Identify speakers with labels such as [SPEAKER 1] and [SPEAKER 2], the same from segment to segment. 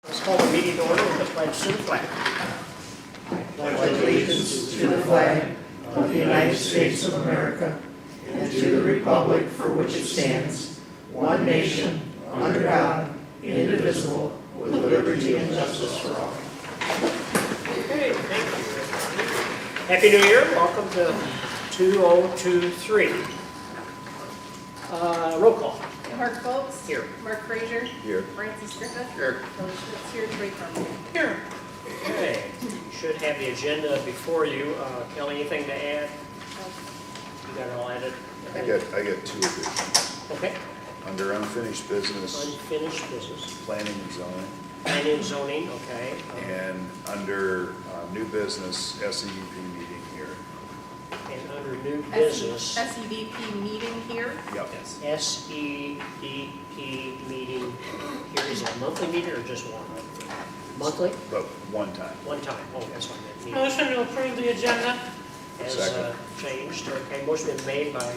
[SPEAKER 1] Let's call the meeting to order with the pledge to the flag.
[SPEAKER 2] I pledge allegiance to the flag of the United States of America and to the republic for which it stands, one nation, under God, indivisible, with liberty and justice for all.
[SPEAKER 1] Okay, thank you. Happy New Year. Welcome to 2023. Roll call.
[SPEAKER 3] Mark Foltz.
[SPEAKER 1] Here.
[SPEAKER 3] Mark Frazier.
[SPEAKER 4] Here.
[SPEAKER 3] Francis Griffith.
[SPEAKER 4] Here.
[SPEAKER 3] Kelly Schmitz here. Trey Carmen.
[SPEAKER 1] Here. Okay, you should have the agenda before you. Kelly, anything to add? You got it all added?
[SPEAKER 4] I got two additions.
[SPEAKER 1] Okay.
[SPEAKER 4] Under unfinished business,
[SPEAKER 1] Unfinished business.
[SPEAKER 4] planning and zoning,
[SPEAKER 1] Planning and zoning, okay.
[SPEAKER 4] and under new business, SEDP meeting here.
[SPEAKER 1] And under new business,
[SPEAKER 3] SEDP meeting here.
[SPEAKER 4] Yep.
[SPEAKER 1] SEDP meeting. Here is it a monthly meeting or just one? Monthly?
[SPEAKER 4] But one time.
[SPEAKER 1] One time. Oh, that's what I meant. Meeting.
[SPEAKER 5] Motion to approve the agenda.
[SPEAKER 1] As
[SPEAKER 4] Second.
[SPEAKER 1] changed. Okay, motion been made by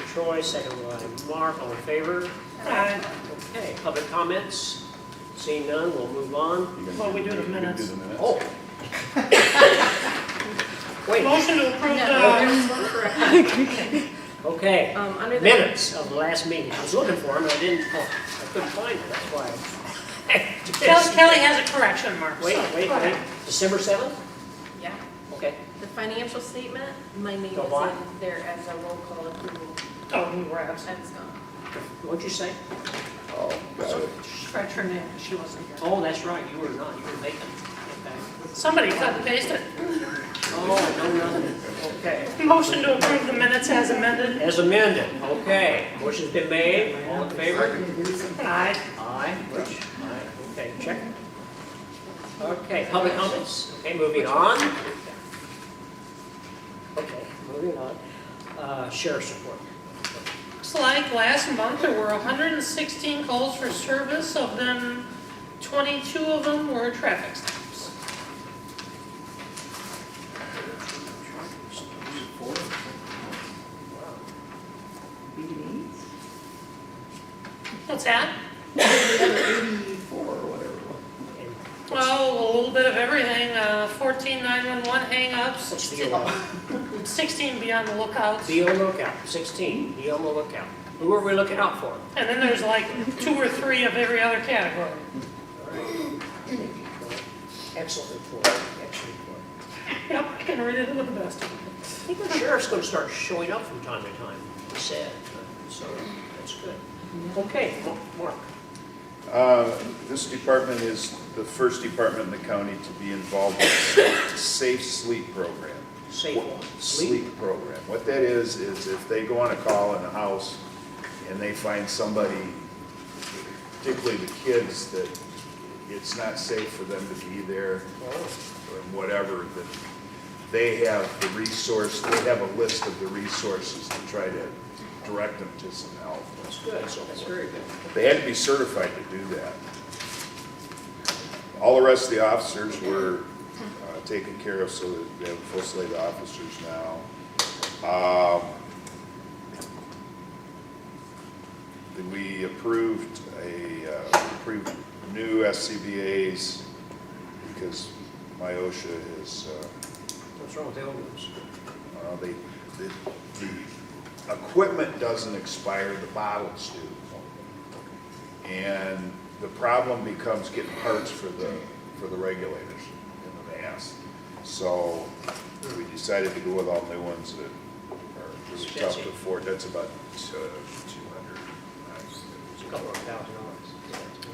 [SPEAKER 1] Troy, second by Mark. All in favor?
[SPEAKER 5] Aye.
[SPEAKER 1] Okay, public comments. Seeing none, we'll move on.
[SPEAKER 4] You gonna
[SPEAKER 5] Well, we do the
[SPEAKER 4] you gonna
[SPEAKER 5] minutes.
[SPEAKER 4] Do the minutes?
[SPEAKER 1] Oh. Wait,
[SPEAKER 5] Motion to approve
[SPEAKER 3] No,
[SPEAKER 5] the,
[SPEAKER 3] there's one correction.
[SPEAKER 1] okay.
[SPEAKER 3] Under the
[SPEAKER 1] Minutes of the last meeting. I was looking for them, and I didn't, I couldn't find it, that's why.
[SPEAKER 5] Kelly has a correction, Mark.
[SPEAKER 1] Wait,
[SPEAKER 5] so
[SPEAKER 1] wait,
[SPEAKER 5] go ahead.
[SPEAKER 1] wait. December 7th?
[SPEAKER 3] Yeah.
[SPEAKER 1] Okay.
[SPEAKER 3] The financial statement, my name is
[SPEAKER 1] The what?
[SPEAKER 3] in there as a roll call approval.
[SPEAKER 5] Oh, new reps.
[SPEAKER 3] That's gone.
[SPEAKER 1] What'd you say?
[SPEAKER 4] Oh, got it.
[SPEAKER 5] Scratch her name, she wasn't here.
[SPEAKER 1] Oh, that's right, you were not, you were vacant. Okay.
[SPEAKER 5] Somebody cut and pasted.
[SPEAKER 1] Oh, no, nothing. Okay.
[SPEAKER 5] Motion to approve the minutes as amended.
[SPEAKER 1] As amended, okay. Motion's been made, all in favor?
[SPEAKER 5] Aye.
[SPEAKER 1] Aye. Which? Aye, okay, check. Okay, public comments? Okay, moving on. Okay, moving on. Sheriff's report.
[SPEAKER 5] Looks like last month there were 116 calls for service, of them 22 of them were traffic stops. What's that? Well, a little bit of everything, 14 911 hang-ups,
[SPEAKER 1] What's the
[SPEAKER 5] 16 be on the lookout.
[SPEAKER 1] Be on the lookout, 16, be on the lookout. Who are we looking out for?
[SPEAKER 5] And then there's like 2 or 3 of every other category.
[SPEAKER 1] Excellent report, excellent report.
[SPEAKER 5] Yep, I can read it with the best.
[SPEAKER 1] I think the sheriff's going to start showing up from time to time, he said, so that's good. Okay, Mark.
[SPEAKER 4] This department is the first department in the county to be involved with the Safe Sleep Program.
[SPEAKER 1] Safe one.
[SPEAKER 4] Sleep program. What that is if they go on a call in a house and they find somebody, particularly the kids, that it's not safe for them to be there or whatever, that they have the resource, they have a list of the resources to try to direct them to some help.
[SPEAKER 1] That's good, so that's very good.
[SPEAKER 4] They had to be certified to do that. All the rest of the officers were taken care of, so that we have a full slate of officers now. We approved new SCBA's because my OSHA is,
[SPEAKER 1] What's wrong with the old ones?
[SPEAKER 4] the equipment doesn't expire, the bottles do. And the problem becomes getting parts for the regulators in the vans. So we decided to go with all new ones that are really tough to afford. That's about 200.
[SPEAKER 1] It's a couple of $1,000.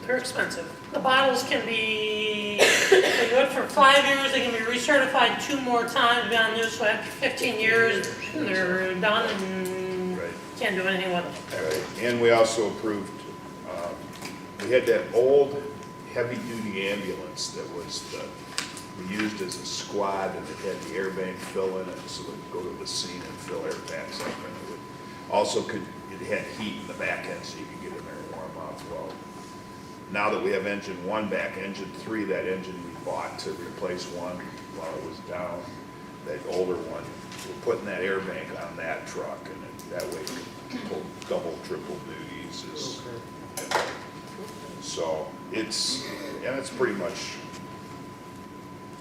[SPEAKER 5] They're expensive. The bottles can be, they're good for 5 years, they can be recertified 2 more times, be on new, so after 15 years, they're done and
[SPEAKER 4] Right.
[SPEAKER 5] can't do anything with them.
[SPEAKER 4] Right. And we also approved, we had that old heavy-duty ambulance that was we used as a squad, and it had the air bank fill in it, so it would go to the scene and fill air packs up. And it would also it had heat in the back end, so you could get in there and warm up. Well, now that we have engine 1 back, engine 3, that engine we bought to replace one while it was down, that older one, we're putting that air bank on that truck, and that way we can pull double, triple duties. So it's, yeah, that's pretty much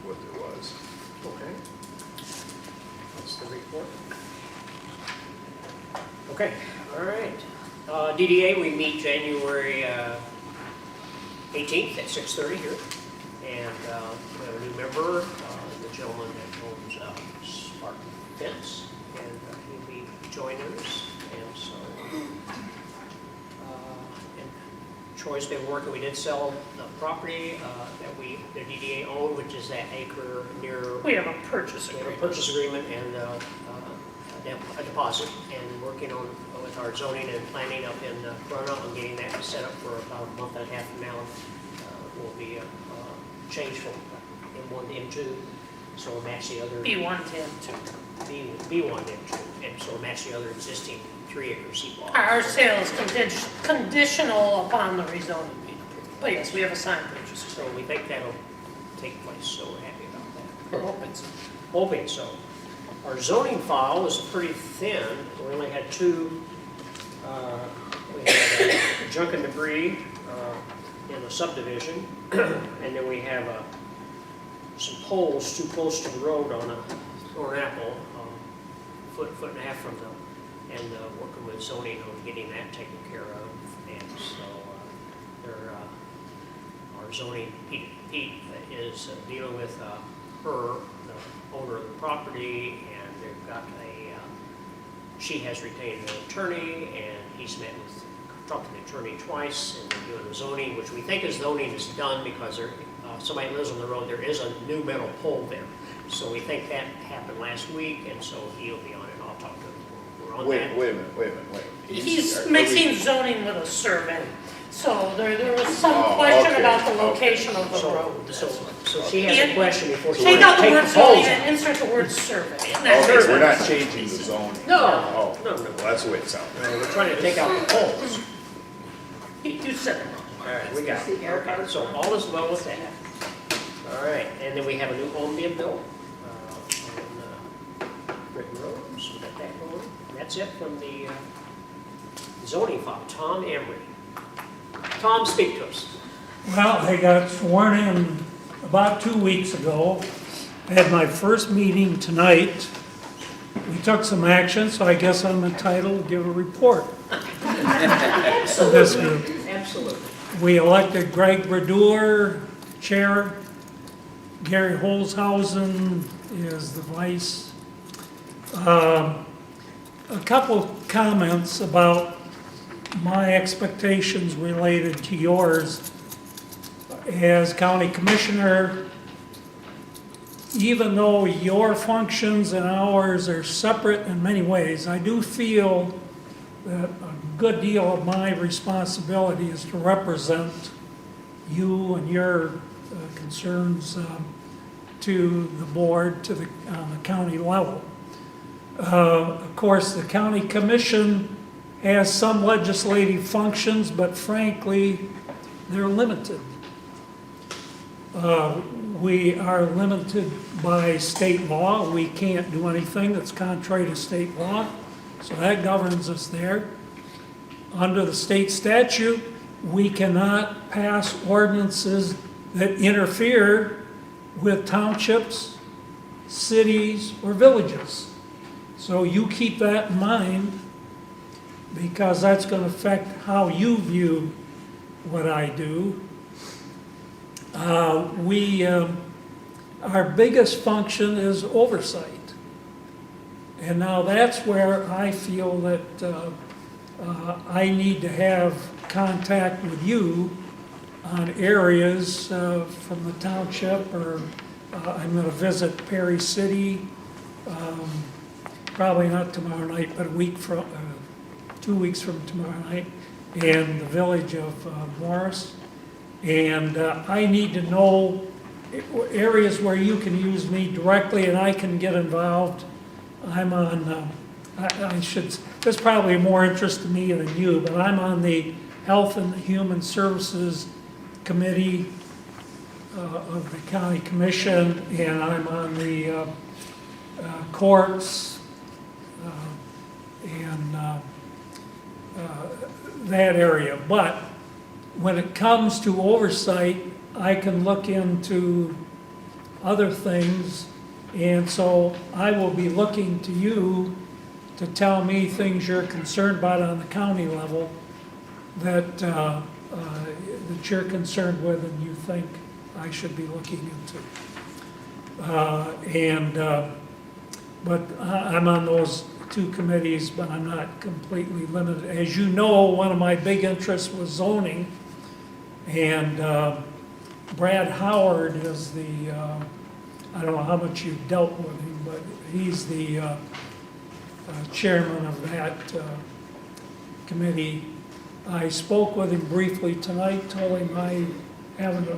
[SPEAKER 4] what there was.
[SPEAKER 1] Okay. That's the report. Okay, all right. DDA, we meet January 18th at 6:30 here. And we have a new member, the gentleman that owns Spartan Fence, and he'll be joining us. And so, and Troy's been working, we did sell the property that the DDA owned, which is that acre near.
[SPEAKER 5] We have a purchase
[SPEAKER 1] We have a
[SPEAKER 5] agreement.
[SPEAKER 1] purchase agreement and a deposit, and working on with our zoning and planning up in Corona on getting that set up for about a month and a half from now. Will be changed from M1 to M2, so it'll match the other.
[SPEAKER 5] B1 to M2.
[SPEAKER 1] B1 to M2, and so it'll match the other existing 3-acre seed lot.
[SPEAKER 5] Our sale is conditional upon the rezoning being approved. But yes, we have a signed purchase
[SPEAKER 1] So
[SPEAKER 5] agreement.
[SPEAKER 1] we think that'll take place, so we're happy about that.
[SPEAKER 5] We're hoping so.
[SPEAKER 1] Hoping so. Our zoning file was pretty thin. We only had two, we had junk and debris in the subdivision, and then we have some poles too close to the road on a Thorn Apple, foot and a half from them, and working with zoning on getting that taken care of. And so our zoning, Pete is dealing with her, the owner of the property, and they've got she has retained an attorney, and he's talked to the attorney twice, and they're doing the zoning, which we think is zoning is done because somebody lives on the road, there is a new metal pole there. So we think that happened last week, and so he'll be on it, I'll talk to him. We're on that.
[SPEAKER 4] Wait a minute.
[SPEAKER 5] He's mixing zoning with a survey. So there was some
[SPEAKER 4] Oh,
[SPEAKER 5] question
[SPEAKER 4] okay,
[SPEAKER 5] about the
[SPEAKER 4] okay.
[SPEAKER 5] location of the
[SPEAKER 1] So,
[SPEAKER 5] road.
[SPEAKER 1] so she has a question before she
[SPEAKER 5] Take out the
[SPEAKER 1] take
[SPEAKER 5] word
[SPEAKER 1] the
[SPEAKER 5] zoning
[SPEAKER 1] poles
[SPEAKER 5] and
[SPEAKER 1] out.
[SPEAKER 5] insert the word survey. And
[SPEAKER 4] Okay,
[SPEAKER 5] that's
[SPEAKER 4] we're
[SPEAKER 5] it.
[SPEAKER 4] not changing the zoning.
[SPEAKER 1] No,
[SPEAKER 4] Oh,
[SPEAKER 1] no.
[SPEAKER 4] well, that's the way it sounds.
[SPEAKER 1] We're trying to take out the poles.
[SPEAKER 5] You said it wrong.
[SPEAKER 1] All right, we got it. Okay, so all is well with that. All right, and then we have a new home being built on Britain Road, so we got that going. And that's it from the zoning file. Tom Emery. Tom, speak to us.
[SPEAKER 6] Well, I got sworn in about 2 weeks ago. I had my first meeting tonight. We took some action, so I guess I'm entitled to give a report to this group.
[SPEAKER 1] Absolutely.
[SPEAKER 6] We elected Greg Bradeur, chair. Gary Holzhausen is the vice. A couple comments about my expectations related to yours. As county commissioner, even though your functions and ours are separate in many ways, I do feel that a good deal of my responsibility is to represent you and your concerns to the board, on the county level. Of course, the county commission has some legislative functions, but frankly, they're limited. We are limited by state law. We can't do anything that's contrary to state law, so that governs us there. Under the state statute, we cannot pass ordinances that interfere with townships, cities, or villages. So you keep that in mind, because that's going to affect how you view what I do. Our biggest function is oversight. And now that's where I feel that I need to have contact with you on areas from the township, or I'm going to visit Perry City, probably not tomorrow night, but 2 weeks from tomorrow night, and the village of Morris. And I need to know areas where you can use me directly and I can get involved. I'm on, there's probably more interest to me than you, but I'm on the Health and Human Services Committee of the County Commission, and I'm on the courts and that area. But when it comes to oversight, I can look into other things, and so I will be looking to you to tell me things you're concerned about on the county level that, that you're concerned with and you think I should be looking into. But I'm on those two committees, but I'm not completely limited. As you know, one of my big interests was zoning, and Brad Howard is the, I don't know how much you've dealt with him, but he's the chairman of that committee. I spoke with him briefly tonight, told him I have an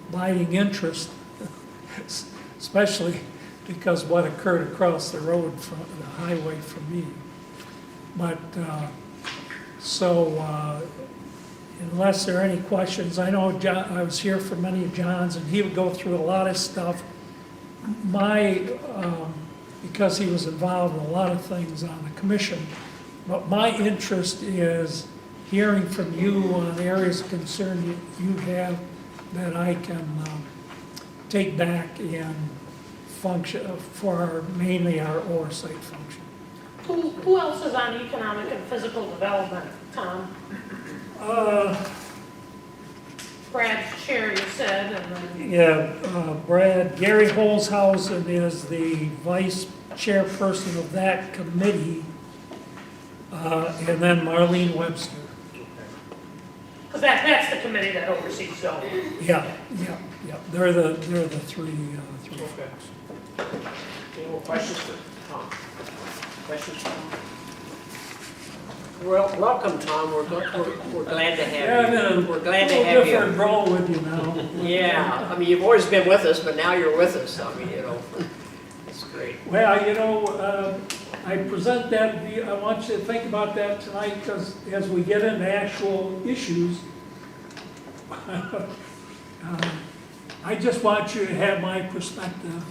[SPEAKER 6] abiding interest, especially because what occurred across the road from the highway from me. But, unless there are any questions, I know John, I was here for many of John's, and he would go through a lot of stuff. Because he was involved in a lot of things on the commission, but my interest is hearing from you on areas of concern you have that I can take back and function for mainly our oversight function.
[SPEAKER 5] Who else is on economic and physical development, Tom? Brad's chair, you said, and then,
[SPEAKER 6] Yeah, Brad, Gary Holzhausen is the vice chairperson of that committee, and then Marlene Webster.
[SPEAKER 5] because that's the committee that oversees zoning.
[SPEAKER 6] Yeah. They're the three folks.
[SPEAKER 1] Any more questions for Tom? Questions, Tom? Well, welcome, Tom. We're glad to have you. We're glad to have
[SPEAKER 6] Different
[SPEAKER 1] you.
[SPEAKER 6] role with you now.
[SPEAKER 1] Yeah, I mean, you've always been with us, but now you're with us. I mean, it's great.
[SPEAKER 6] Well, I present that, I want you to think about that tonight, because as we get into actual issues, I just want you to have my perspective.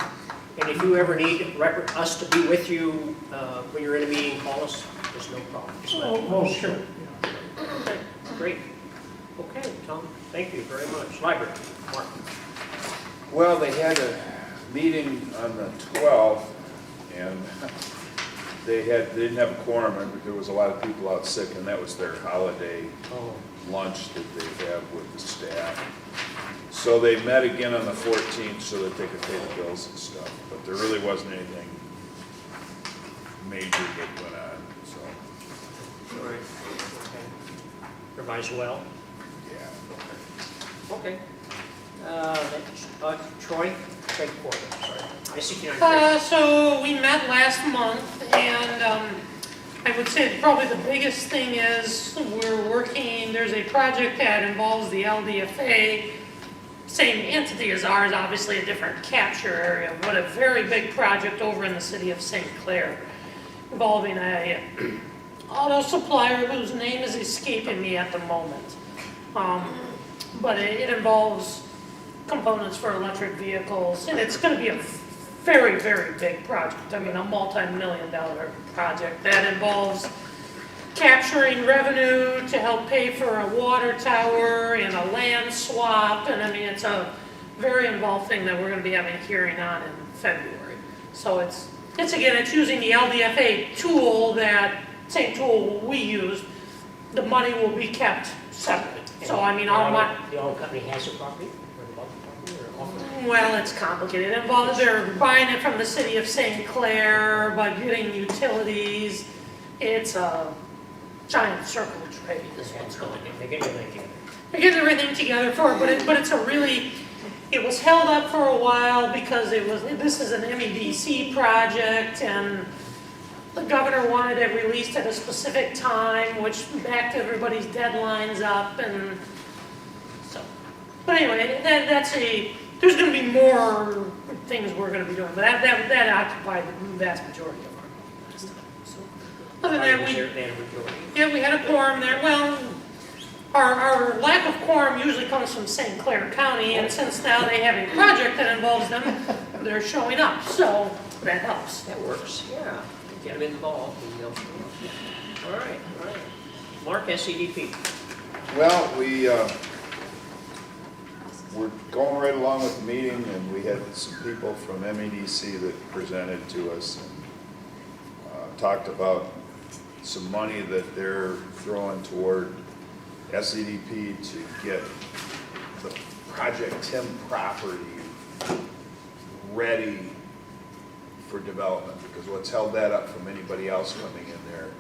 [SPEAKER 1] And if you ever need us to be with you when you're in a meeting, call us. There's no problem.
[SPEAKER 6] Sure.
[SPEAKER 1] Okay, great. Okay, Tom, thank you very much. Library, Mark.
[SPEAKER 4] Well, they had a meeting on the 12th, and they didn't have a quorum, and there was a lot of people out sick, and that was their holiday lunch that they have with the staff. So they met again on the 14th so that they could pay the bills and stuff, but there really wasn't anything major that went on, so,
[SPEAKER 1] All right, okay. Everybody's well?
[SPEAKER 4] yeah.
[SPEAKER 1] Okay. Troy, Craig Porter, sorry. I see you on
[SPEAKER 5] So we met last month, and I would say probably the biggest thing is there's a project that involves the LDFA, same entity as ours, obviously a different capture area, but a very big project over in the city of St. Clair involving a auto supplier whose name is escaping me at the moment. But it involves components for electric vehicles, and it's going to be a very, very big project. I mean, a multi-million-dollar project that involves capturing revenue to help pay for a water tower and a land swap, and I mean, it's a very involved thing that we're going to be having a hearing on in February. So it's using the LDFA tool, that same tool we use. The money will be kept separate. So I mean,
[SPEAKER 1] The auto company has a property, or the property, or offering?
[SPEAKER 5] well, it's complicated. It involves, they're buying it from the city of St. Clair, but getting utilities. It's a giant circle trade is what's going on.
[SPEAKER 1] They get everything together.
[SPEAKER 5] They're getting everything together for it, but it's a really, it was held up for a while because this is an MEDC project, and the governor wanted it released at a specific time, which backed everybody's deadlines up, and so. But anyway, there's going to be more things we're going to be doing, but that occupied the vast majority of our last time. So, other than that, we had a quorum there. Well, our lack of quorum usually comes from St. Clair County, and since now they have a project that involves them, they're showing up, so that helps.
[SPEAKER 1] That works, yeah. Get them involved and they'll show up. All right. Mark, SCDP.
[SPEAKER 4] Well, we we're going right along with the meeting, and we had some people from MEDC that presented to us and talked about some money that they're throwing toward SEDP to get the Project Tim property ready for development, because what's held that up from anybody else coming in there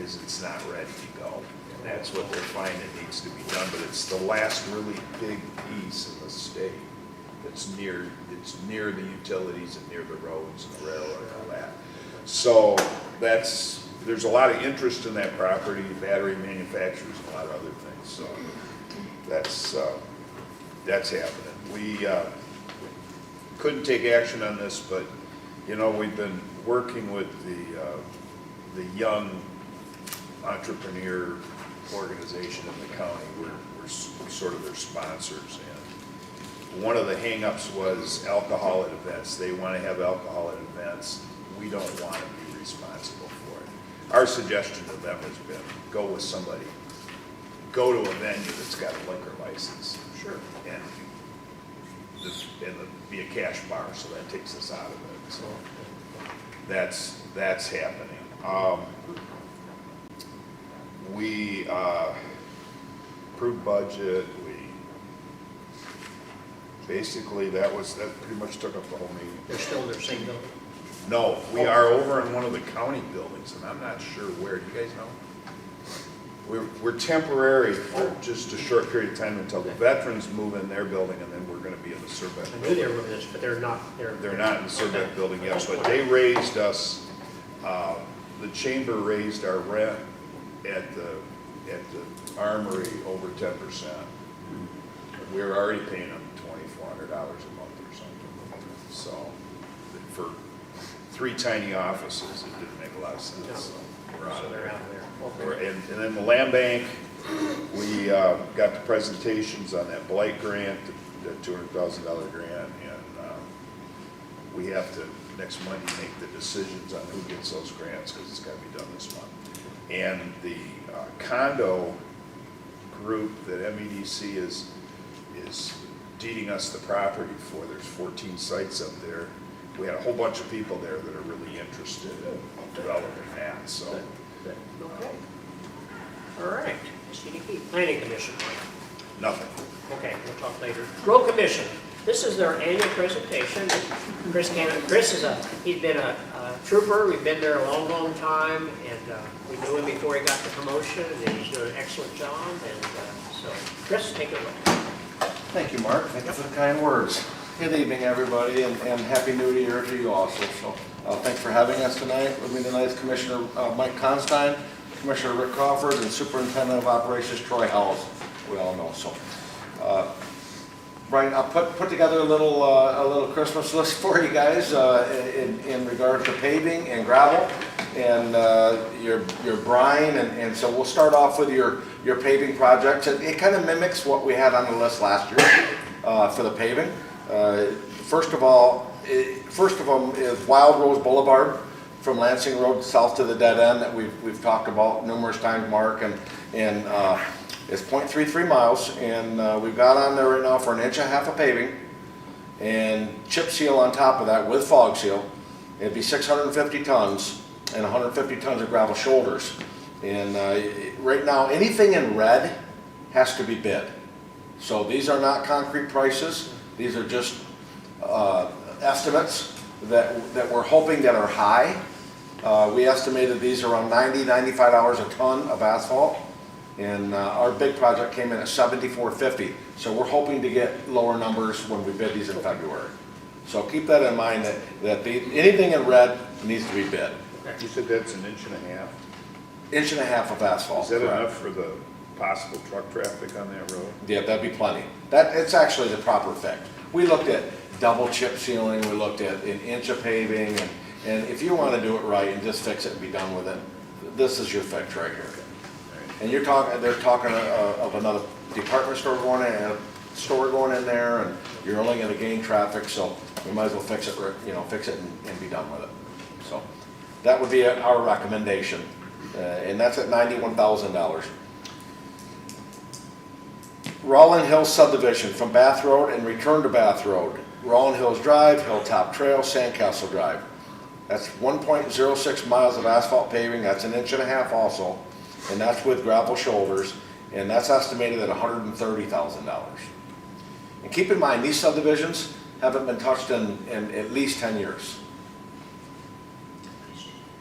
[SPEAKER 4] is it's not ready to go. And that's what they're finding needs to be done, but it's the last really big piece in the state that's near the utilities and near the roads and the railroad and all that. So there's a lot of interest in that property, battery manufacturers and a lot of other things, so that's happening. We couldn't take action on this, but we've been working with the young entrepreneur organization in the county. We're sort of their sponsors, and one of the hang-ups was alcohol at events. They want to have alcohol at events. We don't want to be responsible for it. Our suggestion to them has been, go with somebody, go to a venue that's got a liquor license.
[SPEAKER 1] Sure.
[SPEAKER 4] And be a cash bar, so that takes us out of it. So that's happening. We approved budget. Basically that pretty much took up the whole meeting.
[SPEAKER 1] They're still in their same building?
[SPEAKER 4] No, we are over in one of the county buildings, and I'm not sure where. Do you guys know? We're temporary for just a short period of time until the veterans move in their building, and then we're going to be in the Surbeck
[SPEAKER 1] I knew
[SPEAKER 4] building.
[SPEAKER 1] they were moving this, but they're not.
[SPEAKER 4] They're not in the Surbeck building yet, but they raised us, the chamber raised our rent at the armory over 10%. We were already paying them $2,400 a month or something. So for 3 tiny offices, it didn't make a lot of sense.
[SPEAKER 1] No.
[SPEAKER 4] So we're out
[SPEAKER 1] So
[SPEAKER 4] of
[SPEAKER 1] they're
[SPEAKER 4] there.
[SPEAKER 1] out there. Okay.
[SPEAKER 4] And then the land bank, we got the presentations on that blight grant, the $200,000 grant, and we have to, next Monday, make the decisions on who gets those grants, because it's got to be done this month. And the condo group that MEDC is deeding us the property for, there's 14 sites up there. We had a whole bunch of people there that are really interested in developing that, so.
[SPEAKER 1] Good. Okay. All right. CDP, Planning Commission.
[SPEAKER 4] Nothing.
[SPEAKER 1] Okay, we'll talk later. Road Commission, this is their annual presentation. Chris he's been a trooper. We've been there a long, long time, and we knew him before he got the promotion, and he's doing an excellent job. And so, Chris, take it away.
[SPEAKER 7] Thank you, Mark. Thank you for the kind words. Good evening, everybody, and Happy New Year to you also. So, thanks for having us tonight. With me tonight is Commissioner Mike Constein, Commissioner Rick Crawford, and Superintendent of Operations Troy Howells. We all know. So, Brian, I'll put together a little Christmas list for you guys in regard to paving and gravel and your brine, and so we'll start off with your paving projects. It kind of mimics what we had on the list last year for the paving. First of them is Wild Rose Boulevard from Lansing Road south to the dead end that we've talked about numerous times, Mark, and it's 0.33 miles, and we've got on there right now for 1.5 inches of paving and chip seal on top of that with fog seal. It'd be 650 tons and 150 tons of gravel shoulders. And right now, anything in red has to be bid. So these are not concrete prices. These are just estimates that we're hoping that are high. We estimated these around $90–95 a ton of asphalt. And our big project came in at $74.50. So we're hoping to get lower numbers when we bid these in February. So keep that in mind that anything in red needs to be bid.
[SPEAKER 4] You said that's 1.5 inches?
[SPEAKER 7] 1.5 inches of asphalt.
[SPEAKER 4] Is that
[SPEAKER 7] correct.
[SPEAKER 4] enough for the possible truck traffic on that road?
[SPEAKER 7] Yeah, that'd be plenty. It's actually the proper fix. We looked at double chip sealing, we looked at 1 inch of paving, and if you want to do it right and just fix it and be done with it, this is your fix right here. And they're talking of another department store going in there, and you're only going to gain traffic, so we might as well fix it and be done with it. So that would be our recommendation, and that's at $91,000. Rolling Hills subdivision from Bath Road and return to Bath Road. Rolling Hills Drive, Hilltop Trail, Sandcastle Drive. That's 1.06 miles of asphalt paving, that's 1.5 inches also, and that's with gravel shoulders, and that's estimated at $130,000. And keep in mind, these subdivisions haven't been touched in at least 10 years.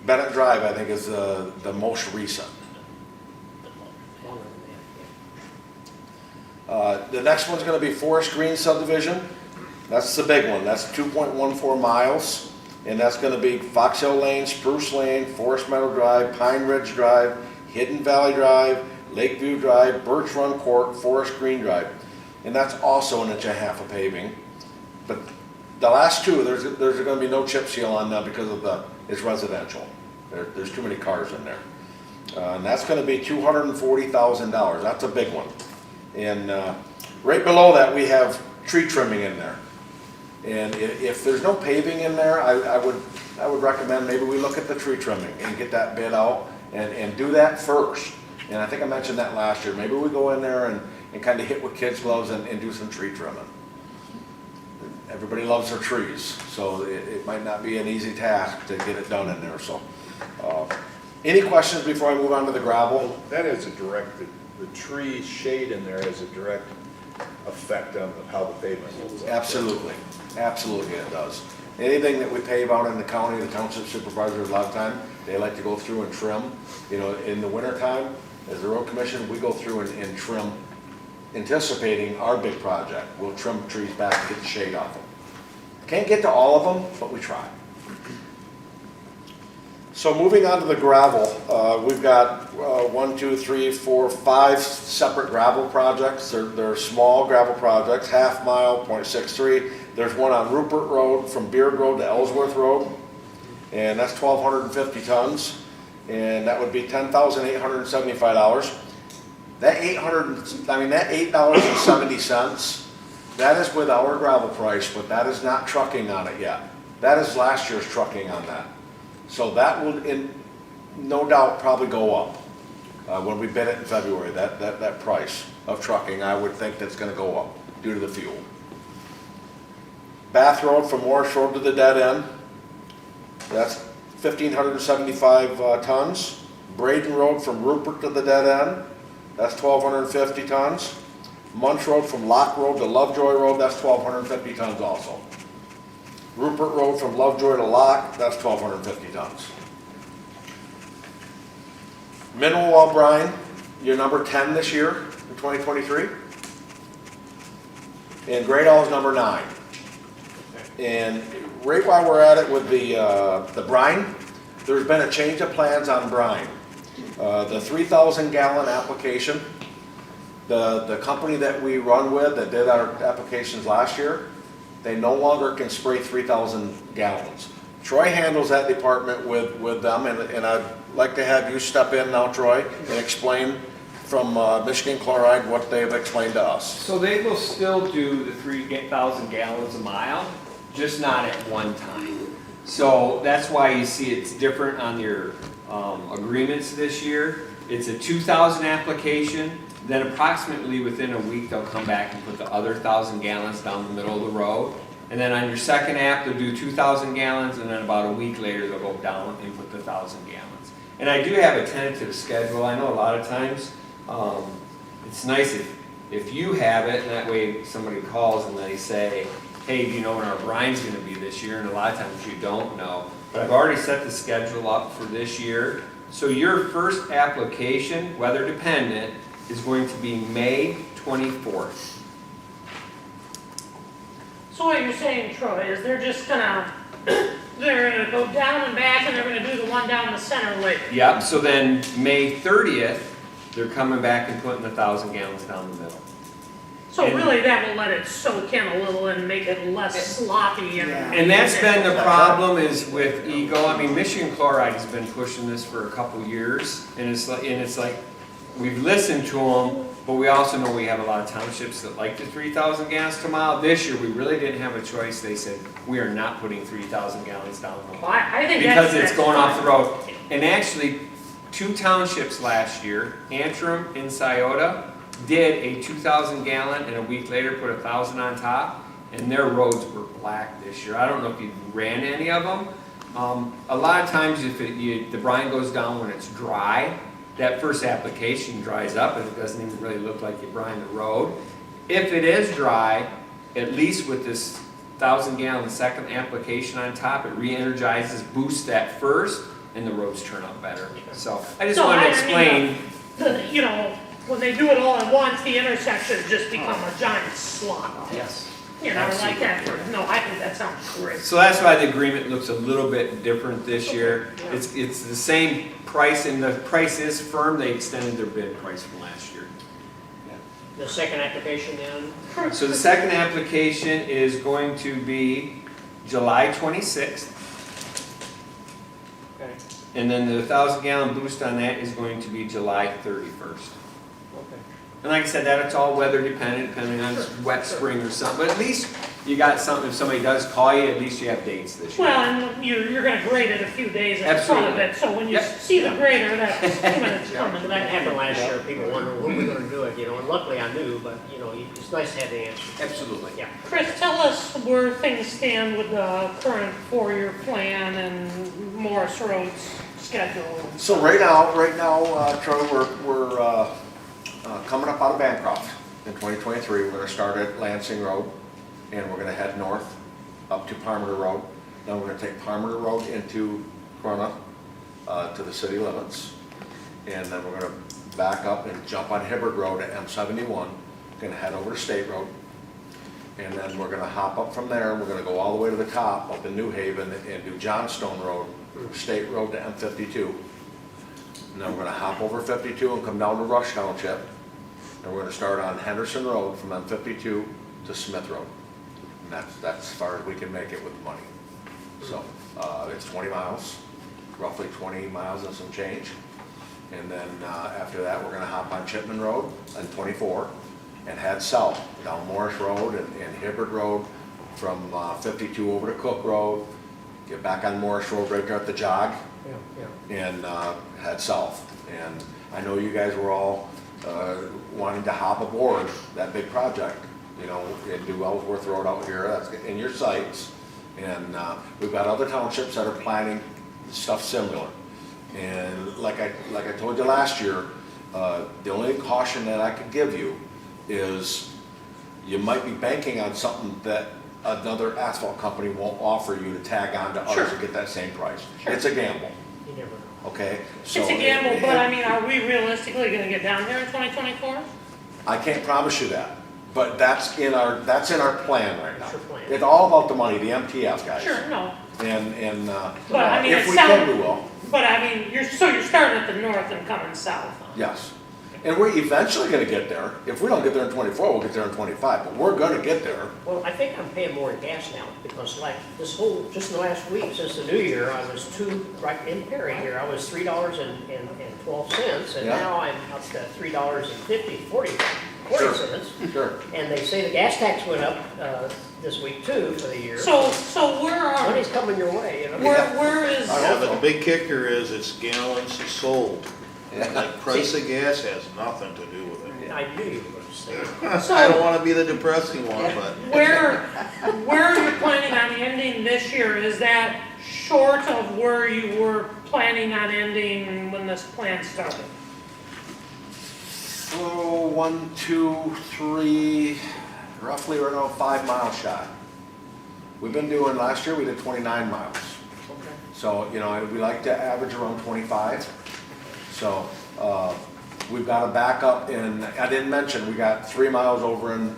[SPEAKER 7] Bennett Drive, I think, is the most recent. The next one's gonna be Forest Green subdivision. That's the big one, that's 2.14 miles. And that's gonna be Fox Hill Lane, Spruce Lane, Forest Meadow Drive, Pine Ridge Drive, Hidden Valley Drive, Lakeview Drive, Birch Run Court, Forest Green Drive. And that's also 1.5 inches of paving. But the last two, there's gonna be no chip seal on them because of it's residential. There's too many cars in there. And that's gonna be $240,000, that's a big one. And right below that, we have tree trimming in there. And if there's no paving in there, I would recommend maybe we look at the tree trimming and get that bid out and do that first. And I think I mentioned that last year. Maybe we go in there and kind of hit with kids' gloves and do some tree trimming. Everybody loves their trees, so it might not be an easy task to get it done in there. So, any questions before I move on to the gravel?
[SPEAKER 4] That is a direct, the tree shade in there has a direct effect on how the pavement holds up.
[SPEAKER 7] Absolutely, absolutely it does. Anything that we pave out in the county, the township supervisors, a lot of time, they like to go through and trim. You know, in the winter time, as the road commission, we go through and trim, anticipating our big project. We'll trim trees back and get the shade off them. Can't get to all of them, but we try. So moving on to the gravel, we've got 1, 2, 3, 4, 5 separate gravel projects. They're small gravel projects, 1/2 mile, 0.63. There's one on Rupert Road from Beard Road to Ellsworth Road, and that's 1,250 tons, and that would be $10,875. That $8.70, that is with our gravel price, but that is not trucking on it yet. That is last year's trucking on that. So that will, no doubt, probably go up when we bid it in February. That price of trucking, I would think that's going to go up due to the fuel. Bath Road from Morris Road to the dead end, that's 1,575 tons. Braden Road from Rupert to the dead end, that's 1,250 tons. Munch Road from Lock Road to Lovejoy Road, that's 1,250 tons also. Rupert Road from Lovejoy to Lock, that's 1,250 tons. Mineral well brine, you're number 10 this year in 2023. And Gradall is number 9. And right while we're at it with the brine, there's been a change of plans on brine. The 3,000 gallon application, the company that we run with that did our applications last year, they no longer can spray 3,000 gallons. Troy handles that department with them, and I'd like to have you step in now, Troy, and explain from Michigan Chloride what they've explained to us.
[SPEAKER 8] So they will still do the 3,000 gallons a mile, just not at one time. So that's why you see it's different on your agreements this year. It's a 2,000 application, then approximately within a week they'll come back and put the other 1,000 gallons down the middle of the road. And then on your second app they'll do 2,000 gallons, and then about a week later they'll go down and put the 1,000 gallons. And I do have a tentative schedule. I know a lot of times it's nice if you have it, and that way somebody calls and they say, hey, do you know when our brine's going to be this year? And a lot of times you don't know. But I've already set the schedule up for this year. So your first application, weather dependent, is going to be May 24th.
[SPEAKER 5] So what you're saying, Troy, is they're just gonna, they're gonna go down and back and they're gonna do the one down the center later?
[SPEAKER 8] Yep, so then May 30th, they're coming back and putting the 1,000 gallons down the middle.
[SPEAKER 5] So really that will let it soak in a little and make it less sloppy and.
[SPEAKER 8] And that's been the problem is with Eagle. I mean, Michigan Chloride has been pushing this for a couple years, and it's like we've listened to them, but we also know we have a lot of townships that like the 3,000 gallons per mile. This year, we really didn't have a choice. They said, we are not putting 3,000 gallons down the
[SPEAKER 5] Well,
[SPEAKER 8] road.
[SPEAKER 5] I think
[SPEAKER 8] Because
[SPEAKER 5] that's
[SPEAKER 8] it's going off the
[SPEAKER 5] fine.
[SPEAKER 8] road. And actually, 2 townships last year, Antrim and Scioto, did a 2,000 gallon and a week later put 1,000 on top, and their roads were black this year. I don't know if you ran any of them. A lot of times if the brine goes down when it's dry, that first application dries up and it doesn't even really look like you brine the road. If it is dry, at least with this 1,000 gallon second application on top, it re-energizes, boosts that first, and the roads turn out better. So I just wanted to explain.
[SPEAKER 5] You know, when they do it all at once, the intersections just become a giant slog.
[SPEAKER 8] Yes.
[SPEAKER 5] You know, like that, no, I think that sounds great.
[SPEAKER 8] So that's why the agreement looks a little bit different this year. It's the same price, and the price is firm. They extended their bid price from last year.
[SPEAKER 1] The second application then?
[SPEAKER 8] So the second application is going to be July 26th.
[SPEAKER 1] Okay,
[SPEAKER 8] And then the 1,000 gallon boost on that is going to be July 31st.
[SPEAKER 1] okay.
[SPEAKER 8] And like I said, that's all weather dependent, depending on wet spring or something. But at least you got something, if somebody does call you, at least you have dates this year.
[SPEAKER 5] Well, and you're gonna grade it a few days in front of it, so when you
[SPEAKER 8] Yep.
[SPEAKER 5] see the grader, that's when it's coming.
[SPEAKER 1] That happened last year, people wondered, when are we gonna do it, you know, and luckily I knew, but, you know, it's nice to have the answer.
[SPEAKER 8] Absolutely.
[SPEAKER 1] Yeah.
[SPEAKER 5] Chris, tell us where things stand with the current four-year plan and Morris Road's schedule.
[SPEAKER 7] So right now, Troy, we're coming up out of Bancroft in 2023. We're gonna start at Lansing Road, and we're gonna head north up to Parmenter Road. Then we're gonna take Parmenter Road into Corona, to the city limits. And then we're gonna back up and jump on Hibbard Road at M71, gonna head over to State Road. And then we're gonna hop up from there, and we're gonna go all the way to the top up in New Haven and do Johnstone Road, State Road to M52. And then we're gonna hop over 52 and come down to Rush Township. And we're gonna start on Henderson Road from M52 to Smith Road. And that's as far as we can make it with the money. So, it's 20 miles, roughly 20 miles and some change. And then, after that, we're gonna hop on Chipman Road and 24 and head south down Morris Road and Hibbard Road from 52 over to Cook Road, get back on Morris Road right there at the jog, and head south. And I know you guys were all wanting to hop aboard that big project, you know, and do Ellsworth Road out here, that's in your sights. And we've got other townships that are planning stuff similar. And like I told you last year, the only caution that I could give you is you might be banking on something that another asphalt company won't offer you to tag on to others to get that same price.
[SPEAKER 5] Sure.
[SPEAKER 7] It's a gamble,
[SPEAKER 1] You never know.
[SPEAKER 7] okay? So
[SPEAKER 5] It's a gamble, but I mean, are we realistically gonna get down there in 2024?
[SPEAKER 7] I can't promise you that, but that's in our plan right now.
[SPEAKER 1] That's your plan.
[SPEAKER 7] It's all about the money, the MTF guys.
[SPEAKER 5] Sure, no,
[SPEAKER 7] And
[SPEAKER 5] but I mean,
[SPEAKER 7] if
[SPEAKER 5] it
[SPEAKER 7] we can,
[SPEAKER 5] sounds,
[SPEAKER 7] we will,
[SPEAKER 5] but I mean, you're starting at the north and coming south.
[SPEAKER 7] yes. And we're eventually gonna get there. If we don't get there in 24, we'll get there in 25, but we're gonna get there.
[SPEAKER 1] Well, I think I'm paying more in gas now, because like just in the last week, since the new year, I was right in Perry here, I was $3.12, and
[SPEAKER 7] Yeah.
[SPEAKER 1] now I'm up to $3.40 cents.
[SPEAKER 7] Sure.
[SPEAKER 1] And they say the gas tax went up this week too for the year.
[SPEAKER 5] So where are,
[SPEAKER 1] Money's coming your way, you know?
[SPEAKER 5] where is,
[SPEAKER 7] I
[SPEAKER 9] Yeah,
[SPEAKER 7] hope
[SPEAKER 9] but
[SPEAKER 7] so.
[SPEAKER 9] the big kicker is it's gallons sold.
[SPEAKER 7] Yeah.
[SPEAKER 9] Like price of gas has nothing to do with it.
[SPEAKER 1] I knew you were going to say that.
[SPEAKER 5] so
[SPEAKER 9] I don't wanna be the depressing one, but
[SPEAKER 5] where are you planning on ending this year? Is that short of where you were planning on ending when this plan started?
[SPEAKER 7] Oh, 1, 2, 3, roughly around 5 miles shy. We've been doing, last year we did 29 miles.
[SPEAKER 1] Okay.
[SPEAKER 7] So, you know, we like to average around 25. So, we've got a backup in, I didn't mention, we got 3 miles over in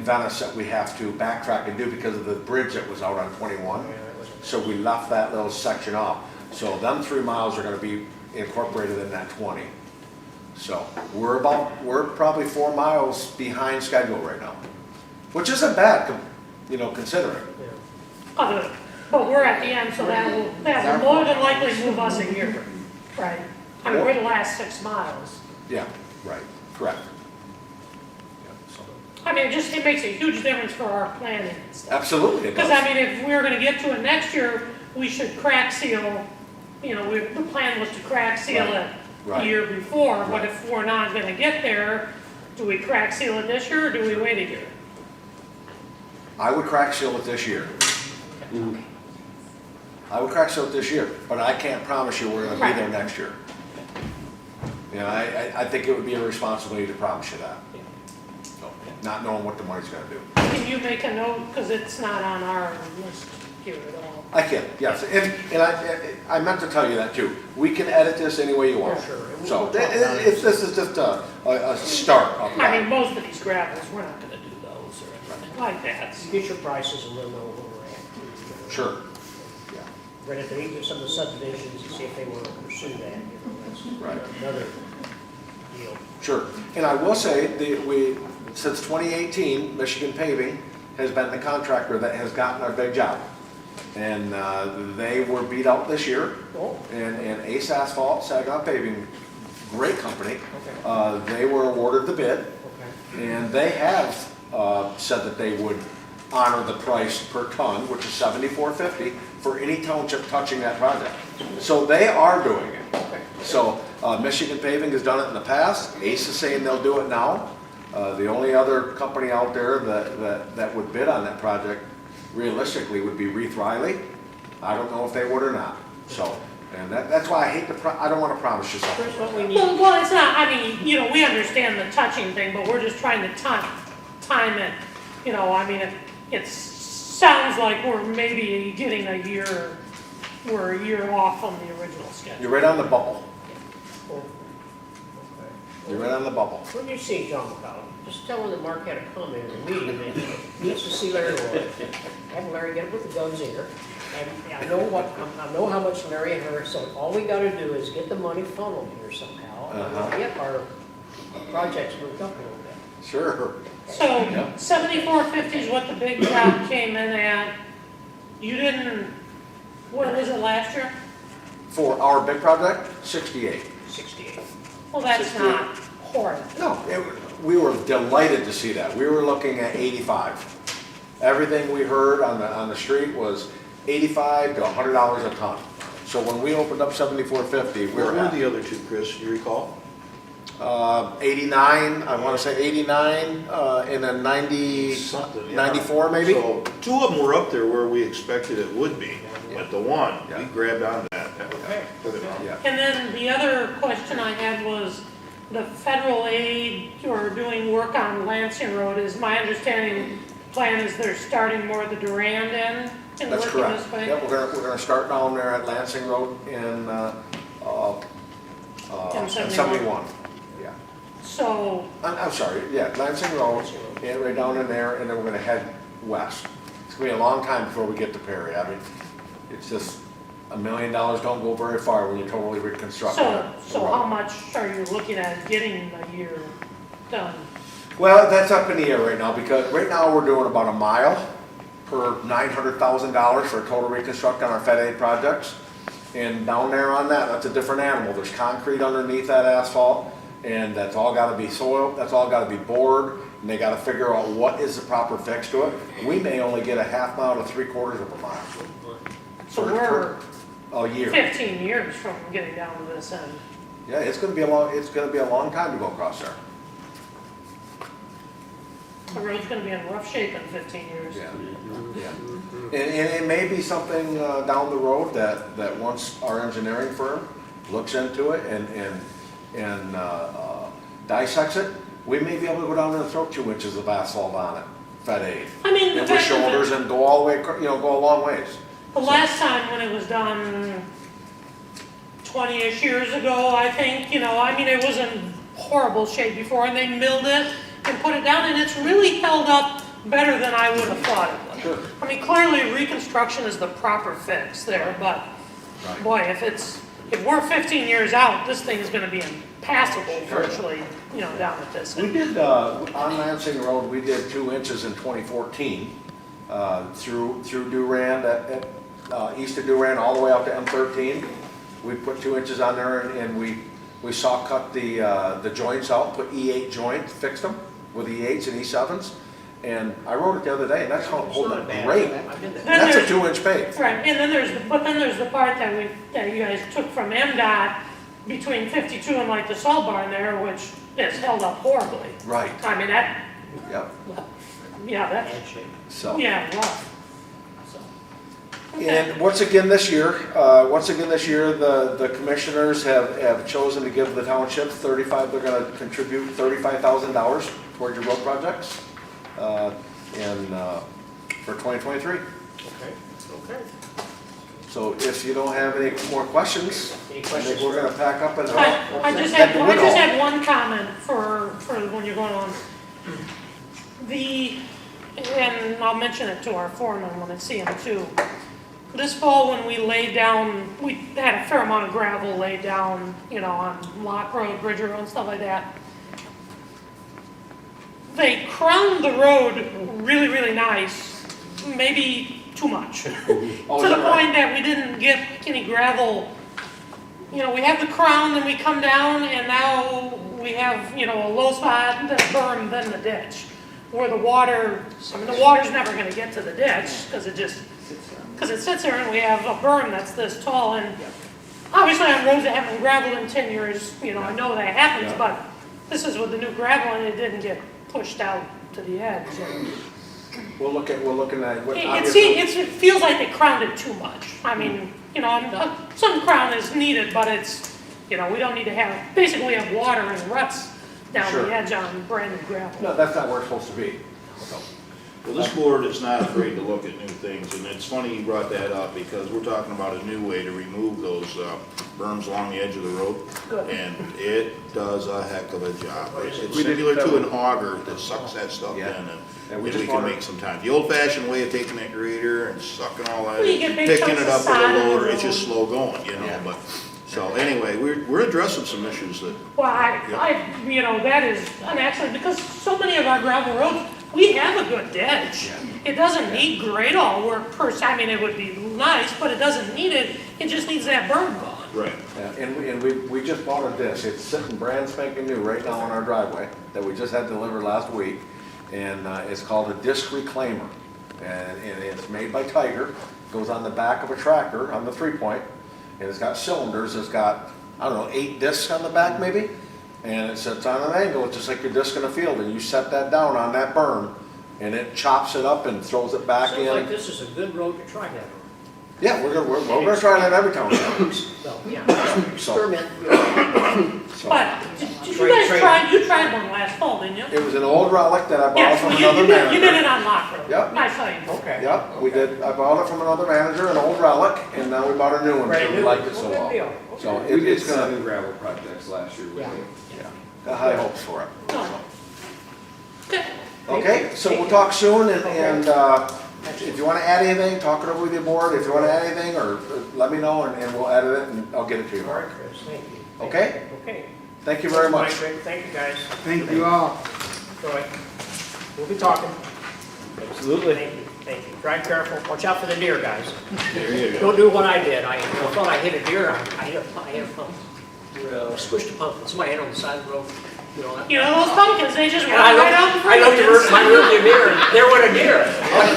[SPEAKER 7] Venice that we have to backtrack and do because of the bridge that was out on 21.
[SPEAKER 1] Yeah, that was-
[SPEAKER 7] So we left that little section off. So them 3 miles are gonna be incorporated in that 20. So we're probably 4 miles behind schedule right now, which isn't bad, you know, considering.
[SPEAKER 1] yeah.
[SPEAKER 5] But we're at the end, so that will more than likely move us a year, right? I mean, we're the last 6 miles.
[SPEAKER 7] Yeah, right, correct. Yeah, so-
[SPEAKER 5] I mean, it makes a huge difference for our planning and stuff.
[SPEAKER 7] Absolutely, it
[SPEAKER 5] Because
[SPEAKER 7] does.
[SPEAKER 5] I mean, if we're gonna get to it next year, we should crack seal, you know, the plan was to crack seal it the
[SPEAKER 7] Right.
[SPEAKER 5] year before, but
[SPEAKER 7] Right.
[SPEAKER 5] if we're not gonna get there, do we crack seal it this year or do we wait a year?
[SPEAKER 7] I would crack seal it this year. I would crack seal it this year, but I can't promise you we're gonna be there next year. You know, I think it would be a responsibility to promise you that. So, not knowing what the money's gonna do.
[SPEAKER 5] Can you make a note, because it's not on our list here at all?
[SPEAKER 7] I can, yes, and I meant to tell you that too. We can edit this any way you want.
[SPEAKER 1] Yeah, sure.
[SPEAKER 7] So,
[SPEAKER 1] We'll talk about it.
[SPEAKER 7] if this is just a start of
[SPEAKER 5] I
[SPEAKER 7] that.
[SPEAKER 5] mean, most of these gravels, we're not gonna do those or anything like that.
[SPEAKER 1] You get your prices and we'll know where we're at.
[SPEAKER 7] Sure. Yeah.
[SPEAKER 1] Right at the, even some of the subdivisions and see if they want to pursue that, that's
[SPEAKER 7] Right.
[SPEAKER 1] another deal.
[SPEAKER 7] Sure, and I will say, since 2018, Michigan Paving has been the contractor that has gotten our big job. And they were beat out this year,
[SPEAKER 1] Oh,
[SPEAKER 7] and Ace Asphalt, Saginaw Paving, great company,
[SPEAKER 1] okay,
[SPEAKER 7] they were awarded the bid,
[SPEAKER 1] okay.
[SPEAKER 7] and they have said that they would honor the price per ton, which is $74.50, for any township touching that project. So they are doing it.
[SPEAKER 1] Okay.
[SPEAKER 7] So Michigan Paving has done it in the past. Ace is saying they'll do it now. The only other company out there that would bid on that project realistically would be Reith Riley. I don't know if they would or not. So, and that's why I hate I don't want to promise you something.
[SPEAKER 1] Here's what we need.
[SPEAKER 5] Well, it's not, I mean, you know, we understand the touching thing, but we're just trying to time it. You know, I mean, it sounds like we're maybe getting we're a year off from the original schedule.
[SPEAKER 7] You're right on the bubble.
[SPEAKER 1] Oh, okay.
[SPEAKER 7] You're right on the bubble.
[SPEAKER 1] When you see John McCollum, just tell him that Mark had a comment in the meeting, and he needs to see Larry Roy. Have Larry get it with the guns ear. And I know how much Larry and her said, all we gotta do is get the money funneled here somehow, and
[SPEAKER 7] Uh-huh.
[SPEAKER 1] get our projects moved up a little bit.
[SPEAKER 7] Sure.
[SPEAKER 5] So
[SPEAKER 7] Yeah.
[SPEAKER 5] 74.50 is what the big job came in at. You didn't, what was it last year?
[SPEAKER 7] For our big project, 68.
[SPEAKER 1] 68.
[SPEAKER 5] Well, that's
[SPEAKER 7] 68.
[SPEAKER 5] not horrid.
[SPEAKER 7] No, we were delighted to see that. We were looking at 85. Everything we heard on the street was 85 to $100 a ton. So when we opened up 74.50, we
[SPEAKER 9] Where
[SPEAKER 7] were
[SPEAKER 9] were
[SPEAKER 7] at
[SPEAKER 9] the other two, Chris, you recall?
[SPEAKER 7] 89, I want to say 89, and then 90,
[SPEAKER 9] Something, yeah.
[SPEAKER 7] 94 maybe?
[SPEAKER 9] So two of them were up there where we expected it would be, but the one, we
[SPEAKER 7] Yeah.
[SPEAKER 9] grabbed onto that.
[SPEAKER 1] Okay.
[SPEAKER 7] Yeah.
[SPEAKER 5] And then the other question I had was the federal aid or doing work on Lansing Road. Is my understanding, plan is they're starting more at the Durand end and
[SPEAKER 7] That's
[SPEAKER 5] working
[SPEAKER 7] correct.
[SPEAKER 5] this way?
[SPEAKER 7] Yeah, we're gonna start down there at Lansing Road in,
[SPEAKER 5] In
[SPEAKER 7] 71. Yeah.
[SPEAKER 5] So,
[SPEAKER 7] I'm sorry, yeah, Lansing Road, yeah, right down in there, and then we're gonna head west. It's gonna be a long time before we get to Perry. I mean, it's just, $1 million don't go very far when you totally reconstruct
[SPEAKER 5] so,
[SPEAKER 7] that.
[SPEAKER 5] so how much are you looking at getting a year done?
[SPEAKER 7] Well, that's up in the air right now, because right now we're doing about a mile per $900,000 for a total reconstruct on our Fed Aid projects. And down there on that, that's a different animal. There's concrete underneath that asphalt, and that's all gotta be soil, that's all gotta be bored, and they gotta figure out what is the proper fix to it. We may only get a half mile to 3/4 of a mile.
[SPEAKER 5] So
[SPEAKER 7] For
[SPEAKER 5] we're
[SPEAKER 7] a year.
[SPEAKER 5] 15 years from getting down to this end.
[SPEAKER 7] Yeah, it's gonna be a long time to go across there.
[SPEAKER 5] The road's gonna be in rough shape in 15 years.
[SPEAKER 7] Yeah, yeah. And it may be something down the road that once our engineering firm looks into it and dissects it, we may be able to go down there and throw 2 inches of asphalt on it, Fed Aid.
[SPEAKER 5] I mean, the
[SPEAKER 7] And with
[SPEAKER 5] fact of
[SPEAKER 7] shoulders and go all the way, go a long ways.
[SPEAKER 5] the last time when it was done 20-ish years ago, I think, I mean, it was in horrible shape before, and they milled it and put it down, and it's really held up better than I would have thought it would.
[SPEAKER 7] Sure.
[SPEAKER 5] I mean, clearly reconstruction is the proper fix there, but
[SPEAKER 7] Right.
[SPEAKER 5] boy, if we're 15 years out, this thing is gonna be impassable virtually, down at this
[SPEAKER 7] We
[SPEAKER 5] end.
[SPEAKER 7] did, on Lansing Road, we did 2 inches in 2014 through Durand, east of Durand, all the way up to M13. We put 2 inches on there and we saw cut the joints out, put E8 joints, fixed them with E8s and E7s. And I rode it the other day, and that's
[SPEAKER 1] It's
[SPEAKER 7] holding
[SPEAKER 1] not
[SPEAKER 7] up
[SPEAKER 1] bad.
[SPEAKER 7] great.
[SPEAKER 1] I did that.
[SPEAKER 5] Then
[SPEAKER 7] That's a
[SPEAKER 5] there's-
[SPEAKER 7] 2-inch pave.
[SPEAKER 5] Right, and then there's the part that you guys took from MDOT between 52 and like the salt barn there, which is held up horribly.
[SPEAKER 7] Right,
[SPEAKER 5] I mean, that,
[SPEAKER 7] yep,
[SPEAKER 5] yeah, that,
[SPEAKER 1] Handshake.
[SPEAKER 7] so.
[SPEAKER 5] yeah, rough. So, okay.
[SPEAKER 7] And once again this year, the commissioners have chosen to give the township they're gonna contribute $35,000 towards your road projects, for 2023.
[SPEAKER 1] Okay.
[SPEAKER 7] So if you don't have any more questions,
[SPEAKER 1] Any
[SPEAKER 7] I
[SPEAKER 1] questions?
[SPEAKER 7] think we're gonna pack up and.
[SPEAKER 5] I just
[SPEAKER 7] head to
[SPEAKER 5] had
[SPEAKER 7] Woodall.
[SPEAKER 5] one comment for when you're going on. And I'll mention it to our foreman when I see him too. This fall, when we laid down, we had a fair amount of gravel laid down, on Lock Road, Bridge Road, and stuff like that. They crowned the road really, really nice, maybe too much.
[SPEAKER 7] Oh,
[SPEAKER 5] To
[SPEAKER 7] is
[SPEAKER 5] the
[SPEAKER 7] that right?
[SPEAKER 5] point that we didn't get any gravel. We have the crown, then we come down, and now we have, a low spot, then a berm, then the ditch. Where the water's never gonna get to the ditch, because it sits there and we have a berm that's this tall, and obviously on roads that haven't been gravelled in 10 years, I know that happens,
[SPEAKER 7] Yeah.
[SPEAKER 5] but this is with the new gravel, and it didn't get pushed out to the edge. And
[SPEAKER 7] We're looking at what
[SPEAKER 5] It
[SPEAKER 7] obviously.
[SPEAKER 5] it feels like they crowned it too much. I mean, some crown is needed, but it's, we don't need to have, basically we have water and ruts down
[SPEAKER 7] Sure.
[SPEAKER 5] the edge on brand new gravel.
[SPEAKER 7] No, that's not where it's supposed to be.
[SPEAKER 9] Well, this board is not afraid to look at new things, and it's funny you brought that up, because we're talking about a new way to remove those berms along the edge of the road.
[SPEAKER 5] Good.
[SPEAKER 9] And it does a heck of a job. It's
[SPEAKER 7] We did
[SPEAKER 9] similar to an
[SPEAKER 7] that.
[SPEAKER 9] auger that sucks that stuff in,
[SPEAKER 7] Yeah.
[SPEAKER 9] and
[SPEAKER 7] And we
[SPEAKER 9] we
[SPEAKER 7] just
[SPEAKER 9] can
[SPEAKER 7] bought it.
[SPEAKER 9] make some time. The old fashioned way of taking that grader and sucking all that,
[SPEAKER 5] Well, you get big
[SPEAKER 9] picking
[SPEAKER 5] chunks
[SPEAKER 9] it
[SPEAKER 5] of
[SPEAKER 9] up with a
[SPEAKER 5] sod on the
[SPEAKER 9] loader, it's just
[SPEAKER 5] road.
[SPEAKER 9] slow going,
[SPEAKER 7] Yeah.
[SPEAKER 9] but, so anyway, we're addressing some issues that,
[SPEAKER 5] Well, that is, and actually, because so many of our gravel roads, we have a good ditch. It doesn't need grade all work per se. I mean, it would be nice, but it doesn't need it. It just needs that berm gone.
[SPEAKER 9] right.
[SPEAKER 7] Yeah, and we just bought a disc, it's sitting brand spanking new right now on our driveway, that we just had delivered last week, and it's called a disc reclaimer. And it's made by Tiger, goes on the back of a tractor on the 3-point, and it's got cylinders, it's got, 8 discs on the back maybe, and it sits on an angle, just like your disc in a field, and you set that down on that berm, and it chops it up and throws it back
[SPEAKER 1] Sounds like
[SPEAKER 7] in.
[SPEAKER 1] this is a good road to try that on.
[SPEAKER 7] Yeah, we're gonna try that every town.
[SPEAKER 1] Well, yeah,
[SPEAKER 7] So,
[SPEAKER 1] experiment.
[SPEAKER 5] But did you
[SPEAKER 1] Trade-
[SPEAKER 5] guys you tried one last fall, didn't you?
[SPEAKER 7] it was an old relic that I bought
[SPEAKER 5] Yes,
[SPEAKER 7] from
[SPEAKER 5] well,
[SPEAKER 7] another
[SPEAKER 5] you did
[SPEAKER 7] manager.
[SPEAKER 5] it on Lock Road.
[SPEAKER 7] Yep.
[SPEAKER 5] I saw you.
[SPEAKER 1] Okay.
[SPEAKER 7] Yep, we did, I bought it from another manager, an old relic, and now we bought a new one,
[SPEAKER 1] Brand
[SPEAKER 7] because we
[SPEAKER 1] new.
[SPEAKER 7] liked it so
[SPEAKER 1] Well, good
[SPEAKER 7] well.
[SPEAKER 1] deal.
[SPEAKER 7] So
[SPEAKER 1] Okay.
[SPEAKER 8] We did
[SPEAKER 7] it's gonna,
[SPEAKER 8] 7 gravel projects last year with
[SPEAKER 1] Yeah.
[SPEAKER 8] it.
[SPEAKER 7] got high hopes for it.
[SPEAKER 5] No. Okay.
[SPEAKER 7] Okay, so we'll talk soon, and if you wanna add anything, talk it over with your board, if you wanna add anything, or let me know, and we'll edit it, and I'll get it to you.
[SPEAKER 1] All right, Chris, thank you.
[SPEAKER 7] Okay?
[SPEAKER 1] Okay.
[SPEAKER 7] Thank you very much.
[SPEAKER 1] Thank you, guys.
[SPEAKER 2] Thank you all.
[SPEAKER 1] Troy, we'll be talking.
[SPEAKER 8] Absolutely.
[SPEAKER 1] Thank you. Drive careful. Watch out for the deer, guys.
[SPEAKER 9] There you go.
[SPEAKER 1] Don't do what I did. I thought I hit a deer. I hit a pump. Squished a pumpkin. Somebody hit on the side of the road.
[SPEAKER 5] Those pumpkins, they just
[SPEAKER 1] And
[SPEAKER 5] run right out in front
[SPEAKER 1] I
[SPEAKER 5] of
[SPEAKER 1] looked
[SPEAKER 5] you.
[SPEAKER 1] at my rearview mirror, and there went a deer. But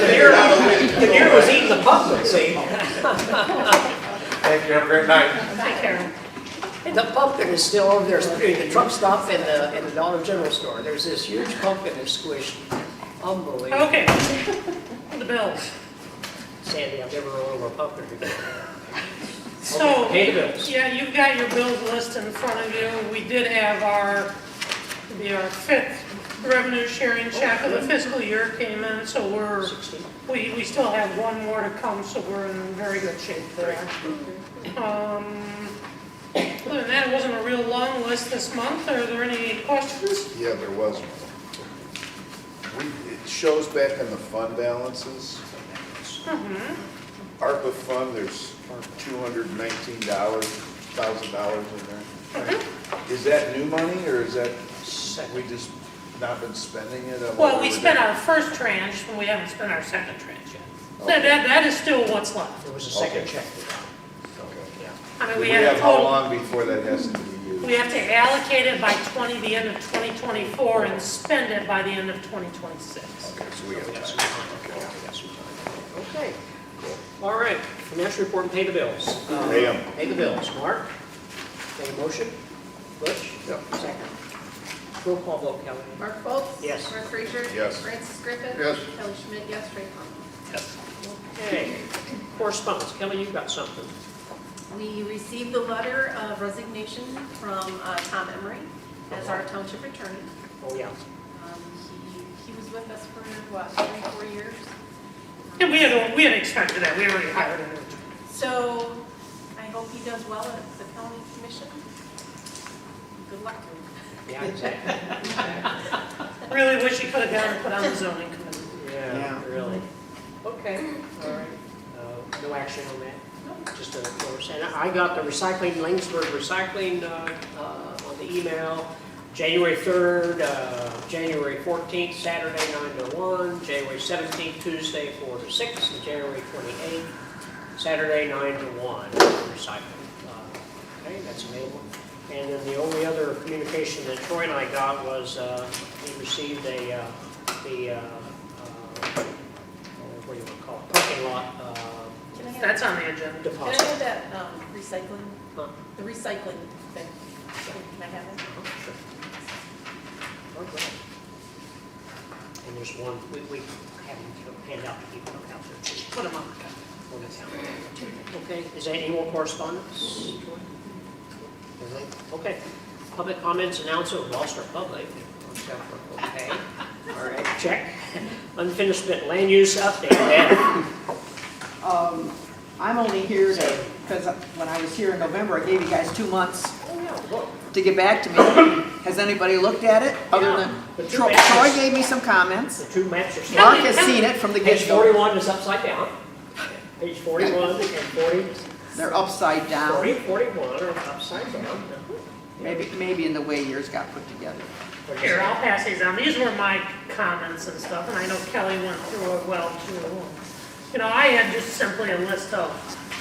[SPEAKER 1] the deer was eating the pumpkin, see?
[SPEAKER 7] Thank you, have a great night.
[SPEAKER 5] Take care.
[SPEAKER 1] And the pumpkin is still over there, between the truck stop and the Dollar General store. There's this huge pumpkin that's squished. Unbelievable.
[SPEAKER 5] Okay. The bills.
[SPEAKER 1] Sandy, I've never run over a pumpkin before.
[SPEAKER 5] So,
[SPEAKER 1] Pay the bills.
[SPEAKER 5] yeah, you've got your bills list in front of you. We did have our 5th revenue sharing check of the fiscal year came in, so we still have one more to come, so we're in very good shape there. Other than that, it wasn't a real long list this month. Are there any questions?
[SPEAKER 4] Yeah, there was one. It shows back in the fund balances. ARPA fund, there's $219,000 in there. Is that new money, or is that, we just not been spending it? on what
[SPEAKER 5] Well, we
[SPEAKER 4] were
[SPEAKER 5] spent
[SPEAKER 4] doing?
[SPEAKER 5] our first tranche, and we haven't spent our second tranche yet.
[SPEAKER 4] Okay.
[SPEAKER 5] That is still what's left.
[SPEAKER 1] There was a second
[SPEAKER 4] Okay.
[SPEAKER 1] check. Yeah.
[SPEAKER 5] I mean,
[SPEAKER 4] Do
[SPEAKER 5] we
[SPEAKER 4] we
[SPEAKER 5] had a
[SPEAKER 4] have how
[SPEAKER 5] total,
[SPEAKER 4] long before that has to be used?
[SPEAKER 5] we have to allocate it by the end of 2024 and spend it by the end of 2026.
[SPEAKER 4] Okay, so we got
[SPEAKER 1] We got some
[SPEAKER 4] time.
[SPEAKER 1] time. Yeah, we got some time. Okay. All right, financial report and pay the bills.
[SPEAKER 4] Pay 'em.
[SPEAKER 1] Pay the bills. Mark? Make a motion? Butch?
[SPEAKER 4] Yep.
[SPEAKER 1] Second. Roll call vote, Kelly.
[SPEAKER 3] Mark Foltz?
[SPEAKER 1] Yes.
[SPEAKER 3] Mark Frazier?
[SPEAKER 4] Yes.
[SPEAKER 3] Francis Griffin?
[SPEAKER 4] Yes.
[SPEAKER 3] Kelly Schmidt, yes. Ray Palmer?
[SPEAKER 1] Yes. Okay. Correspondence. Kelly, you've got something.
[SPEAKER 3] We received the letter of resignation from Tom Emery as our township attorney.
[SPEAKER 1] Oh, yeah.
[SPEAKER 3] He was with us for, what, 3-4 years?
[SPEAKER 5] And we had expected that, we already hired him.
[SPEAKER 3] So I hope he does well at the county commission. Good luck to him.
[SPEAKER 1] Yeah, exactly.
[SPEAKER 5] Really wish he could have gone and put on the zoning committee.
[SPEAKER 1] Yeah,
[SPEAKER 2] Yeah.
[SPEAKER 1] really. Okay, all right. No action on that? Just a course. And I got the recycling, Langsburg Recycling on the email. January 3rd, January 14th, Saturday 9 to 1, January 17th, Tuesday 4 to 6, and January 28th, Saturday 9 to 1, recycling. Okay, that's available. And then the only other communication that Troy and I got was we received what do you want to call it, parking lot
[SPEAKER 3] Can I have,
[SPEAKER 5] That's on the agenda.
[SPEAKER 3] can I
[SPEAKER 1] deposit.
[SPEAKER 3] have that recycling,
[SPEAKER 1] Huh?
[SPEAKER 3] the recycling thing? Can I have it?
[SPEAKER 1] Sure. All right. And there's one, we have them hand out to people out there too.
[SPEAKER 5] Put him on.
[SPEAKER 1] On the counter. Okay, is there any more correspondence? Okay, public comments, announcement, we've lost our public. Okay, all right, check. Unfinished bit, land use update, Deb.
[SPEAKER 2] I'm only here to, because when I was here in November, I gave you guys 2 months
[SPEAKER 1] Oh, yeah, look.
[SPEAKER 2] to get back to me. Has anybody looked at it, other
[SPEAKER 1] Yeah,
[SPEAKER 2] than,
[SPEAKER 1] the two
[SPEAKER 2] Troy
[SPEAKER 1] matches.
[SPEAKER 2] gave me some comments.
[SPEAKER 1] The two maps are still.
[SPEAKER 2] Mark has seen it from the
[SPEAKER 1] Page
[SPEAKER 2] get-go.
[SPEAKER 1] 41 is upside down. Page 41 and 40,
[SPEAKER 2] They're upside down,
[SPEAKER 1] 40, 41 are upside down.
[SPEAKER 2] maybe in the way yours got put together.
[SPEAKER 1] What do you
[SPEAKER 5] Here,
[SPEAKER 1] say?
[SPEAKER 5] I'll pass these on. These were my comments and stuff, and I know Kelly went through it well too. You know, I had just simply a list of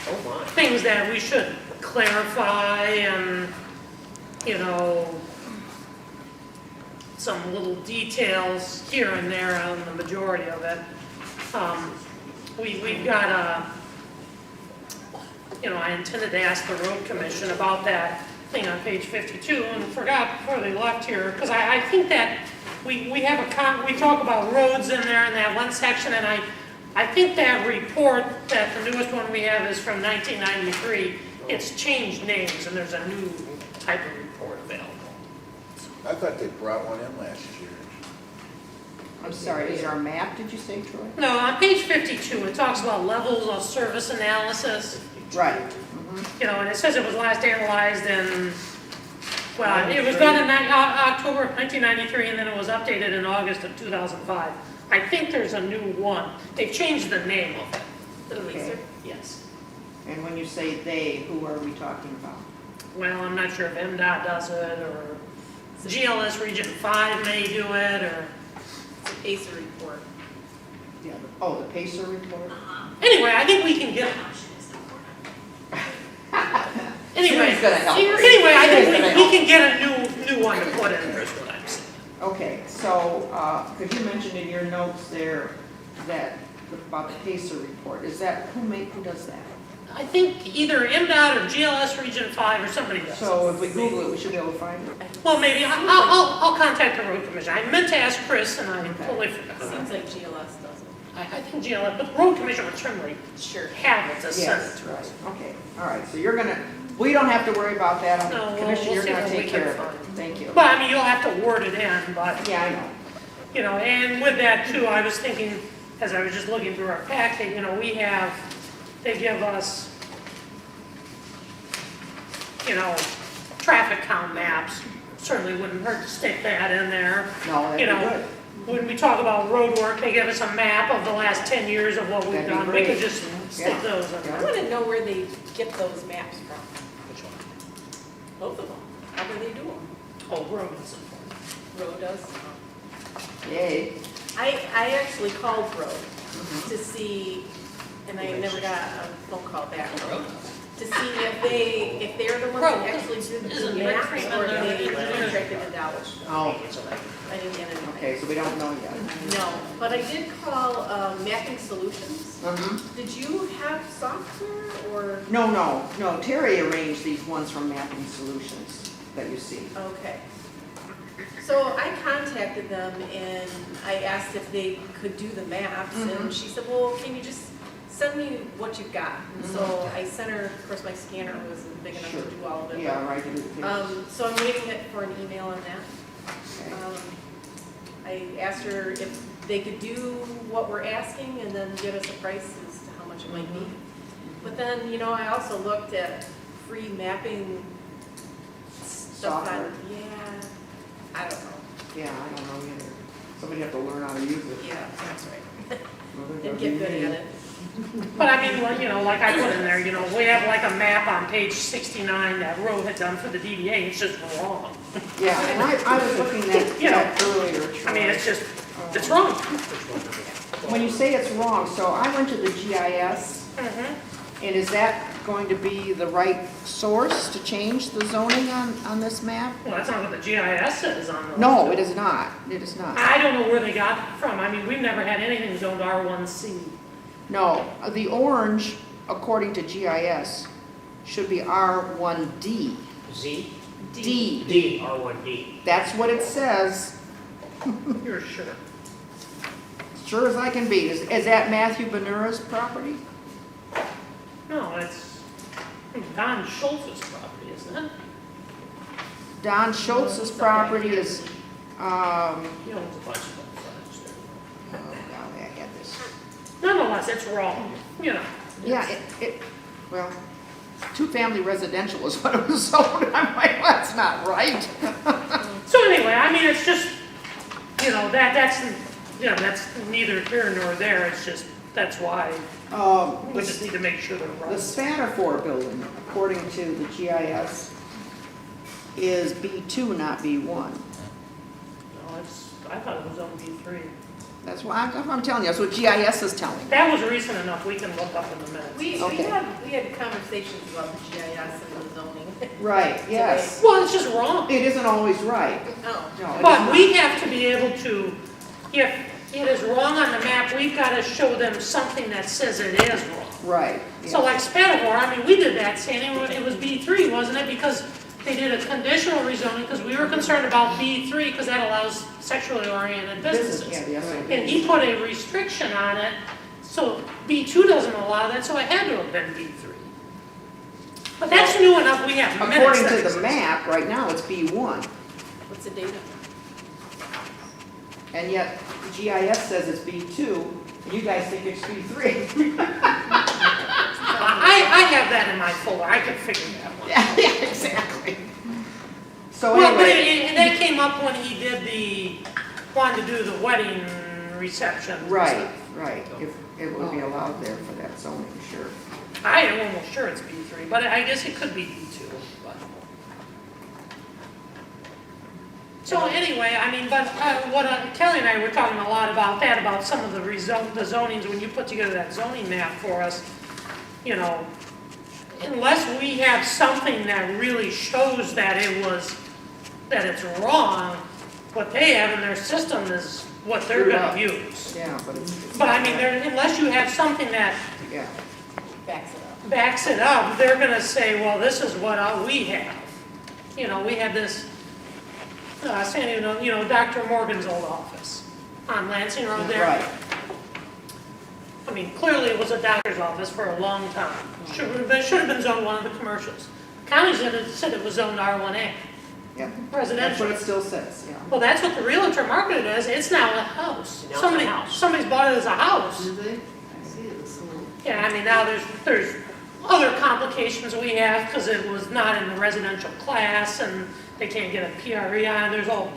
[SPEAKER 1] Oh, my.
[SPEAKER 5] things that we should clarify and, you know, some little details here and there on the majority of it. We've got a, you know, I intended to ask the road commission about that thing on page 52 and forgot before they left here, because I think that we have we talk about roads in there in that one section, and I think that report, that the newest one we have is from 1993. It's changed names, and there's a new type of report available.
[SPEAKER 4] I thought they brought one in last year.
[SPEAKER 2] I'm sorry, is there a map, did you say, Troy?
[SPEAKER 5] No, on page 52, it talks about levels of service analysis,
[SPEAKER 2] Right.
[SPEAKER 5] you know, and it says it was last analyzed in, well, it was done in October of 1993, and then it was updated in August of 2005. I think there's a new one. They've changed the name of it.
[SPEAKER 3] The leaser?
[SPEAKER 5] Yes.
[SPEAKER 2] And when you say they, who are we talking about?
[SPEAKER 5] Well, I'm not sure if MDOT does it, or GLS Region 5 may do it, or,
[SPEAKER 3] It's a PACER report.
[SPEAKER 2] Yeah, oh, the Pacer report?
[SPEAKER 5] anyway, I think we can get, anyway,
[SPEAKER 2] Siri's gonna help us.
[SPEAKER 5] anyway, I
[SPEAKER 2] Siri's
[SPEAKER 5] think
[SPEAKER 2] gonna
[SPEAKER 5] we
[SPEAKER 2] help.
[SPEAKER 5] can get a new one to put in there, is what I'm saying.
[SPEAKER 2] Okay, so, because you mentioned in your notes there that, about the Pacer report, is that, who does that?
[SPEAKER 5] I think either MDOT or GLS Region 5 or somebody does.
[SPEAKER 2] So if we Google it, we should be able to find it?
[SPEAKER 5] Well, maybe, I'll contact the road commission. I meant to ask Chris, and I totally forgot.
[SPEAKER 3] Seems like GLS does it.
[SPEAKER 5] I think GLS, but the road commission would certainly
[SPEAKER 3] Sure.
[SPEAKER 5] have it to send it
[SPEAKER 2] Yes,
[SPEAKER 5] to
[SPEAKER 2] right,
[SPEAKER 5] us.
[SPEAKER 2] okay, all right, so you're gonna, we don't have to worry about that
[SPEAKER 5] No,
[SPEAKER 2] on
[SPEAKER 5] we'll-
[SPEAKER 2] commission,
[SPEAKER 5] we'll
[SPEAKER 2] you're
[SPEAKER 5] see
[SPEAKER 2] gonna
[SPEAKER 5] what we
[SPEAKER 2] take
[SPEAKER 5] can
[SPEAKER 2] care of it,
[SPEAKER 5] find.
[SPEAKER 2] thank you.
[SPEAKER 5] But, I mean, you'll have to word it in, but,
[SPEAKER 2] Yeah, I know.
[SPEAKER 5] you know, and with that too, I was thinking, as I was just looking through our packet, you know, they give us, you know, traffic count maps. Certainly wouldn't hurt to stick that in there.
[SPEAKER 2] No, that'd
[SPEAKER 5] You
[SPEAKER 2] be
[SPEAKER 5] know,
[SPEAKER 2] good.
[SPEAKER 5] when we talk about road work, they give us a map of the last 10 years of what we've
[SPEAKER 2] That'd be
[SPEAKER 5] done. We
[SPEAKER 2] great.
[SPEAKER 5] could just stick
[SPEAKER 2] Yeah.
[SPEAKER 5] those in
[SPEAKER 3] I
[SPEAKER 5] there.
[SPEAKER 3] want to know where they get those maps from,
[SPEAKER 1] Which one?
[SPEAKER 3] both of them. How do they do them?
[SPEAKER 5] Oh, road is important.
[SPEAKER 3] Road does?
[SPEAKER 2] Yay.
[SPEAKER 3] I actually called Road to see, and I never got a phone call back from Road. to see if they're the ones that actually did the
[SPEAKER 5] Isn't
[SPEAKER 3] maps
[SPEAKER 5] Rick
[SPEAKER 3] or
[SPEAKER 5] Freeman
[SPEAKER 3] if they
[SPEAKER 5] the engineer?
[SPEAKER 3] contracted it out.
[SPEAKER 2] Oh,
[SPEAKER 3] I didn't get anything.
[SPEAKER 2] okay, so we don't know yet.
[SPEAKER 3] No, but I did call Mapping Solutions.
[SPEAKER 2] Uh-huh.
[SPEAKER 3] Did you have software or?
[SPEAKER 2] No, Terry arranged these ones from Mapping Solutions that you see.
[SPEAKER 3] Okay. So I contacted them and I asked if they could do the maps and she said, well, can you just send me what you've got? And so I sent her, of course my scanner wasn't big enough
[SPEAKER 2] Sure.
[SPEAKER 3] to do all of it.
[SPEAKER 2] Yeah, right.
[SPEAKER 3] So I'm waiting for an email on that. I asked her if they could do what we're asking and then give us a price as to how much it might be. But then, you know, I also looked at free mapping stuff
[SPEAKER 2] Software.
[SPEAKER 3] on, yeah, I don't know.
[SPEAKER 2] Yeah, I don't know either. Somebody have to learn how to use it.
[SPEAKER 3] Yeah, that's right.
[SPEAKER 2] Well, they're
[SPEAKER 3] And
[SPEAKER 2] gonna
[SPEAKER 3] get
[SPEAKER 2] be
[SPEAKER 3] good
[SPEAKER 2] me.
[SPEAKER 3] at it.
[SPEAKER 5] But I mean, like, you know, like I put in there, you know, we have like a map on page 69 that Roe had done for the DDA, it's just wrong.
[SPEAKER 2] Yeah, and I was looking at
[SPEAKER 5] You know,
[SPEAKER 2] that earlier.
[SPEAKER 5] I mean,
[SPEAKER 2] Troy.
[SPEAKER 5] it's just, it's wrong.
[SPEAKER 2] When you say it's wrong, so I went to the GIS, and is that going to be the right source to change the zoning on this map?
[SPEAKER 5] Well, that's not what the GIS says on the.
[SPEAKER 2] No, it is not. It is not.
[SPEAKER 5] I don't know where they got it from. I mean, we've never had anything zoned R1C.
[SPEAKER 2] No, the orange, according to GIS, should be R1D.
[SPEAKER 1] Z,
[SPEAKER 2] D.
[SPEAKER 1] D, R1D.
[SPEAKER 2] That's what it says,
[SPEAKER 5] You're sure?
[SPEAKER 2] sure as I can be. Is that Matthew Benura's property?
[SPEAKER 5] No, it's Don Schultz's property, isn't it?
[SPEAKER 2] Don Schultz's property is,
[SPEAKER 5] He owns a bunch of them.
[SPEAKER 2] oh, golly, I had this.
[SPEAKER 5] Nonetheless, it's wrong, you know.
[SPEAKER 2] Yeah, well, two-family residential is what it was sold. I'm like, well, that's not right.
[SPEAKER 5] So anyway, I mean, it's just, you know, that's neither here nor there. It's just, that's why we just need to make sure they're
[SPEAKER 2] The
[SPEAKER 5] right.
[SPEAKER 2] Spatafor building, according to the GIS, is B2, not B1.
[SPEAKER 5] No, I thought it was on B3.
[SPEAKER 2] That's why I'm telling you, that's what GIS is telling me.
[SPEAKER 5] That was recent enough, we can look up in the minutes.
[SPEAKER 3] We
[SPEAKER 2] Okay.
[SPEAKER 3] had conversations about the GIS and the zoning.
[SPEAKER 2] Right, yes.
[SPEAKER 5] Well, it's just wrong.
[SPEAKER 2] It isn't always right.
[SPEAKER 3] Oh,
[SPEAKER 2] No, it is
[SPEAKER 5] But
[SPEAKER 2] not.
[SPEAKER 5] we have to be able to, if it is wrong on the map, we've got to show them something that says it is wrong.
[SPEAKER 2] Right.
[SPEAKER 5] So
[SPEAKER 2] yeah.
[SPEAKER 5] like Spatafor, I mean, we did that, Sandy, it was B3, wasn't it? Because they did a conditional rezoning, because we were concerned about B3, because that allows sexually oriented businesses.
[SPEAKER 2] Yeah, the SOB.
[SPEAKER 5] And he put a restriction on it, so B2 doesn't allow that, so it had to have been B3. But that's new enough, we have minutes.
[SPEAKER 2] According
[SPEAKER 5] that
[SPEAKER 2] to the
[SPEAKER 5] exist.
[SPEAKER 2] map, right now, it's B1.
[SPEAKER 3] what's the date of it?
[SPEAKER 2] And yet GIS says it's B2, and you guys think it's B3.
[SPEAKER 5] I have that in my folder, I can figure that one.
[SPEAKER 2] Yeah, exactly. So
[SPEAKER 5] Well, but
[SPEAKER 2] anyway,
[SPEAKER 5] and that came up when he did wanted to do the wedding reception. and
[SPEAKER 2] right,
[SPEAKER 5] stuff.
[SPEAKER 2] right. If it would be allowed there for that zoning, sure.
[SPEAKER 5] I am almost sure it's B3, but I guess it could be B2. But. So anyway, I mean, but Kelly and I were talking a lot about that, about some of the zonings, when you put together that zoning map for us, you know, unless we have something that really shows that that it's wrong, what they have in their system is what they're gonna use.
[SPEAKER 2] Yeah, but it's.
[SPEAKER 5] But I mean, unless you have something that
[SPEAKER 2] Yeah,
[SPEAKER 3] Backs it up.
[SPEAKER 5] they're gonna say, well, this is what we have. You know, we had this, Sandy, you know, Dr. Morgan's old office on Lansing Road there.
[SPEAKER 2] right.
[SPEAKER 5] I mean, clearly it was a doctor's office for a long time. Should have been zoned one of the commercials. County said it was zoned R1A,
[SPEAKER 2] Yeah, that's
[SPEAKER 5] residential.
[SPEAKER 2] what it still says, yeah.
[SPEAKER 5] Well, that's what the realtor marketed as, it's now a house.
[SPEAKER 1] Now it's a house.
[SPEAKER 5] Somebody's bought it as a house.
[SPEAKER 2] they? I see it.
[SPEAKER 5] Yeah, I mean, now there's other complications we have, because it was not in the residential class, and they can't get a PRE on,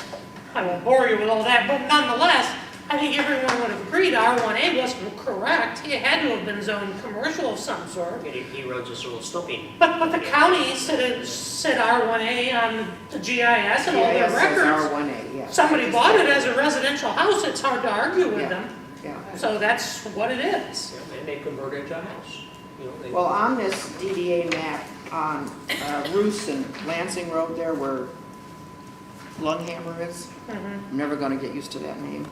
[SPEAKER 5] I won't bore you with all that, but nonetheless, I think everyone would have agreed R1A wasn't correct, it had to have been zoned commercial of some sort.
[SPEAKER 1] And he wrote this little stumping.
[SPEAKER 5] But the county said R1A on the GIS and all their
[SPEAKER 2] GIS says
[SPEAKER 5] records.
[SPEAKER 2] R1A, yeah.
[SPEAKER 5] Somebody bought it as a residential house, it's hard to argue with
[SPEAKER 2] Yeah.
[SPEAKER 5] them,
[SPEAKER 2] Yeah,
[SPEAKER 5] so that's what it is.
[SPEAKER 1] And they converted it to a house. you know, they.
[SPEAKER 2] Well, on this DDA map, on Roos and Lansing Road there where Lunghammer is, I'm never gonna get used to that name.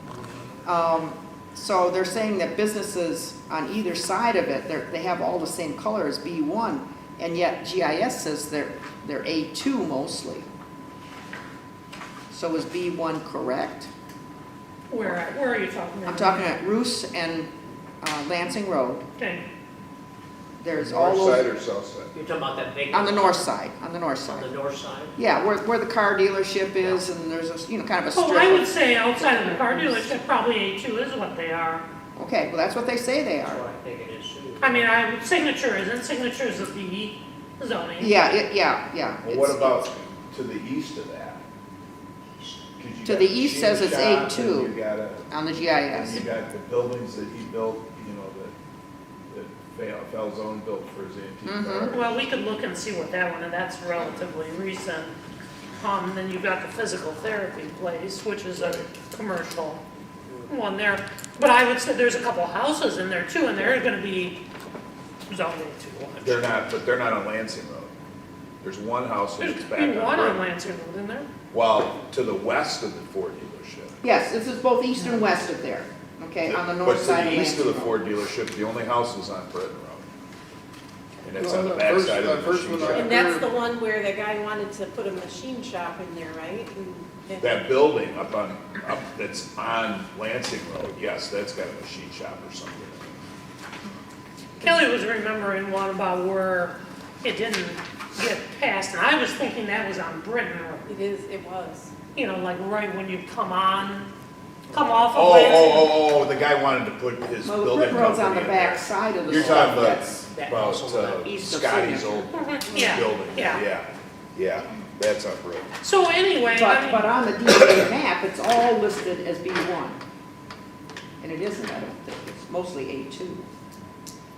[SPEAKER 2] So they're saying that businesses on either side of it, they have all the same color as B1, and yet GIS says they're A2 mostly. So is B1 correct?
[SPEAKER 5] Where are you talking about?
[SPEAKER 2] I'm talking at Roos and Lansing Road.
[SPEAKER 5] Okay,
[SPEAKER 2] There's all
[SPEAKER 7] North side
[SPEAKER 2] those,
[SPEAKER 7] or south side?
[SPEAKER 1] You're talking about that big.
[SPEAKER 2] on the north side,
[SPEAKER 1] On the north side?
[SPEAKER 2] Yeah, where the car dealership is, and there's a, kind of a strip.
[SPEAKER 5] oh, I would say outside of the car dealership, probably A2 is what they are.
[SPEAKER 2] Okay, well, that's what they say they
[SPEAKER 1] That's
[SPEAKER 2] are.
[SPEAKER 1] what I think it is too.
[SPEAKER 5] I mean, signature isn't, signature is the B zoning.
[SPEAKER 2] Yeah.
[SPEAKER 7] Well, what about to the east of that? 'Cause you
[SPEAKER 2] To
[SPEAKER 7] got
[SPEAKER 2] the east says it's
[SPEAKER 7] machine shop,
[SPEAKER 2] A2.
[SPEAKER 7] and You got
[SPEAKER 2] On the
[SPEAKER 7] and
[SPEAKER 2] GIS.
[SPEAKER 7] you got the buildings that he built, that Falzone built for his antique car.
[SPEAKER 5] Well, we could look and see what that one, and that's relatively recent. Then you've got the physical therapy place, which is a commercial one there. But I would say there's a couple houses in there too, and they're gonna be zoned A2.
[SPEAKER 4] They're not, but they're not on Lansing Road. There's one house
[SPEAKER 5] There's
[SPEAKER 4] that's back on.
[SPEAKER 5] one on
[SPEAKER 4] Brook.
[SPEAKER 5] Lansing Road, isn't there?
[SPEAKER 4] Well, to the west of the Ford dealership.
[SPEAKER 2] Yes, this is both east and west of there, okay, on the north side
[SPEAKER 4] But
[SPEAKER 2] of
[SPEAKER 4] to the east of the
[SPEAKER 2] Lansing
[SPEAKER 4] Ford
[SPEAKER 2] Road.
[SPEAKER 4] dealership, the only house is on Britton Road. And it's
[SPEAKER 10] Well,
[SPEAKER 4] on the
[SPEAKER 10] the
[SPEAKER 4] back
[SPEAKER 10] first-
[SPEAKER 4] side
[SPEAKER 10] the
[SPEAKER 4] of the
[SPEAKER 10] first
[SPEAKER 4] machine
[SPEAKER 10] one I-
[SPEAKER 4] shop.
[SPEAKER 3] And that's the one where the guy wanted to put a machine shop in there, right? And-
[SPEAKER 4] That building up that's on Lansing Road, yes, that's got a machine shop or something.
[SPEAKER 5] Kelly was remembering one about where it didn't get passed, and I was thinking that was on Britton Road.
[SPEAKER 3] It was.
[SPEAKER 5] You know, like right when you come off of
[SPEAKER 4] Oh,
[SPEAKER 5] Lansing.
[SPEAKER 4] the guy wanted to put his
[SPEAKER 2] Well, the
[SPEAKER 4] building
[SPEAKER 2] Brick Road's on
[SPEAKER 4] company
[SPEAKER 2] the
[SPEAKER 4] in there.
[SPEAKER 2] back side of the
[SPEAKER 4] You're
[SPEAKER 2] street.
[SPEAKER 4] talking
[SPEAKER 2] That's-
[SPEAKER 4] about
[SPEAKER 2] east of
[SPEAKER 4] Scotty's
[SPEAKER 2] Signature.
[SPEAKER 4] old
[SPEAKER 5] Yeah,
[SPEAKER 4] building.
[SPEAKER 5] yeah.
[SPEAKER 4] Yeah, that's on Britton.
[SPEAKER 5] So anyway, I
[SPEAKER 2] But
[SPEAKER 5] mean,
[SPEAKER 2] on the DDA map, it's all listed as B1. And it isn't, I don't think, it's mostly A2.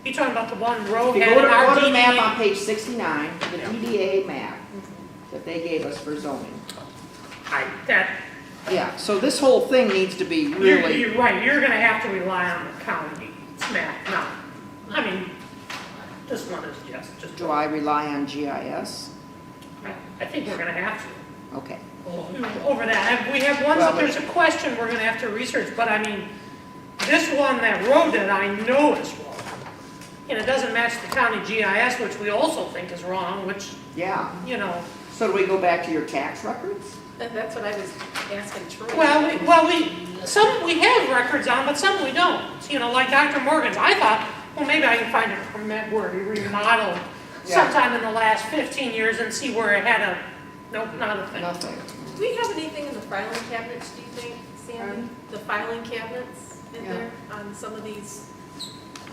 [SPEAKER 5] you talking about the one road
[SPEAKER 2] If you
[SPEAKER 5] had
[SPEAKER 2] go
[SPEAKER 5] an
[SPEAKER 2] to the map on
[SPEAKER 5] RDA?
[SPEAKER 2] page 69, the DDA map that they gave us for zoning. Yeah, so this whole thing needs to be really,
[SPEAKER 5] You're right, you're gonna have to rely on the county map now. I mean, this one is just.
[SPEAKER 2] do I rely on GIS?
[SPEAKER 5] I think we're gonna have to.
[SPEAKER 2] Okay.
[SPEAKER 5] Over that, we have ones
[SPEAKER 2] Well,
[SPEAKER 5] that there's a question we're gonna have to research, but I mean, this one, that road that I know is wrong. And it doesn't match the county GIS, which we also think is wrong, which,
[SPEAKER 2] Yeah,
[SPEAKER 5] you know,
[SPEAKER 2] so do we go back to your tax records?
[SPEAKER 3] That's what I was asking Troy.
[SPEAKER 5] we have records on, but some we don't. You know, like Dr. Morgan's, I thought, well, maybe I can find a permit where he remodeled
[SPEAKER 2] Yeah.
[SPEAKER 5] sometime in the last 15 years and see where it had nope, not a thing.
[SPEAKER 2] Nothing.
[SPEAKER 3] Do we have anything in the filing cabinets, do you think, Sandy?
[SPEAKER 2] Pardon?
[SPEAKER 3] The filing cabinets in
[SPEAKER 2] Yeah.
[SPEAKER 3] there on some of these?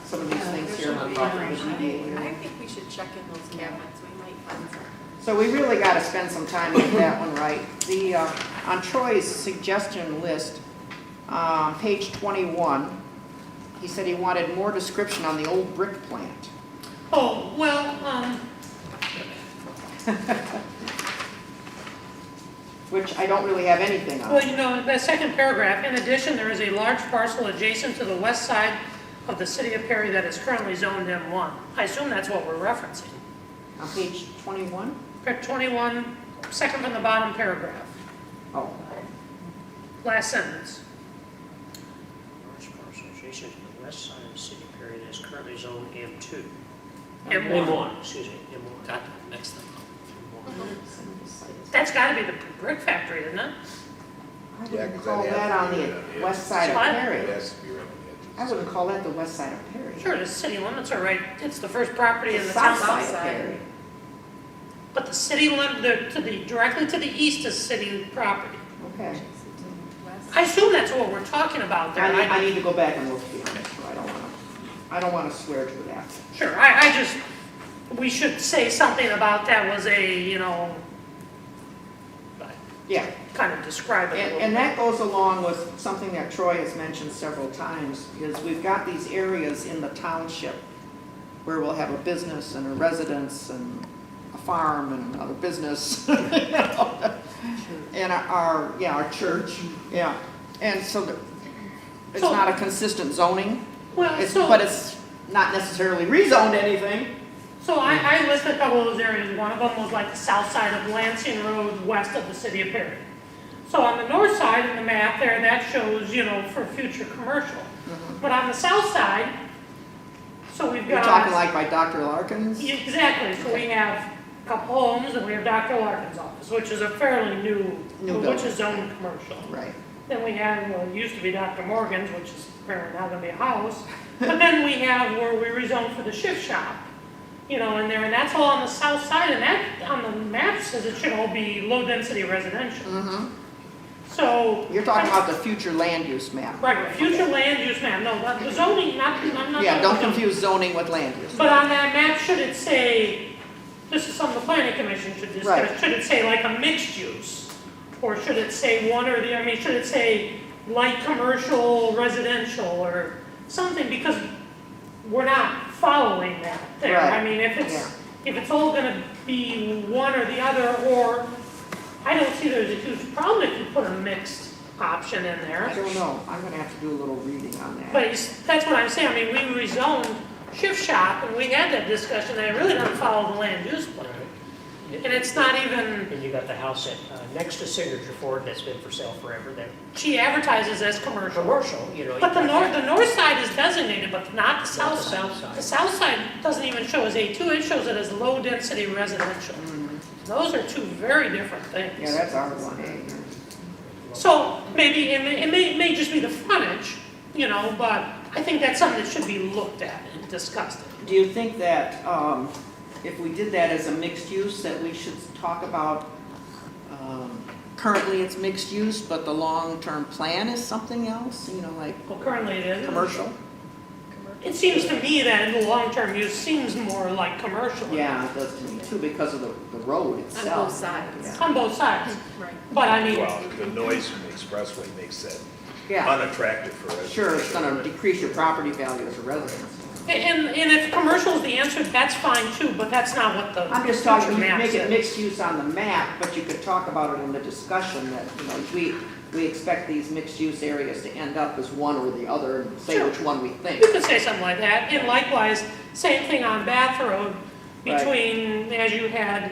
[SPEAKER 2] Some of these things here would be for the DDA.
[SPEAKER 3] I think we should check in those cabinets, we might find some.
[SPEAKER 2] So we really got to spend some time with that one, right? The, on Troy's suggestion list, page 21, he said he wanted more description on the old brick plant.
[SPEAKER 5] Oh, well,
[SPEAKER 2] Which I don't really have anything on.
[SPEAKER 5] well, you know, that second paragraph, in addition, there is a large parcel adjacent to the west side of the city of Perry that is currently zoned M1. I assume that's what we're referencing.
[SPEAKER 2] On page 21?
[SPEAKER 5] Paragraph 21, second from the bottom paragraph,
[SPEAKER 2] Oh,
[SPEAKER 5] last sentence.
[SPEAKER 1] Large parcel adjacent to the west side of the city period is currently zoned M2.
[SPEAKER 5] M1.
[SPEAKER 1] M1, excuse me, M1.
[SPEAKER 8] Got that next thing.
[SPEAKER 5] That's gotta be the brick factory, isn't it?
[SPEAKER 2] I
[SPEAKER 4] Yeah,
[SPEAKER 2] wouldn't
[SPEAKER 4] 'cause
[SPEAKER 2] call
[SPEAKER 4] that
[SPEAKER 2] that
[SPEAKER 4] has
[SPEAKER 2] on
[SPEAKER 4] to be
[SPEAKER 2] the
[SPEAKER 4] right, yeah.
[SPEAKER 2] west side of
[SPEAKER 5] What?
[SPEAKER 4] It
[SPEAKER 2] Perry.
[SPEAKER 4] has to be right on the
[SPEAKER 2] I
[SPEAKER 4] edges.
[SPEAKER 2] wouldn't call that the west side of Perry.
[SPEAKER 5] Sure, the city limits are right, it's the first property in
[SPEAKER 2] The
[SPEAKER 5] the
[SPEAKER 2] south
[SPEAKER 5] town.
[SPEAKER 2] side of Perry.
[SPEAKER 5] But the city directly to the east is city property.
[SPEAKER 2] Okay.
[SPEAKER 5] I assume that's what we're talking about there.
[SPEAKER 2] I need to go back and look, to be honest, so I don't want to swear to that.
[SPEAKER 5] Sure, we should say something about that was
[SPEAKER 2] Yeah,
[SPEAKER 5] kind of describe it a little.
[SPEAKER 2] and that goes along with something that Troy has mentioned several times, is we've got these areas in the township where we'll have a business and a residence and a farm and another business. And our church, yeah. And so it's
[SPEAKER 5] So-
[SPEAKER 2] not a consistent zoning,
[SPEAKER 5] Well,
[SPEAKER 2] but it's not necessarily rezoned anything.
[SPEAKER 5] So I listed a couple of those areas. One of them was like the south side of Lansing Road, west of the city of Perry. So on the north side in the map there, that shows, for future commercial. But on the south side, so we've
[SPEAKER 2] You're
[SPEAKER 5] got.
[SPEAKER 2] talking like by Dr. Larkins?
[SPEAKER 5] Yeah, exactly, so we have a couple homes and we have Dr. Larkin's office, which is a fairly new,
[SPEAKER 2] New
[SPEAKER 5] which
[SPEAKER 2] building.
[SPEAKER 5] is zoned commercial.
[SPEAKER 2] Right.
[SPEAKER 5] Then we have, well, it used to be Dr. Morgan's, which is apparently now gonna be a house. But then we have where we rezoned for the shift shop, in there, and that's all on the south side, and that, on the map says it should all be low-density residential. So.
[SPEAKER 2] You're talking about the future land use map.
[SPEAKER 5] Right, future land use map, no, the zoning, I'm not.
[SPEAKER 2] Yeah,
[SPEAKER 5] talking
[SPEAKER 2] don't
[SPEAKER 5] about-
[SPEAKER 2] confuse zoning with land use.
[SPEAKER 5] But on that map, should it say, this is something the planning commission should discuss,
[SPEAKER 2] Right.
[SPEAKER 5] should it say like a mixed use? Or should it say one or the, should it say light commercial, residential, or something, because we're not following that there.
[SPEAKER 2] Right.
[SPEAKER 5] I mean, if it's all gonna be one or the other, or, I don't see there's a huge problem if you put a mixed option in there.
[SPEAKER 2] I don't know, I'm gonna have to do a little reading on that.
[SPEAKER 5] But that's what I'm saying, we rezoned shift shop, and we had that discussion, that it really doesn't follow the land use plan. And it's not even,
[SPEAKER 1] And you got the house at, next to Signature Ford that's been for sale forever, that
[SPEAKER 5] she advertises as commercial.
[SPEAKER 1] commercial,
[SPEAKER 5] But the north side is designated, but not the
[SPEAKER 1] Not
[SPEAKER 5] south
[SPEAKER 1] the
[SPEAKER 5] side.
[SPEAKER 1] south side.
[SPEAKER 5] The south side doesn't even show as A2, it shows it as low-density residential. Those are two very different things.
[SPEAKER 2] Yeah, that's R1A.
[SPEAKER 5] So maybe, it may just be the frontage, but I think that's something that should be looked at and discussed.
[SPEAKER 2] Do you think that if we did that as a mixed use, that we should talk about, currently it's mixed use, but the long-term plan is something else, like
[SPEAKER 5] Well, currently it is.
[SPEAKER 2] commercial?
[SPEAKER 5] It seems to me that the long-term use seems more like commercial.
[SPEAKER 2] Yeah, it does to me too, because of the road itself.
[SPEAKER 3] On both sides.
[SPEAKER 2] Yeah.
[SPEAKER 5] On both sides.
[SPEAKER 3] Right.
[SPEAKER 5] But I mean,
[SPEAKER 4] Well, the noise from the expressway makes that
[SPEAKER 2] Yeah,
[SPEAKER 4] unattractive for residents.
[SPEAKER 2] sure, it's gonna decrease your property value as a resident.
[SPEAKER 5] and if commercial is the answer, that's fine too, but that's not what the
[SPEAKER 2] I'm just
[SPEAKER 5] future
[SPEAKER 2] talking, you
[SPEAKER 5] map
[SPEAKER 2] make it
[SPEAKER 5] says.
[SPEAKER 2] mixed use on the map, but you could talk about it in the discussion that, we expect these mixed use areas to end up as one or the other, and say
[SPEAKER 5] Sure.
[SPEAKER 2] which one we think.
[SPEAKER 5] You could say something like that, and likewise, same thing on Bath Road,
[SPEAKER 2] Right.
[SPEAKER 5] between, as you had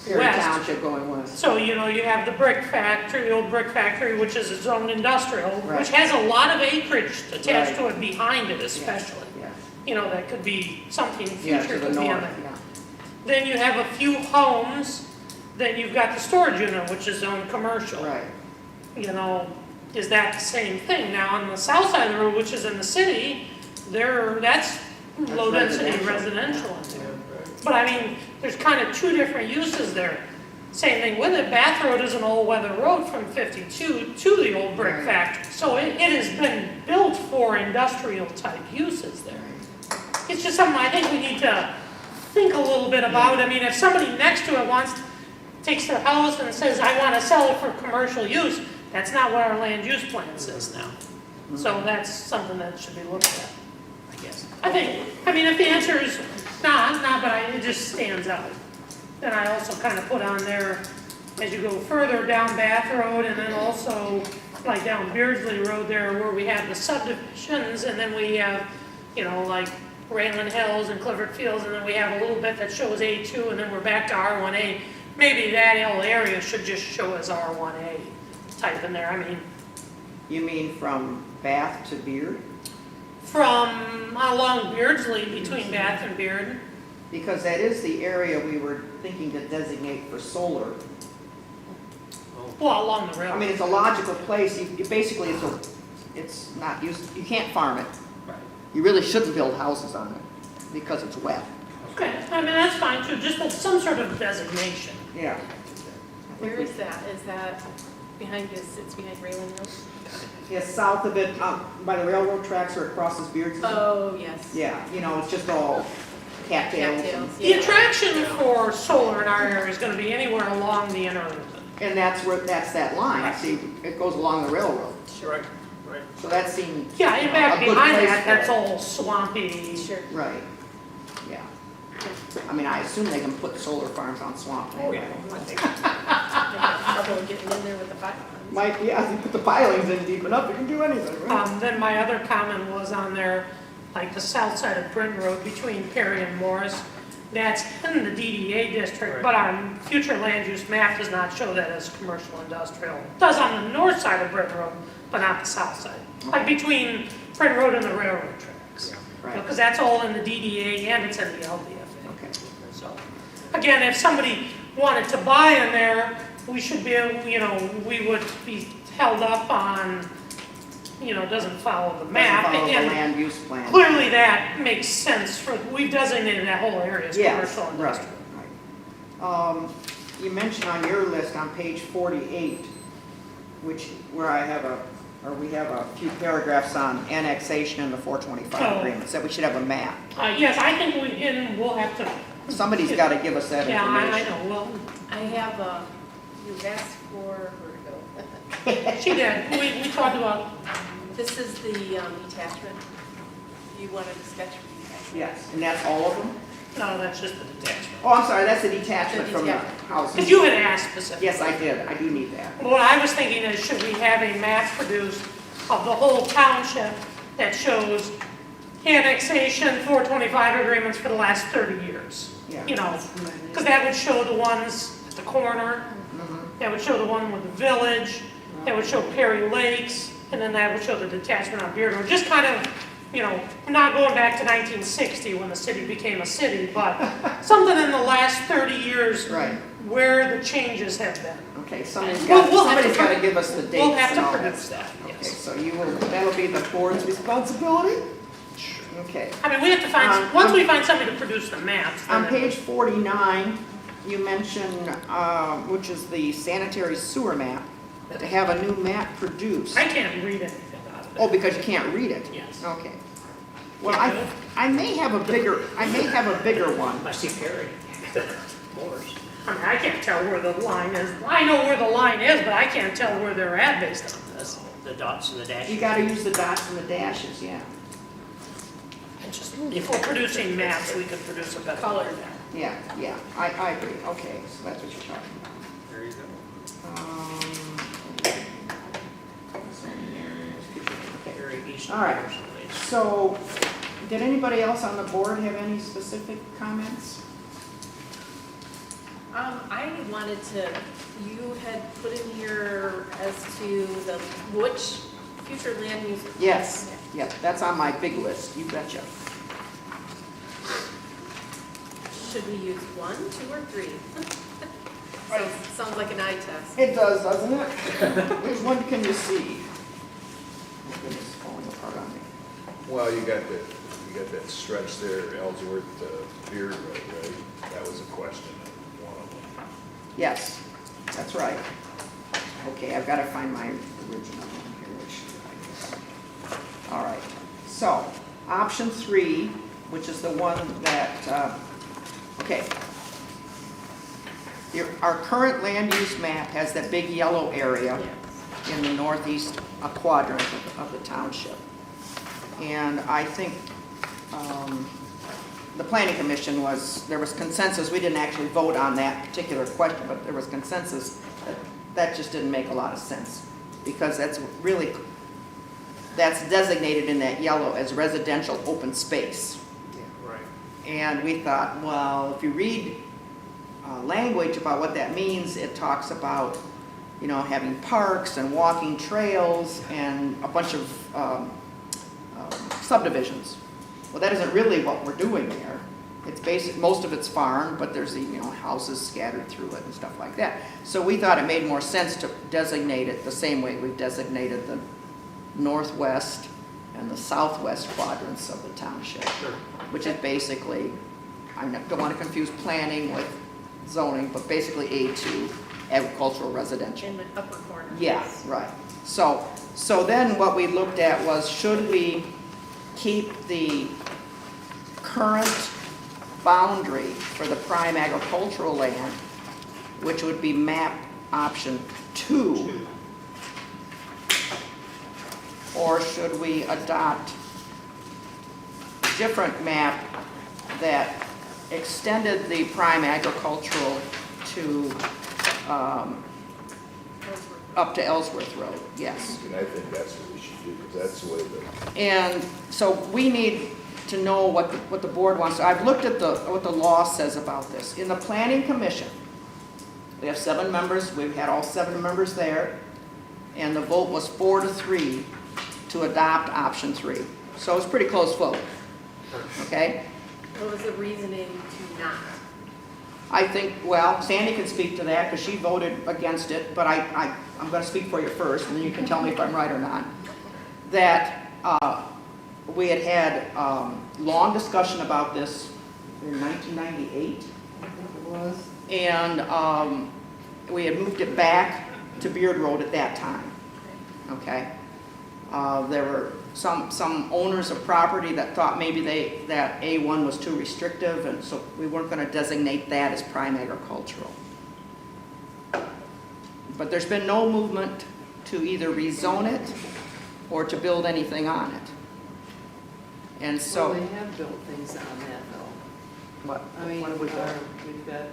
[SPEAKER 2] Perry
[SPEAKER 5] west.
[SPEAKER 2] Township going west.
[SPEAKER 5] So, you have the brick factory, the old brick factory, which is its own industrial,
[SPEAKER 2] Right.
[SPEAKER 5] which has a lot of acreage attached
[SPEAKER 2] Right.
[SPEAKER 5] to it behind it especially.
[SPEAKER 2] Yeah,
[SPEAKER 5] That could be something
[SPEAKER 2] yeah,
[SPEAKER 5] future
[SPEAKER 2] to the
[SPEAKER 5] could be in
[SPEAKER 2] north,
[SPEAKER 5] there.
[SPEAKER 2] yeah.
[SPEAKER 5] Then you have a few homes, then you've got the storage unit, which is zoned commercial.
[SPEAKER 2] Right,
[SPEAKER 5] Is that the same thing? Now, on the south side of the road, which is in the city, that's low-density residential in there. But I mean, there's kind of two different uses there. Same thing with it, Bath Road is an all-weather road from 52 to the old brick
[SPEAKER 2] Right.
[SPEAKER 5] factory. So it has been built for industrial-type uses there. It's just something I think we need to think a little bit about. I mean, if somebody next to it takes their house and says, I want to sell it for commercial use, that's not what our land use plan says now. So that's something that should be looked at, I guess. If the answer is not, but it just stands out. Then I also kind of put on there, as you go further down Bath Road, and then also like down Beardsley Road there, where we have the subdivisions, and then we have, like Rayland Hills and Clifford Fields, and then we have a little bit that shows A2, and then we're back to R1A. Maybe that whole area should just show as R1A type in there.
[SPEAKER 2] you mean from Bath to Beard?
[SPEAKER 5] From along Beardsley, between Bath and Beard.
[SPEAKER 2] Because that is the area we were thinking to designate for solar.
[SPEAKER 5] Well, along the
[SPEAKER 2] I
[SPEAKER 5] railroad.
[SPEAKER 2] mean, it's a logical place, you basically, it's not used, you can't farm it.
[SPEAKER 1] Right.
[SPEAKER 2] You really shouldn't build houses on it, because it's wet.
[SPEAKER 5] Okay, that's fine too, just some sort of designation.
[SPEAKER 2] Yeah.
[SPEAKER 3] Where is that? Is that behind this, it's behind Raylan Hills?
[SPEAKER 2] Yeah, south of it, by the railroad tracks or across this Beardsley.
[SPEAKER 3] Oh, yes.
[SPEAKER 2] Yeah, it's just all cattails.
[SPEAKER 3] Cattails,
[SPEAKER 5] The attraction for solar in our area is gonna be anywhere along the interurban.
[SPEAKER 2] And that's that line, see, it goes along the railroad.
[SPEAKER 1] Right, right.
[SPEAKER 2] So that seems.
[SPEAKER 5] Yeah, and back
[SPEAKER 2] a good
[SPEAKER 5] behind
[SPEAKER 2] place
[SPEAKER 5] that,
[SPEAKER 2] for
[SPEAKER 5] that's
[SPEAKER 2] it.
[SPEAKER 5] all swampy.
[SPEAKER 3] Sure.
[SPEAKER 2] Right, yeah. I assume they can put solar farms on swamp land.
[SPEAKER 1] Oh, yeah, I think.
[SPEAKER 3] Trouble getting in there with the fire.
[SPEAKER 2] If you put the pilings in deep enough, you can do anything, right?
[SPEAKER 5] Then my other comment was on there, like the south side of Bryn Road between Perry and Morris, that's in the DDA district, but our future land use map does not show that as commercial industrial. It does on the north side of Bryn Road, but not the south side, like between Bryn Road and the railroad tracks.
[SPEAKER 2] Right.
[SPEAKER 5] Because that's all in the DDA and it's in the LDFA.
[SPEAKER 2] Okay.
[SPEAKER 5] So, again, if somebody wanted to buy in there, we should be, we would be held up on, doesn't follow the map.
[SPEAKER 2] Doesn't follow the
[SPEAKER 5] And
[SPEAKER 2] land use plan.
[SPEAKER 5] clearly that makes sense for, we've designated that whole area as
[SPEAKER 2] Yes,
[SPEAKER 5] commercial
[SPEAKER 2] right,
[SPEAKER 5] industrial.
[SPEAKER 2] right. You mentioned on your list on page 48, we have a few paragraphs on annexation and the 425
[SPEAKER 5] Oh.
[SPEAKER 2] agreements, that we should have a map.
[SPEAKER 5] Yes, I think we'll have to,
[SPEAKER 2] Somebody's got to give us that
[SPEAKER 5] yeah, I
[SPEAKER 2] information.
[SPEAKER 5] know, well,
[SPEAKER 3] I have you asked for, where to go?
[SPEAKER 5] she did, we talked about,
[SPEAKER 3] This is the detachment. You wanted a sketch for detachment?
[SPEAKER 2] Yes, and that's all of them?
[SPEAKER 5] no, that's just the detachment.
[SPEAKER 2] Oh, I'm sorry, that's the detachment
[SPEAKER 3] The
[SPEAKER 2] from the
[SPEAKER 3] detachment.
[SPEAKER 2] house.
[SPEAKER 5] Because you had asked specifically.
[SPEAKER 2] Yes, I did, I do need that.
[SPEAKER 5] What I was thinking is, should we have a map produced of the whole township that shows annexation 425 agreements for the last 30 years?
[SPEAKER 2] Yeah.
[SPEAKER 5] Because that would show the ones at the corner, that would show the one with the village, that would show Perry Lakes, and then that would show the detachment on Beard Road. Just kind of, not going back to 1960 when the city became a city, but something in the last 30 years
[SPEAKER 2] Right.
[SPEAKER 5] where the changes have been.
[SPEAKER 2] Okay, somebody's
[SPEAKER 5] We'll
[SPEAKER 2] got
[SPEAKER 5] have to
[SPEAKER 2] to give us the dates
[SPEAKER 5] We'll have
[SPEAKER 2] and all
[SPEAKER 5] to
[SPEAKER 2] that
[SPEAKER 5] produce
[SPEAKER 2] stuff.
[SPEAKER 5] that,
[SPEAKER 2] Okay,
[SPEAKER 5] yes.
[SPEAKER 2] so that'll be the board's responsibility? Okay.
[SPEAKER 5] I mean, we have to find, once we find somebody to produce the maps. then
[SPEAKER 2] On
[SPEAKER 5] it-
[SPEAKER 2] page 49, you mentioned, which is the sanitary sewer map, to have a new map produced.
[SPEAKER 5] I can't read anything out of it.
[SPEAKER 2] Oh, because you can't read it?
[SPEAKER 5] Yes.
[SPEAKER 2] Okay. Well, I may have a bigger one.
[SPEAKER 1] I see Perry. Morris.
[SPEAKER 5] I mean, I can't tell where the line is. I know where the line is, but I can't tell where they're at based on this.
[SPEAKER 1] The dots and the dashes.
[SPEAKER 2] You gotta use the dots and the dashes, yeah.
[SPEAKER 5] And just, if we're producing maps, we could produce a better color map.
[SPEAKER 2] Yeah, yeah, I agree. Okay, so that's what you're talking about.
[SPEAKER 1] There you go.
[SPEAKER 2] Okay.
[SPEAKER 1] Perry East.
[SPEAKER 2] All right.
[SPEAKER 1] or someplace.
[SPEAKER 2] So, did anybody else on the board have any specific comments?
[SPEAKER 3] I wanted to, you had put in here as to which future land use.
[SPEAKER 2] Yes, yes, that's on my big list, you betcha.
[SPEAKER 3] Should we use 1, 2, or 3? Sounds like an eye test.
[SPEAKER 2] It does, doesn't it? Which one can you see? Oh, goodness, it's falling apart on me.
[SPEAKER 4] Well, you got that stretch there, Ellsworth, Beard Road, right? That was a question of one of them.
[SPEAKER 2] Yes, that's right. Okay, I've got to find my original one here, which I guess. All right, so, option 3, which is the one that, okay. Our current land use map has that big yellow area in the northeast quadrant of the township. And I think the planning commission there was consensus, we didn't actually vote on that particular question, but there was consensus that just didn't make a lot of sense. Because that's designated in that yellow as residential open space.
[SPEAKER 1] Yeah, right.
[SPEAKER 2] And we thought, well, if you read language about what that means, it talks about, having parks and walking trails and a bunch of subdivisions. Well, that isn't really what we're doing there. It's most of it's farm, but there's houses scattered through it and stuff like that. So we thought it made more sense to designate it the same way we've designated the northwest and the southwest quadrants of the township, which is basically, I don't want to confuse planning with zoning, but basically A2, agricultural residential.
[SPEAKER 3] In the upper corner.
[SPEAKER 2] Yeah, right. So then what we looked at was, should we keep the current boundary for the prime agricultural land, which would be map option 2, or should we adopt a different map that extended the prime agricultural to up to Ellsworth Road, yes.
[SPEAKER 4] And I think that's what we should do, because that's the way that,
[SPEAKER 2] And so we need to know what the board wants. I've looked at what the law says about this. In the planning commission, we have 7 members, we've had all 7 members there, and the vote was 4-3 to adopt option 3. So it's a pretty close vote, okay?
[SPEAKER 3] What was the reasoning to not?
[SPEAKER 2] I think, well, Sandy can speak to that because she voted against it, but I'm going to speak for you first, and then you can tell me if I'm right or not. That we had long discussion about this in 1998, I think it was, and we had moved it back to Beard Road at that time, okay? There were some owners of property that thought maybe that A1 was too restrictive, and so we weren't going to designate that as prime agricultural. But there's been no movement to either rezone it or to build anything on it. And so,
[SPEAKER 10] Well, they have built things on that though.
[SPEAKER 2] what,
[SPEAKER 10] I mean,
[SPEAKER 2] what have we got?
[SPEAKER 10] we've got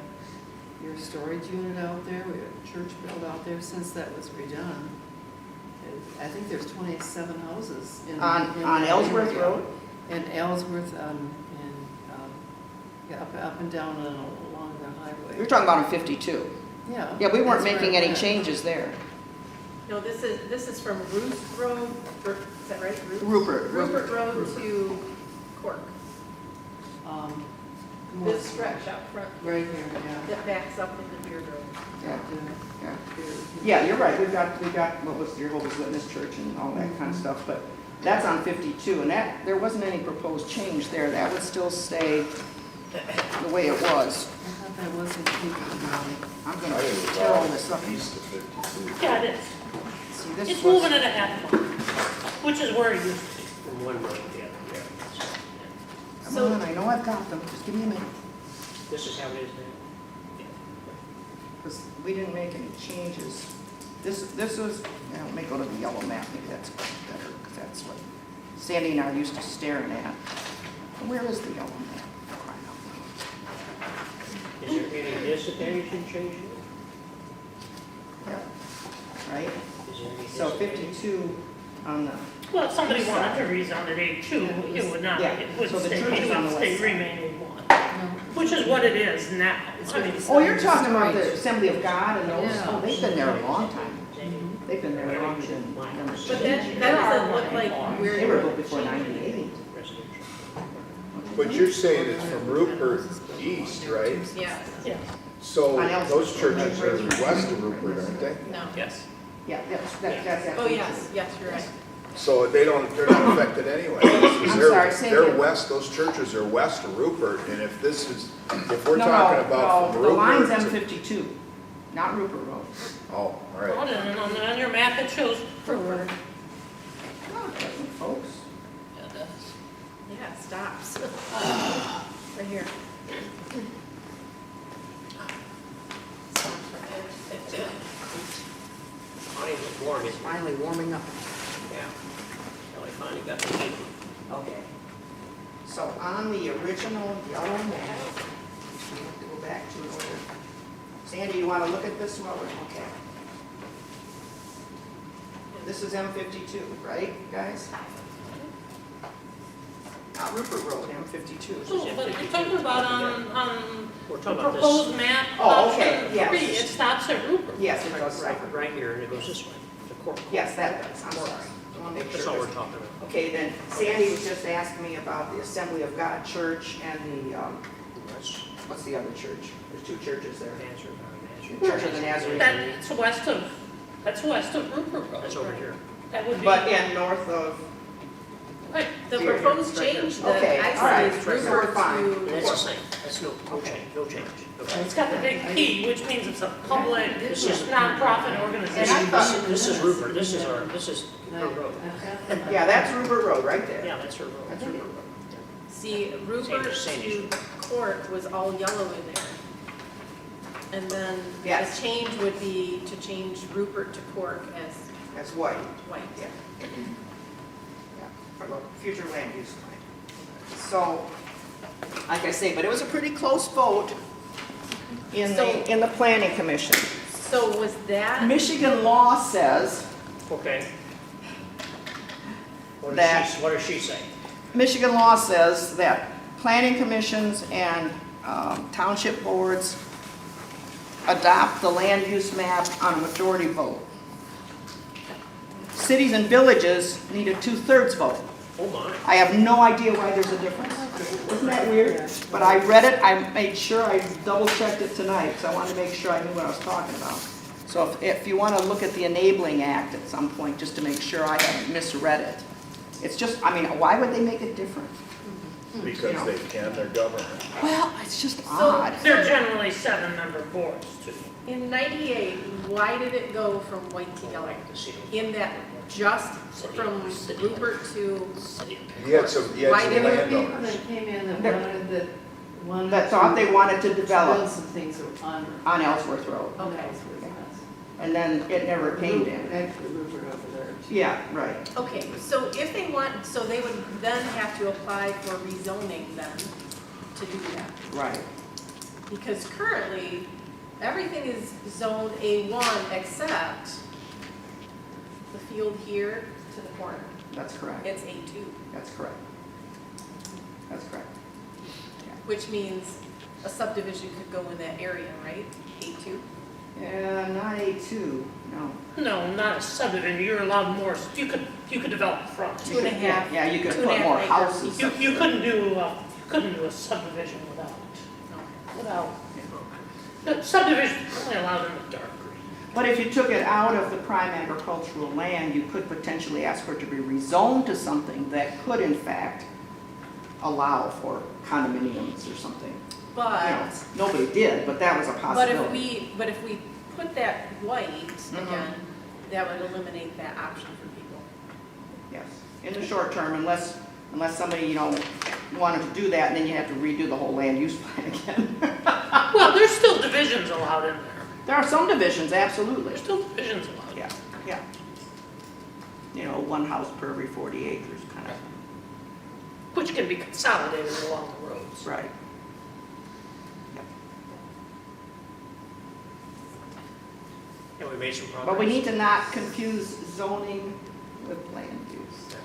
[SPEAKER 10] your storage unit out there, we have a church built out there since that was redone. And I think there's 27 houses in.
[SPEAKER 2] On
[SPEAKER 10] in that
[SPEAKER 2] Ellsworth
[SPEAKER 10] area.
[SPEAKER 2] Road?
[SPEAKER 10] And Ellsworth, yeah, up and down and along the highway.
[SPEAKER 2] You're talking about in 52.
[SPEAKER 10] Yeah.
[SPEAKER 2] Yeah, we weren't
[SPEAKER 10] that's where
[SPEAKER 2] making
[SPEAKER 10] I'm
[SPEAKER 2] any
[SPEAKER 10] at.
[SPEAKER 2] changes there.
[SPEAKER 3] No, this is from Ruth Road, is that right?
[SPEAKER 2] Rupert.
[SPEAKER 3] Rupert Road to Cork.
[SPEAKER 10] More
[SPEAKER 3] This stretch out front
[SPEAKER 10] Right here, yeah.
[SPEAKER 3] that backs up into Beard Road.
[SPEAKER 2] Yeah,
[SPEAKER 10] Yeah.
[SPEAKER 2] yeah. Yeah, you're right, we've got, what was Jehovah's Witness Church and all that kind of stuff, but that's on 52, and there wasn't any proposed change there, that would still stay the way it was.
[SPEAKER 10] I thought that was included.
[SPEAKER 2] I'm
[SPEAKER 4] I
[SPEAKER 2] gonna
[SPEAKER 4] think it was
[SPEAKER 2] tear all
[SPEAKER 4] all
[SPEAKER 2] this up.
[SPEAKER 4] east of 52.
[SPEAKER 5] Yeah, it is.
[SPEAKER 2] See, this
[SPEAKER 5] It's
[SPEAKER 2] was-
[SPEAKER 5] moving at a half mile, which is where it used to be.
[SPEAKER 1] From one road to the other, yeah.
[SPEAKER 2] Come on, I know I've got them, just give me a minute,
[SPEAKER 1] This is how it is now?
[SPEAKER 2] because we didn't make any changes. This was, let me go to the yellow map, maybe that's better, because that's what Sandy and I are used to staring at. Where is the yellow map? Crying out loud.
[SPEAKER 1] Is there any disadvantage in changing it?
[SPEAKER 2] Yep. Right?
[SPEAKER 1] Is there any
[SPEAKER 2] So
[SPEAKER 1] disadvantage?
[SPEAKER 2] 52 on the,
[SPEAKER 5] Well, if somebody wanted to rezone it A2, it would not,
[SPEAKER 2] Yeah,
[SPEAKER 5] it would
[SPEAKER 2] so the
[SPEAKER 5] stay,
[SPEAKER 2] church is on the
[SPEAKER 5] stay
[SPEAKER 2] west side.
[SPEAKER 5] remain one,
[SPEAKER 10] No.
[SPEAKER 5] which is what it is now. I mean,
[SPEAKER 2] oh, you're talking about the Assembly of God and those,
[SPEAKER 10] Yeah.
[SPEAKER 2] oh, they've been there a long time. They've been there longer than
[SPEAKER 3] But
[SPEAKER 2] them.
[SPEAKER 3] that doesn't look like where
[SPEAKER 2] They were
[SPEAKER 3] you're
[SPEAKER 2] built before
[SPEAKER 3] changing.
[SPEAKER 2] 98.
[SPEAKER 1] Residential.
[SPEAKER 4] But you're saying it's from Rupert east, right?
[SPEAKER 3] Yeah,
[SPEAKER 5] Yeah,
[SPEAKER 4] So
[SPEAKER 2] On Ellsworth.
[SPEAKER 4] those churches are west of Rupert, aren't they?
[SPEAKER 3] no.
[SPEAKER 1] Yes.
[SPEAKER 2] Yeah, that's.
[SPEAKER 3] Oh, yes, you're right.
[SPEAKER 4] So they're not affected anyway.
[SPEAKER 2] I'm sorry, say
[SPEAKER 4] They're
[SPEAKER 2] again.
[SPEAKER 4] west, those churches are west of Rupert, and if this is, if we're
[SPEAKER 2] No,
[SPEAKER 4] talking
[SPEAKER 2] no,
[SPEAKER 4] about
[SPEAKER 2] no,
[SPEAKER 4] from
[SPEAKER 2] the line's
[SPEAKER 4] Rupert to.
[SPEAKER 2] M52, not Rupert Road.
[SPEAKER 4] Oh, all
[SPEAKER 5] well,
[SPEAKER 4] right.
[SPEAKER 5] and on your map, it shows Rupert.
[SPEAKER 2] No, it doesn't, folks.
[SPEAKER 3] Yeah, it stops. Right here.
[SPEAKER 1] Finally was warm, isn't it?
[SPEAKER 2] Finally warming up.
[SPEAKER 1] Yeah. Well, I finally got the heat.
[SPEAKER 2] Okay. So on the original yellow map, which we have to go back to in order. Sandy, you want to look at this while we're, okay. This is M52, right, guys? Not Rupert Road, M52.
[SPEAKER 5] So, but you're talking about on
[SPEAKER 1] We're
[SPEAKER 5] the
[SPEAKER 1] talking about this.
[SPEAKER 5] proposed map,
[SPEAKER 2] Oh, okay,
[SPEAKER 5] option
[SPEAKER 2] yes.
[SPEAKER 5] 3, it stops at Rupert.
[SPEAKER 2] Yes, it does, right.
[SPEAKER 1] Right here, and it goes this way, to Cork.
[SPEAKER 2] Yes, that does, I'm sorry. I want to make
[SPEAKER 1] That's
[SPEAKER 2] sure.
[SPEAKER 1] all we're talking about.
[SPEAKER 2] Okay, then Sandy was just asking me about the Assembly of God Church and the,
[SPEAKER 1] That's
[SPEAKER 2] what's the other church? There's 2 churches there.
[SPEAKER 1] answer,
[SPEAKER 2] Church of the Nazarene.
[SPEAKER 5] That's west of Rupert Road.
[SPEAKER 1] That's over here.
[SPEAKER 5] That would be.
[SPEAKER 2] But in north of,
[SPEAKER 5] Right,
[SPEAKER 3] The
[SPEAKER 2] Here,
[SPEAKER 3] proposed
[SPEAKER 1] right here.
[SPEAKER 3] change
[SPEAKER 2] Okay,
[SPEAKER 3] that
[SPEAKER 2] all
[SPEAKER 3] I
[SPEAKER 2] right,
[SPEAKER 3] see is
[SPEAKER 2] right here.
[SPEAKER 3] Rupert
[SPEAKER 2] Fine.
[SPEAKER 1] And that's the
[SPEAKER 3] to.
[SPEAKER 1] same, that's no change, no change. Okay.
[SPEAKER 5] it's got the big P, which means it's a public,
[SPEAKER 1] This is-
[SPEAKER 5] nonprofit
[SPEAKER 2] And I
[SPEAKER 5] organization.
[SPEAKER 2] thought-
[SPEAKER 1] This is Rupert, this is her road.
[SPEAKER 2] yeah, that's Rupert Road right there.
[SPEAKER 1] Yeah, that's her road.
[SPEAKER 2] That's Rupert Road.
[SPEAKER 3] See, Rupert
[SPEAKER 1] Same
[SPEAKER 3] to
[SPEAKER 1] issue.
[SPEAKER 3] Cork was all yellow in there. And then
[SPEAKER 2] Yes.
[SPEAKER 3] the change would be to change Rupert to Cork as
[SPEAKER 2] That's white.
[SPEAKER 3] white.
[SPEAKER 2] Yeah. Yeah, for the future land use plan. So, like I say, but it was a pretty close vote in
[SPEAKER 3] So-
[SPEAKER 2] the planning commission.
[SPEAKER 3] So was that,
[SPEAKER 2] Michigan law says,
[SPEAKER 1] Okay.
[SPEAKER 2] That-
[SPEAKER 1] What does she say?
[SPEAKER 2] Michigan law says that planning commissions and township boards adopt the land use map on a majority vote. Cities and villages need a 2/3 vote.
[SPEAKER 1] Oh my.
[SPEAKER 2] I have no idea why there's a difference. Isn't that weird? But I read it, I made sure I double checked it tonight, because I wanted to make sure I knew what I was talking about. So if you want to look at the Enabling Act at some point, just to make sure I haven't misread it. It's just, I mean, why would they make it different?
[SPEAKER 4] Because they can, they're government.
[SPEAKER 2] Well, it's just odd.
[SPEAKER 5] They're generally 7-member boards too.
[SPEAKER 3] in 98, why did it go from white to yellow? In that just from Rupert to,
[SPEAKER 4] He had some
[SPEAKER 3] Why
[SPEAKER 4] landowners.
[SPEAKER 3] did
[SPEAKER 10] There were people that came in that wanted
[SPEAKER 2] That thought they wanted to
[SPEAKER 10] build
[SPEAKER 2] develop
[SPEAKER 10] some things on
[SPEAKER 2] on Ellsworth Road.
[SPEAKER 3] okay.
[SPEAKER 2] And then it never came in.
[SPEAKER 10] Actually, Rupert over there.
[SPEAKER 2] Yeah, right.
[SPEAKER 3] Okay, so if they want, so they would then have to apply for rezoning then to do that.
[SPEAKER 2] Right.
[SPEAKER 3] Because currently, everything is zoned A1 except the field here to the corner.
[SPEAKER 2] That's correct.
[SPEAKER 3] It's A2,
[SPEAKER 2] That's correct. That's correct.
[SPEAKER 3] which means a subdivision could go in that area, right? A2?
[SPEAKER 2] Yeah, not A2, no.
[SPEAKER 5] No, not a subdivision, you're allowed more, you could develop front.
[SPEAKER 3] 2.5.
[SPEAKER 2] Yeah, you could
[SPEAKER 3] 2.5
[SPEAKER 2] put more
[SPEAKER 3] acres.
[SPEAKER 2] houses.
[SPEAKER 5] You couldn't do a subdivision without, the subdivision is only allowed in the dark green.
[SPEAKER 2] But if you took it out of the prime agricultural land, you could potentially ask for it to be rezoned to something that could in fact allow for condominiums or something. You know,
[SPEAKER 3] But,
[SPEAKER 2] nobody did, but that was a possibility.
[SPEAKER 3] but if we put that white again, that would eliminate that option for people.
[SPEAKER 2] Yes, in the short term, unless somebody, wanted to do that, and then you have to redo the whole land use plan again.
[SPEAKER 5] Well, there's still divisions allowed in there.
[SPEAKER 2] There are some divisions, absolutely.
[SPEAKER 5] There's still divisions allowed.
[SPEAKER 2] Yeah, yeah. One house per every 40 acres, kind of.
[SPEAKER 5] Which can be consolidated along the roads.
[SPEAKER 2] Right.
[SPEAKER 1] And we made some progress.
[SPEAKER 2] But we need to not confuse zoning with land use.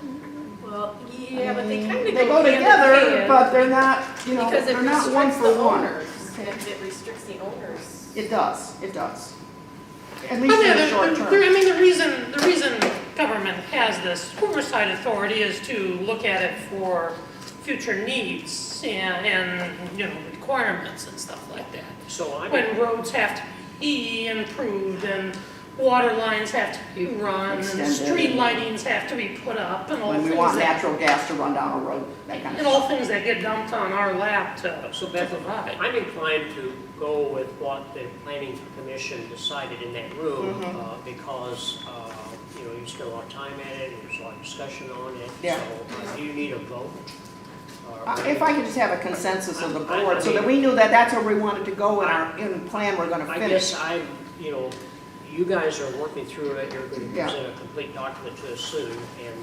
[SPEAKER 3] Well, yeah, but they kind of
[SPEAKER 2] They
[SPEAKER 3] go
[SPEAKER 2] go
[SPEAKER 3] hand in
[SPEAKER 2] together,
[SPEAKER 3] hand,
[SPEAKER 2] but they're not,
[SPEAKER 3] because it
[SPEAKER 2] they're not one
[SPEAKER 3] restricts
[SPEAKER 2] for
[SPEAKER 3] the
[SPEAKER 2] one.
[SPEAKER 3] owners. It restricts the owners.
[SPEAKER 2] It does. At
[SPEAKER 5] I
[SPEAKER 2] least
[SPEAKER 5] mean,
[SPEAKER 2] in the short term.
[SPEAKER 5] the reason government has this oversight authority is to look at it for future needs and requirements and stuff like that.
[SPEAKER 1] So I'm,
[SPEAKER 5] When roads have to be improved and water lines have to be run and
[SPEAKER 2] Extended.
[SPEAKER 5] street lightings have to be put up and all
[SPEAKER 2] When we
[SPEAKER 5] things
[SPEAKER 2] want
[SPEAKER 5] that,
[SPEAKER 2] natural gas to run down a road, that kind
[SPEAKER 5] and
[SPEAKER 2] of
[SPEAKER 5] all
[SPEAKER 2] stuff.
[SPEAKER 5] things that get dumped on our lap to
[SPEAKER 1] Beth,
[SPEAKER 5] provide.
[SPEAKER 1] I'm inclined to go with what the planning commission decided in that room, because, you spent a lot of time at it, and there's a lot of discussion on it.
[SPEAKER 2] Yeah.
[SPEAKER 1] So, do you need a vote?
[SPEAKER 2] If I could just have a consensus of the
[SPEAKER 1] I
[SPEAKER 2] board, so that we knew that that's where we wanted to go in the plan we're gonna
[SPEAKER 1] I
[SPEAKER 2] finish.
[SPEAKER 1] guess you guys are working through it, you're going to
[SPEAKER 2] Yeah.
[SPEAKER 1] present a complete document to us soon, and,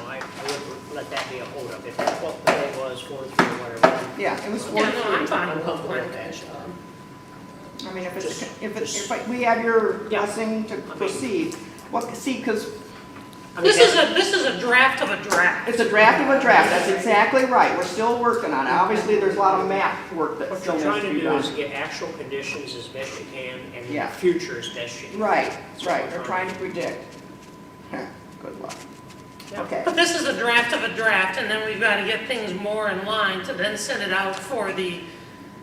[SPEAKER 1] I wouldn't let that be a holdup. If that's what the day was, 4-3 or whatever.
[SPEAKER 2] Yeah, it was
[SPEAKER 5] Yeah, no,
[SPEAKER 2] 4-3.
[SPEAKER 5] I'm fine with
[SPEAKER 1] I'm comfortable
[SPEAKER 5] planning
[SPEAKER 1] with that.
[SPEAKER 5] commission.
[SPEAKER 2] I mean,
[SPEAKER 1] Just-
[SPEAKER 2] if we have your
[SPEAKER 1] Yeah.
[SPEAKER 2] blessing to proceed, because
[SPEAKER 5] This is a draft of a draft.
[SPEAKER 2] it's a draft of a draft, that's exactly right, we're still working on it. Obviously, there's a lot of map work that
[SPEAKER 1] What
[SPEAKER 2] still
[SPEAKER 1] you're
[SPEAKER 2] needs
[SPEAKER 1] trying
[SPEAKER 2] to
[SPEAKER 1] to
[SPEAKER 2] be
[SPEAKER 1] do is
[SPEAKER 2] done.
[SPEAKER 1] get actual conditions as best you can, and in
[SPEAKER 2] Yeah.
[SPEAKER 1] the future as best you can.
[SPEAKER 2] Right,
[SPEAKER 1] That's what
[SPEAKER 2] right,
[SPEAKER 1] we're
[SPEAKER 2] they're trying to predict. Good luck.
[SPEAKER 1] Yeah.
[SPEAKER 2] Okay,
[SPEAKER 5] But this is a draft of a draft, and then we've got to get things more in line to then send it out for the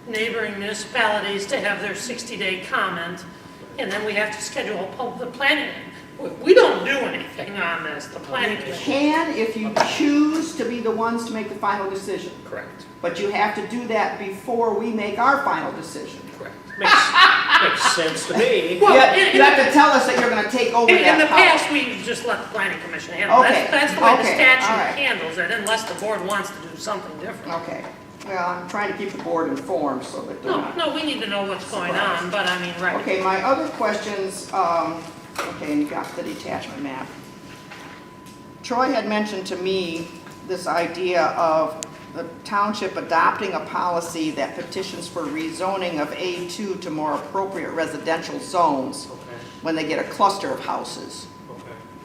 [SPEAKER 5] neighboring municipalities to have their 60-day comment, and then we have to schedule the planning. We don't do anything on this, the planning commission.
[SPEAKER 2] can if you choose to be the ones to make the final decision,
[SPEAKER 1] Correct.
[SPEAKER 2] but you have to do that before we make our final decision.
[SPEAKER 1] Correct. Makes sense to me.
[SPEAKER 5] Well,
[SPEAKER 2] You have to tell us that you're gonna take over
[SPEAKER 5] In
[SPEAKER 2] that
[SPEAKER 5] the
[SPEAKER 2] power.
[SPEAKER 5] past, we've just let the planning commission handle it.
[SPEAKER 2] Okay,
[SPEAKER 5] That's the way the
[SPEAKER 2] okay,
[SPEAKER 5] statute
[SPEAKER 2] all right.
[SPEAKER 5] handles it, unless the board wants to do something different.
[SPEAKER 2] Okay, well, I'm trying to keep the board informed so that they're not.
[SPEAKER 5] No, we need to know what's going on, but I mean, right.
[SPEAKER 2] Okay, my other questions, okay, and you got the detachment map. Troy had mentioned to me this idea of the township adopting a policy that petitions for rezoning of A2 to more appropriate residential zones
[SPEAKER 1] Okay,
[SPEAKER 2] when they get a cluster of houses.
[SPEAKER 1] okay.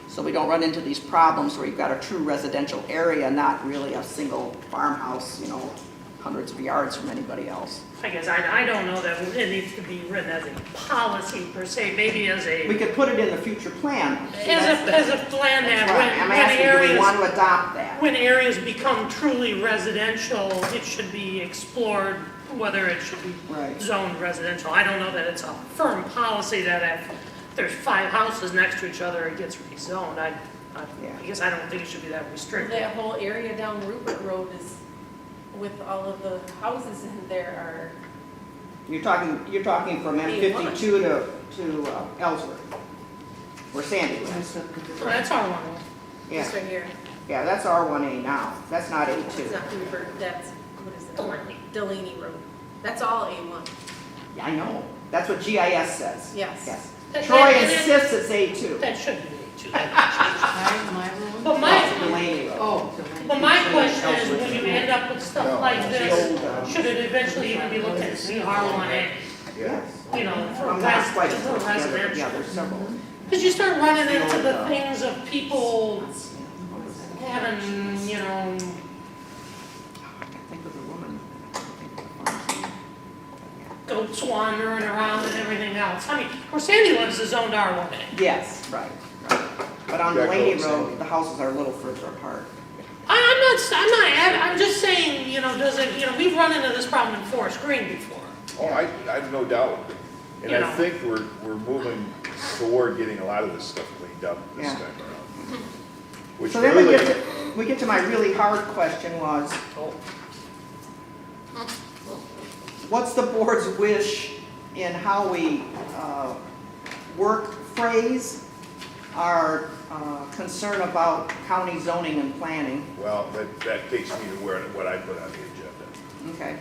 [SPEAKER 2] So we don't run into these problems where you've got a true residential area, not really a single farmhouse, hundreds of yards from anybody else.
[SPEAKER 5] I guess I don't know that it needs to be written as a policy per se, maybe as
[SPEAKER 2] We
[SPEAKER 5] a,
[SPEAKER 2] could put it in the future plan.
[SPEAKER 5] as a plan
[SPEAKER 2] That's
[SPEAKER 5] that
[SPEAKER 2] right. I'm
[SPEAKER 5] when
[SPEAKER 2] asking, do we
[SPEAKER 5] areas,
[SPEAKER 2] want to adopt that?
[SPEAKER 5] when areas become truly residential, it should be explored whether it should be
[SPEAKER 2] Right.
[SPEAKER 5] zoned residential. I don't know that it's a firm policy that if there's 5 houses next to each other, it gets rezoned. I
[SPEAKER 2] Yeah.
[SPEAKER 5] guess I don't think it should be that restricted.
[SPEAKER 3] That whole area down Rupert Road is, with all of the houses in there
[SPEAKER 2] You're talking from M52 to Ellsworth, where Sandy lives.
[SPEAKER 10] That's up to
[SPEAKER 5] So
[SPEAKER 10] the-
[SPEAKER 5] that's our one.
[SPEAKER 3] are,
[SPEAKER 2] Yeah,
[SPEAKER 3] just right here.
[SPEAKER 2] yeah, that's R1A now. That's not
[SPEAKER 3] It's
[SPEAKER 2] A2.
[SPEAKER 3] not Rupert, that's, what is it?
[SPEAKER 5] Delaney.
[SPEAKER 3] Delaney Road. That's all A1.
[SPEAKER 2] Yeah, I know. That's what GIS says.
[SPEAKER 3] Yes.
[SPEAKER 2] Yes.
[SPEAKER 5] That-
[SPEAKER 2] Troy
[SPEAKER 5] that-
[SPEAKER 2] insists it's A2.
[SPEAKER 5] That should be too.
[SPEAKER 10] My road?
[SPEAKER 5] But
[SPEAKER 2] It's
[SPEAKER 5] my,
[SPEAKER 2] Delaney Road.
[SPEAKER 10] Oh, Delaney.
[SPEAKER 5] but my question is, when you end up with
[SPEAKER 4] No,
[SPEAKER 5] stuff like
[SPEAKER 2] it's the
[SPEAKER 5] this,
[SPEAKER 2] old,
[SPEAKER 5] should it eventually even be looked at CR1A?
[SPEAKER 4] Yeah.
[SPEAKER 5] You know, for
[SPEAKER 2] I'm not quite
[SPEAKER 5] for
[SPEAKER 2] sure. Yeah,
[SPEAKER 5] residential?
[SPEAKER 2] there's several.
[SPEAKER 5] Because you start running into the things of people having,
[SPEAKER 2] I think of the woman.
[SPEAKER 5] goats wandering around and everything else. I mean, where Sandy lives is zoned R1A.
[SPEAKER 2] Yes, right. But on
[SPEAKER 4] Yeah,
[SPEAKER 2] Delaney
[SPEAKER 4] goats,
[SPEAKER 2] Road,
[SPEAKER 4] Sandy.
[SPEAKER 2] the houses are a little further apart.
[SPEAKER 5] I'm just saying, does it, we've run into this problem in Forest Green before.
[SPEAKER 4] Oh, I have no doubt. And
[SPEAKER 5] You
[SPEAKER 4] I
[SPEAKER 5] know.
[SPEAKER 4] think we're moving toward getting a lot of this stuff cleaned up this
[SPEAKER 2] Yeah.
[SPEAKER 4] time around. Which
[SPEAKER 2] So then
[SPEAKER 4] really,
[SPEAKER 2] we get to my really hard question was,
[SPEAKER 1] Oh,
[SPEAKER 2] what's the board's wish in how we phrase our concern about county zoning and planning?
[SPEAKER 4] well, that takes me to what I put on the agenda.
[SPEAKER 2] Okay.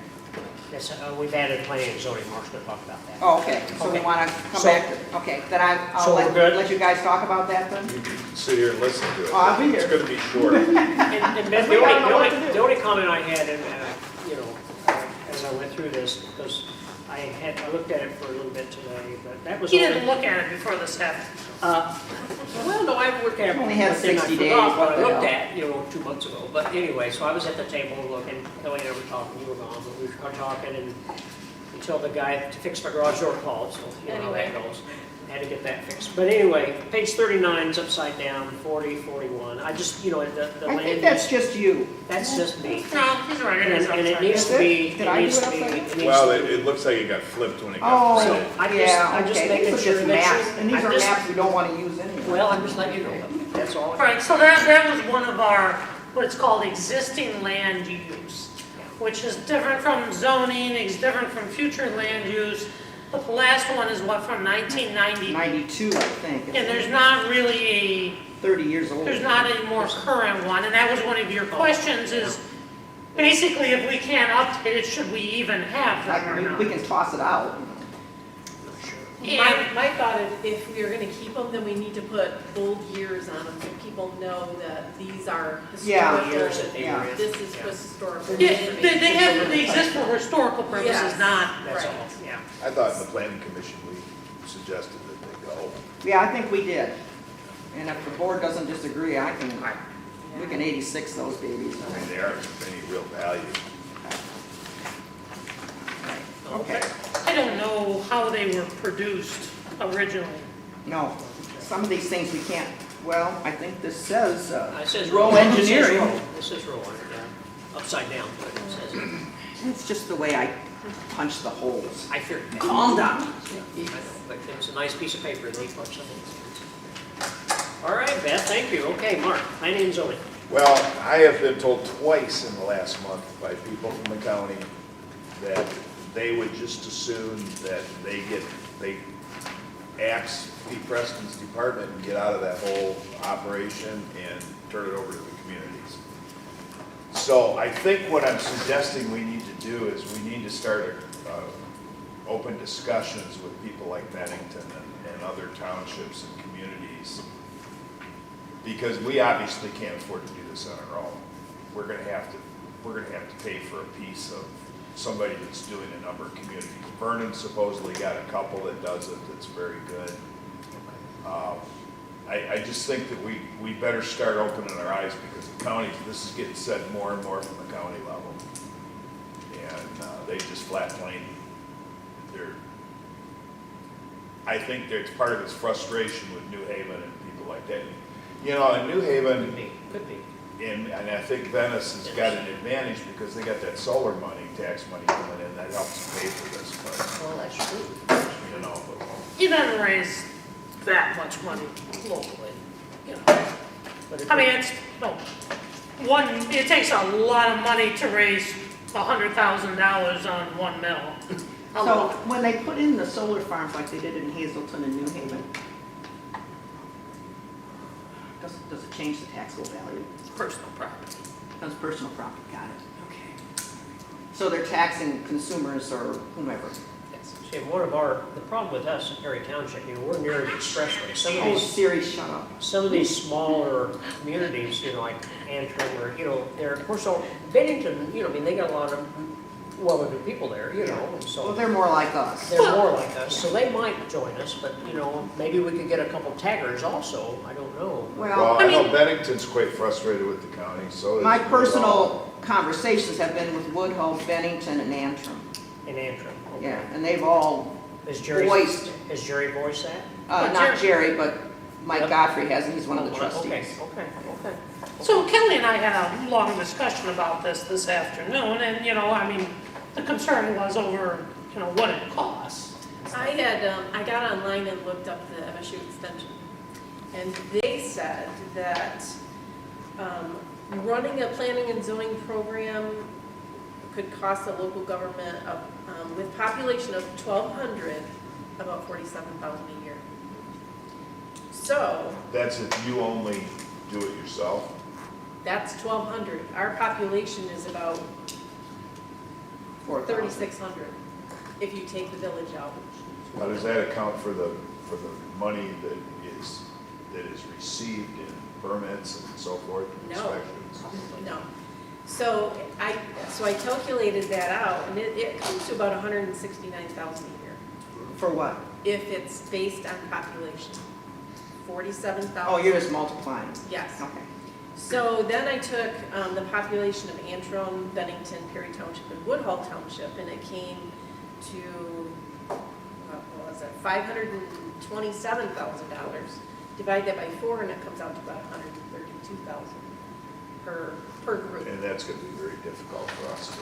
[SPEAKER 1] yes, we've added planning and zoning, Mark's gonna talk about that.
[SPEAKER 2] Oh, okay, so we
[SPEAKER 1] Okay.
[SPEAKER 2] want to come
[SPEAKER 1] So-
[SPEAKER 2] back to, okay, then I'll
[SPEAKER 1] So we're good?
[SPEAKER 2] let you guys talk about that then?
[SPEAKER 4] You can sit here and listen to it.
[SPEAKER 2] Oh, I'll be
[SPEAKER 4] It's
[SPEAKER 2] here.
[SPEAKER 4] gonna be short.
[SPEAKER 1] And Ben,
[SPEAKER 2] We gotta know what to do.
[SPEAKER 1] the only comment I had, and, as I went through this, because I looked at it for a little bit today, but that was
[SPEAKER 5] He
[SPEAKER 1] only.
[SPEAKER 5] didn't look at it before this happened.
[SPEAKER 1] Well, no, I looked at it.
[SPEAKER 2] Only had
[SPEAKER 1] but then I
[SPEAKER 2] 60
[SPEAKER 1] forgot
[SPEAKER 2] days,
[SPEAKER 1] what
[SPEAKER 2] what
[SPEAKER 1] I
[SPEAKER 2] the
[SPEAKER 1] looked
[SPEAKER 2] hell.
[SPEAKER 1] at, 2 months ago. But anyway, so I was at the table looking, Kelly and I were talking, you were gone, but we were talking, and until the guy to fix my garage door called, so you know how that
[SPEAKER 3] Anyway.
[SPEAKER 1] goes. Had to get that fixed. But anyway, page 39 is upside down, 40, 41. I just, the
[SPEAKER 2] I
[SPEAKER 1] land
[SPEAKER 2] think that's
[SPEAKER 1] use,
[SPEAKER 2] just you.
[SPEAKER 1] that's just me.
[SPEAKER 5] No, he's right, it
[SPEAKER 1] And
[SPEAKER 5] is
[SPEAKER 1] and it
[SPEAKER 5] outside.
[SPEAKER 1] needs
[SPEAKER 2] Is
[SPEAKER 1] to
[SPEAKER 2] it?
[SPEAKER 1] be,
[SPEAKER 2] Did
[SPEAKER 1] it
[SPEAKER 2] I do
[SPEAKER 1] needs
[SPEAKER 2] it
[SPEAKER 1] to be,
[SPEAKER 2] upside
[SPEAKER 1] it needs
[SPEAKER 4] Well,
[SPEAKER 1] to be.
[SPEAKER 4] it looks like it got flipped when it
[SPEAKER 2] Oh,
[SPEAKER 4] got
[SPEAKER 1] So,
[SPEAKER 4] sent.
[SPEAKER 1] I'm
[SPEAKER 2] yeah,
[SPEAKER 1] just
[SPEAKER 2] okay,
[SPEAKER 1] making
[SPEAKER 2] these are
[SPEAKER 1] sure
[SPEAKER 2] just
[SPEAKER 1] that
[SPEAKER 2] maps,
[SPEAKER 1] you-
[SPEAKER 2] and these
[SPEAKER 1] I'm
[SPEAKER 2] are
[SPEAKER 1] just-
[SPEAKER 2] maps we don't want to use anyway.
[SPEAKER 1] Well, I'm just letting you know, that's all.
[SPEAKER 5] Right, so that was one of our, what it's called existing land use, which is different from zoning, it's different from future land use. But the last one is what, from 1990?
[SPEAKER 2] 92, I think.
[SPEAKER 5] And there's not really
[SPEAKER 2] 30 years old.
[SPEAKER 5] there's not a more current one, and that was one of your questions is, basically, if we can't update it, should we even have
[SPEAKER 2] Like,
[SPEAKER 5] them or not?
[SPEAKER 2] we can toss it out.
[SPEAKER 5] And-
[SPEAKER 3] My thought is, if we are gonna keep them, then we need to put bold years on them, so people know that these are
[SPEAKER 2] Yeah.
[SPEAKER 3] historical.
[SPEAKER 1] Years that they were in.
[SPEAKER 3] This is
[SPEAKER 1] Yeah.
[SPEAKER 3] historical.
[SPEAKER 5] Yeah,
[SPEAKER 3] information.
[SPEAKER 5] they exist for historical purposes,
[SPEAKER 3] Yes.
[SPEAKER 5] not,
[SPEAKER 1] That's all,
[SPEAKER 3] Right.
[SPEAKER 1] yeah.
[SPEAKER 4] I thought in the planning commission, we suggested that they go.
[SPEAKER 2] Yeah, I think we did. And if the board doesn't disagree, we can 86 those babies.
[SPEAKER 4] I mean, there aren't any real value.
[SPEAKER 2] Okay.
[SPEAKER 5] I don't know how they were produced originally.
[SPEAKER 2] No, some of these things we can't, well, I think this says
[SPEAKER 1] It says
[SPEAKER 2] row
[SPEAKER 1] It says
[SPEAKER 2] engineering.
[SPEAKER 1] row. It says row on it, yeah. Upside down, but it says it.
[SPEAKER 2] It's just the way I punch the holes.
[SPEAKER 1] I figured.
[SPEAKER 2] Calm down.
[SPEAKER 1] I know, but it's a nice piece of paper, they punch some things. All right, Beth, thank you. Okay, Mark, planning and zoning.
[SPEAKER 4] Well, I have been told twice in the last month by people from the county that they would just as soon that they axe Pete Preston's department and get out of that whole operation and turn it over to the communities. So I think what I'm suggesting we need to do is we need to start open discussions with people like Bennington and other townships and communities. Because we obviously can't afford to do this on our own. We're gonna have to we're gonna have to pay for a piece of somebody that's doing a number of communities. Vernon supposedly got a couple that does it, that's very good. I just think that we better start opening our eyes, because the counties, this is getting said more and more from the county level. And they just flat plain, I think there's part of this frustration with New Haven and people like that. You know, in New Haven,
[SPEAKER 1] Could be.
[SPEAKER 4] and I think Venice has got an advantage because they got that solar money, tax money coming in, that helps pay for this, but,
[SPEAKER 1] Well, that's true.
[SPEAKER 4] you know, but.
[SPEAKER 5] He doesn't raise that much money locally, you know.
[SPEAKER 1] But it-
[SPEAKER 5] I mean, it's, no, it takes a lot of money to raise $100,000 on 1 mil. A
[SPEAKER 2] So
[SPEAKER 5] lot.
[SPEAKER 2] when they put in the solar farms like they did in Hazelton and New Haven, does it change the taxable value?
[SPEAKER 5] Personal property.
[SPEAKER 2] That's personal property, got it, okay. So they're taxing consumers or whomever.
[SPEAKER 1] See, the problem with us in Perry Township, we're near the expressway.
[SPEAKER 2] Oh, Siri, shut up.
[SPEAKER 1] Some of these smaller communities, like Antrim or, they're, of course, Bennington, they got a lot of well-to-do people there, and
[SPEAKER 2] Well,
[SPEAKER 1] so
[SPEAKER 2] they're more like us.
[SPEAKER 1] they're more like us, so they might join us, but, maybe we could get a couple taggers also, I don't know.
[SPEAKER 4] Well, I know Bennington's quite frustrated with the county, so is.
[SPEAKER 2] My personal conversations have been with Woodhull, Bennington, and Antrim.
[SPEAKER 1] In Antrim, okay.
[SPEAKER 2] Yeah, and they've all
[SPEAKER 1] Has
[SPEAKER 2] voiced,
[SPEAKER 1] Jerry voiced that?
[SPEAKER 2] not Jerry, but Mike
[SPEAKER 1] Yep.
[SPEAKER 2] Godfrey has, he's one of the
[SPEAKER 1] Okay,
[SPEAKER 2] trustees.
[SPEAKER 1] okay.
[SPEAKER 5] So Kelly and I had a long discussion about this afternoon, and, the concern was over, what it costs.
[SPEAKER 3] I got online and looked up the MSU extension, and they said that running a planning and zoning program could cost a local government with population of 1,200, about $47,000 a year. So
[SPEAKER 4] That's if you only do it yourself.
[SPEAKER 3] that's 1,200. Our population is about 3,600 if you take the village out.
[SPEAKER 4] How does that account for the money that is received in permits and so forth, and
[SPEAKER 3] No.
[SPEAKER 4] inspections?
[SPEAKER 3] No. So I calculated that out, and it comes to about $169,000 a year
[SPEAKER 2] For what?
[SPEAKER 3] if it's based on population. 47,000.
[SPEAKER 2] Oh, you're just multiplying.
[SPEAKER 3] Yes.
[SPEAKER 2] Okay.
[SPEAKER 3] So then I took the population of Antrim, Bennington, Perry Township, and Woodhull Township, and it came to, what was it, $527,000. Divide that by 4, and it comes out to about $132,000 per group.
[SPEAKER 4] And that's gonna be very difficult for us to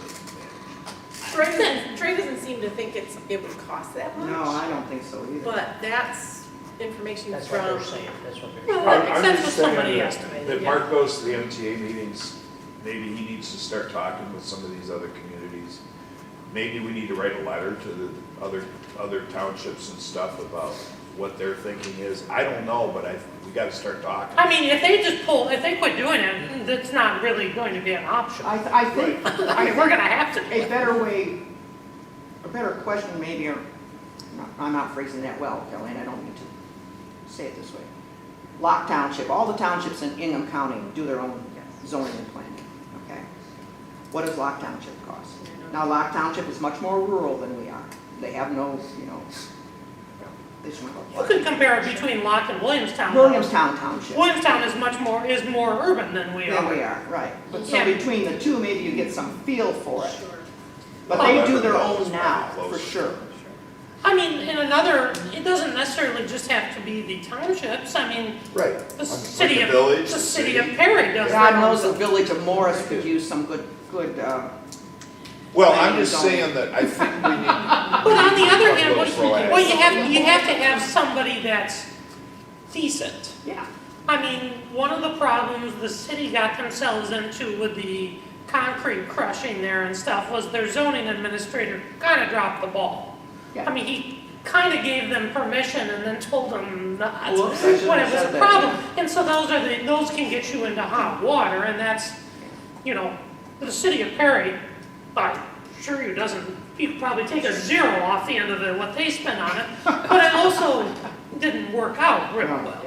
[SPEAKER 4] manage.
[SPEAKER 3] Trey doesn't seem to think it would cost that much.
[SPEAKER 2] No, I don't think so either.
[SPEAKER 3] But that's information
[SPEAKER 1] That's what
[SPEAKER 3] from.
[SPEAKER 1] they're saying, that's what they're
[SPEAKER 5] Well,
[SPEAKER 1] saying.
[SPEAKER 5] that makes
[SPEAKER 4] I'm
[SPEAKER 5] sense
[SPEAKER 4] just
[SPEAKER 5] what
[SPEAKER 4] saying
[SPEAKER 5] somebody
[SPEAKER 4] that-
[SPEAKER 5] estimated,
[SPEAKER 4] That
[SPEAKER 5] yeah.
[SPEAKER 4] Mark goes to the MTA meetings, maybe he needs to start talking with some of these other communities. Maybe we need to write a letter to the other townships and stuff about what their thinking is. I don't know, but we gotta start talking.
[SPEAKER 5] I mean, if they quit doing it, that's not really going to be an option.
[SPEAKER 2] I think,
[SPEAKER 5] I mean, we're gonna have to.
[SPEAKER 2] a better way, a better question maybe, or, I'm not phrasing that well, Kelly, and I don't mean to say it this way. Locke Township, all the townships in Ingham County do their own zoning and planning, okay? What does Locke Township cost? Now, Locke Township is much more rural than we are. They have no, they just want
[SPEAKER 5] You could compare it between Locke and Williamstown.
[SPEAKER 2] Williamstown Township.
[SPEAKER 5] Williamstown is more urban than we
[SPEAKER 2] There
[SPEAKER 5] are.
[SPEAKER 2] we are, right. But so
[SPEAKER 5] Yeah.
[SPEAKER 2] between the two, maybe you get some feel for it.
[SPEAKER 3] Sure.
[SPEAKER 2] But they do their own now, for sure.
[SPEAKER 5] I mean, it doesn't necessarily just have to be the townships. I mean,
[SPEAKER 4] Right.
[SPEAKER 5] the city of,
[SPEAKER 4] village,
[SPEAKER 5] the city of Perry does.
[SPEAKER 2] God
[SPEAKER 5] their own
[SPEAKER 2] knows the
[SPEAKER 5] stuff.
[SPEAKER 2] village of Morris could use some good,
[SPEAKER 4] Well, I'm
[SPEAKER 2] planning
[SPEAKER 4] just
[SPEAKER 2] zoning.
[SPEAKER 4] saying that I think we need.
[SPEAKER 5] But on the other hand,
[SPEAKER 4] Become a little proactive.
[SPEAKER 5] what you have to have somebody that's decent.
[SPEAKER 2] yeah.
[SPEAKER 5] I mean, one of the problems the city got themselves into with the concrete crushing there and stuff was their zoning administrator kind of dropped the ball.
[SPEAKER 2] Yeah.
[SPEAKER 5] I mean, he kind of gave them permission and then told them not,
[SPEAKER 2] Whoops, I shouldn't
[SPEAKER 5] when it
[SPEAKER 2] have
[SPEAKER 5] was
[SPEAKER 2] said
[SPEAKER 5] a
[SPEAKER 2] that.
[SPEAKER 5] problem. And so those can get you into hot water, and that's, the city of Perry, I sure you doesn't, you could probably take a 0 off the end of it, what they spent on it, but it also didn't work out real
[SPEAKER 2] No.
[SPEAKER 5] well.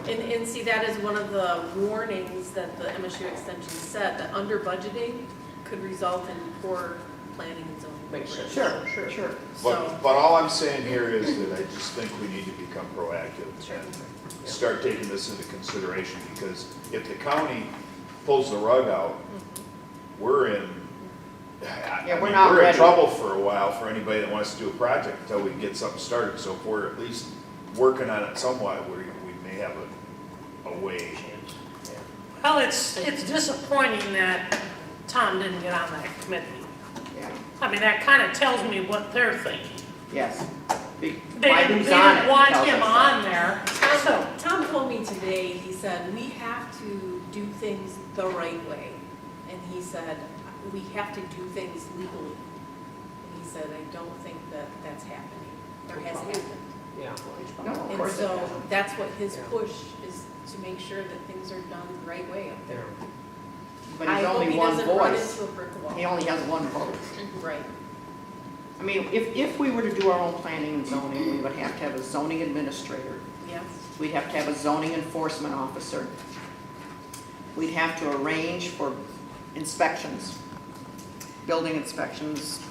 [SPEAKER 3] And see, that is one of the warnings that the MSU extension said, that under budgeting could result in poor planning and zoning.
[SPEAKER 1] Makes sense.
[SPEAKER 10] Sure, sure.
[SPEAKER 3] So,
[SPEAKER 4] But all I'm saying here is that I just think we need to become proactive
[SPEAKER 3] Sure.
[SPEAKER 4] and start taking this into consideration, because if the county pulls the rug out, we're in,
[SPEAKER 2] Yeah, we're not
[SPEAKER 4] we're in
[SPEAKER 2] ready.
[SPEAKER 4] trouble for a while for anybody that wants to do a project until we get something started. So if we're at least working on it somewhat, we may have a way.
[SPEAKER 5] Well, it's disappointing that Tom didn't get on that committee.
[SPEAKER 2] Yeah,
[SPEAKER 5] I mean, that kind of tells me what they're thinking.
[SPEAKER 2] yes.
[SPEAKER 5] They didn't want him on there, so.
[SPEAKER 3] Tom told me today, he said, we have to do things the right way. And he said, we have to do things legally. And he said, I don't think that that's happening, or has happened.
[SPEAKER 1] Yeah.
[SPEAKER 2] No, of
[SPEAKER 3] And
[SPEAKER 2] course it
[SPEAKER 3] so
[SPEAKER 2] hasn't.
[SPEAKER 3] that's what his
[SPEAKER 1] Yeah.
[SPEAKER 3] push is, to make sure that things are done the right way up there.
[SPEAKER 2] But
[SPEAKER 3] I
[SPEAKER 2] he's
[SPEAKER 3] hope
[SPEAKER 2] only
[SPEAKER 3] he
[SPEAKER 2] one
[SPEAKER 3] doesn't run
[SPEAKER 2] voice.
[SPEAKER 3] into a brick wall.
[SPEAKER 2] He only has one vote.
[SPEAKER 3] Right.
[SPEAKER 2] I mean, if we were to do our own planning and zoning, we would have to have a zoning administrator.
[SPEAKER 3] Yes.
[SPEAKER 2] We'd have to have a zoning enforcement officer. We'd have to arrange for inspections, building inspections,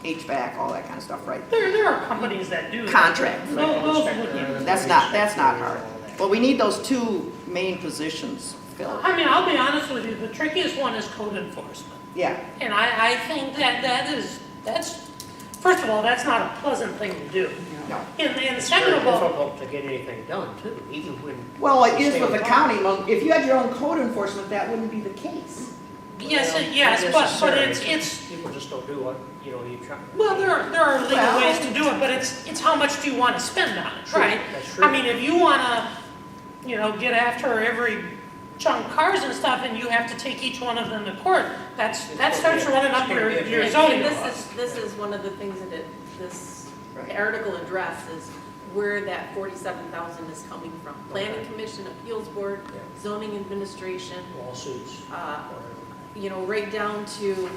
[SPEAKER 2] HVAC, all that kind of stuff, right?
[SPEAKER 5] There are companies that do that.
[SPEAKER 2] Contract.
[SPEAKER 5] Those would-
[SPEAKER 2] That's not hard. Well, we need those two main positions filled.
[SPEAKER 5] I mean, I'll be honest with you, the trickiest one is code enforcement.
[SPEAKER 2] Yeah,
[SPEAKER 5] And I think that's, first of all, that's not a pleasant thing to do.
[SPEAKER 2] no.
[SPEAKER 5] And
[SPEAKER 1] It's
[SPEAKER 5] second
[SPEAKER 1] very
[SPEAKER 5] of all,
[SPEAKER 1] difficult to get anything done too, even when.
[SPEAKER 2] Well, it
[SPEAKER 1] you
[SPEAKER 2] is
[SPEAKER 1] stay
[SPEAKER 2] with the
[SPEAKER 1] on top.
[SPEAKER 2] county. Well, if you had your own code enforcement, that wouldn't be the case.
[SPEAKER 5] yes,
[SPEAKER 1] Well,
[SPEAKER 5] yes,
[SPEAKER 1] not
[SPEAKER 5] but
[SPEAKER 1] necessarily.
[SPEAKER 5] it's,
[SPEAKER 1] People just don't do what, you try.
[SPEAKER 5] well, there are legal
[SPEAKER 2] Well-
[SPEAKER 5] ways to do it, but it's how much do you want to spend on it,
[SPEAKER 1] True,
[SPEAKER 5] right?
[SPEAKER 1] that's true.
[SPEAKER 5] I mean, if you want to, get after every junk cars and stuff, and you have to take each one of them to court, that starts running up your zoning
[SPEAKER 3] And
[SPEAKER 5] laws.
[SPEAKER 3] this is one of the things that this
[SPEAKER 2] Right.
[SPEAKER 3] article addresses, where that 47,000 is coming from. Planning
[SPEAKER 1] Okay.
[SPEAKER 3] Commission, Appeals Board,
[SPEAKER 1] Yeah.
[SPEAKER 3] Zoning Administration,
[SPEAKER 1] Lawsuits. whatever.
[SPEAKER 3] right down to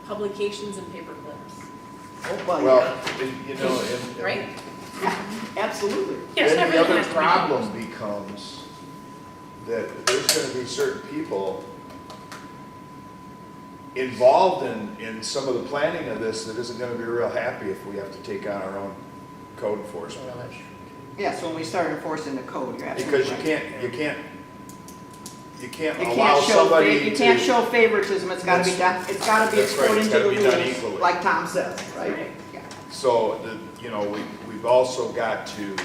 [SPEAKER 3] publications and paper clips,
[SPEAKER 2] Well,
[SPEAKER 4] Well,
[SPEAKER 2] yeah,
[SPEAKER 4] and.
[SPEAKER 3] right?
[SPEAKER 2] absolutely.
[SPEAKER 5] Yes,
[SPEAKER 4] Then the
[SPEAKER 5] everything
[SPEAKER 4] other
[SPEAKER 5] has to be-
[SPEAKER 4] problem becomes that there's gonna be certain people involved in some of the planning of this that isn't gonna be real happy if we have to take on our own code enforcement.
[SPEAKER 1] Well, that's,
[SPEAKER 2] Yeah, so when we start enforcing the code, you're absolutely
[SPEAKER 4] Because
[SPEAKER 2] right.
[SPEAKER 4] you can't
[SPEAKER 2] You
[SPEAKER 4] allow
[SPEAKER 2] can't show,
[SPEAKER 4] somebody to.
[SPEAKER 2] you can't show favoritism, it's gotta be done, it's gotta be
[SPEAKER 4] That's right,
[SPEAKER 2] put
[SPEAKER 4] it's
[SPEAKER 2] into the
[SPEAKER 4] gotta be done
[SPEAKER 2] rules,
[SPEAKER 4] equally.
[SPEAKER 2] like Tom says, right?
[SPEAKER 3] Right.
[SPEAKER 2] Yeah.
[SPEAKER 4] So, we've also got to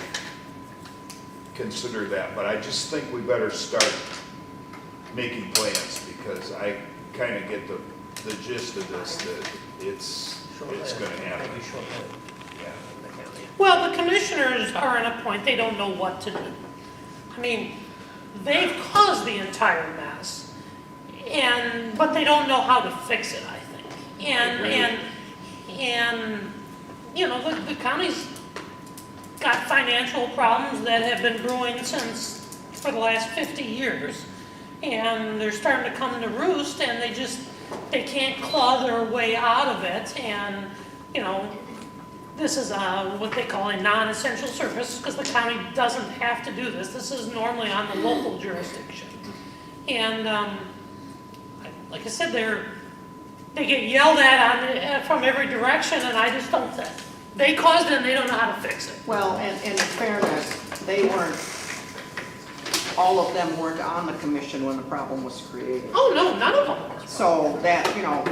[SPEAKER 4] consider that, but I just think we better start making plans, because I kinda get the gist of this, that it's gonna happen.
[SPEAKER 1] maybe short-lived.
[SPEAKER 4] Yeah.
[SPEAKER 1] in the county.
[SPEAKER 5] Well, the commissioners are at a point, they don't know what to do. I mean, they've caused the entire mess, but they don't know how to fix it, I think. And the county's got financial problems that have been brewing for the last 50 years. And they're starting to come to roost, and they can't claw their way out of it. And, this is what they call a non-essential service, because the county doesn't have to do this. This is normally on the local jurisdiction. And, like I said, they get yelled at from every direction, and I just don't think. They caused it, and they don't know how to fix it.
[SPEAKER 2] Well, and in fairness, all of them weren't on the commission when the problem was created.
[SPEAKER 5] Oh, no, none of them were.
[SPEAKER 2] So that,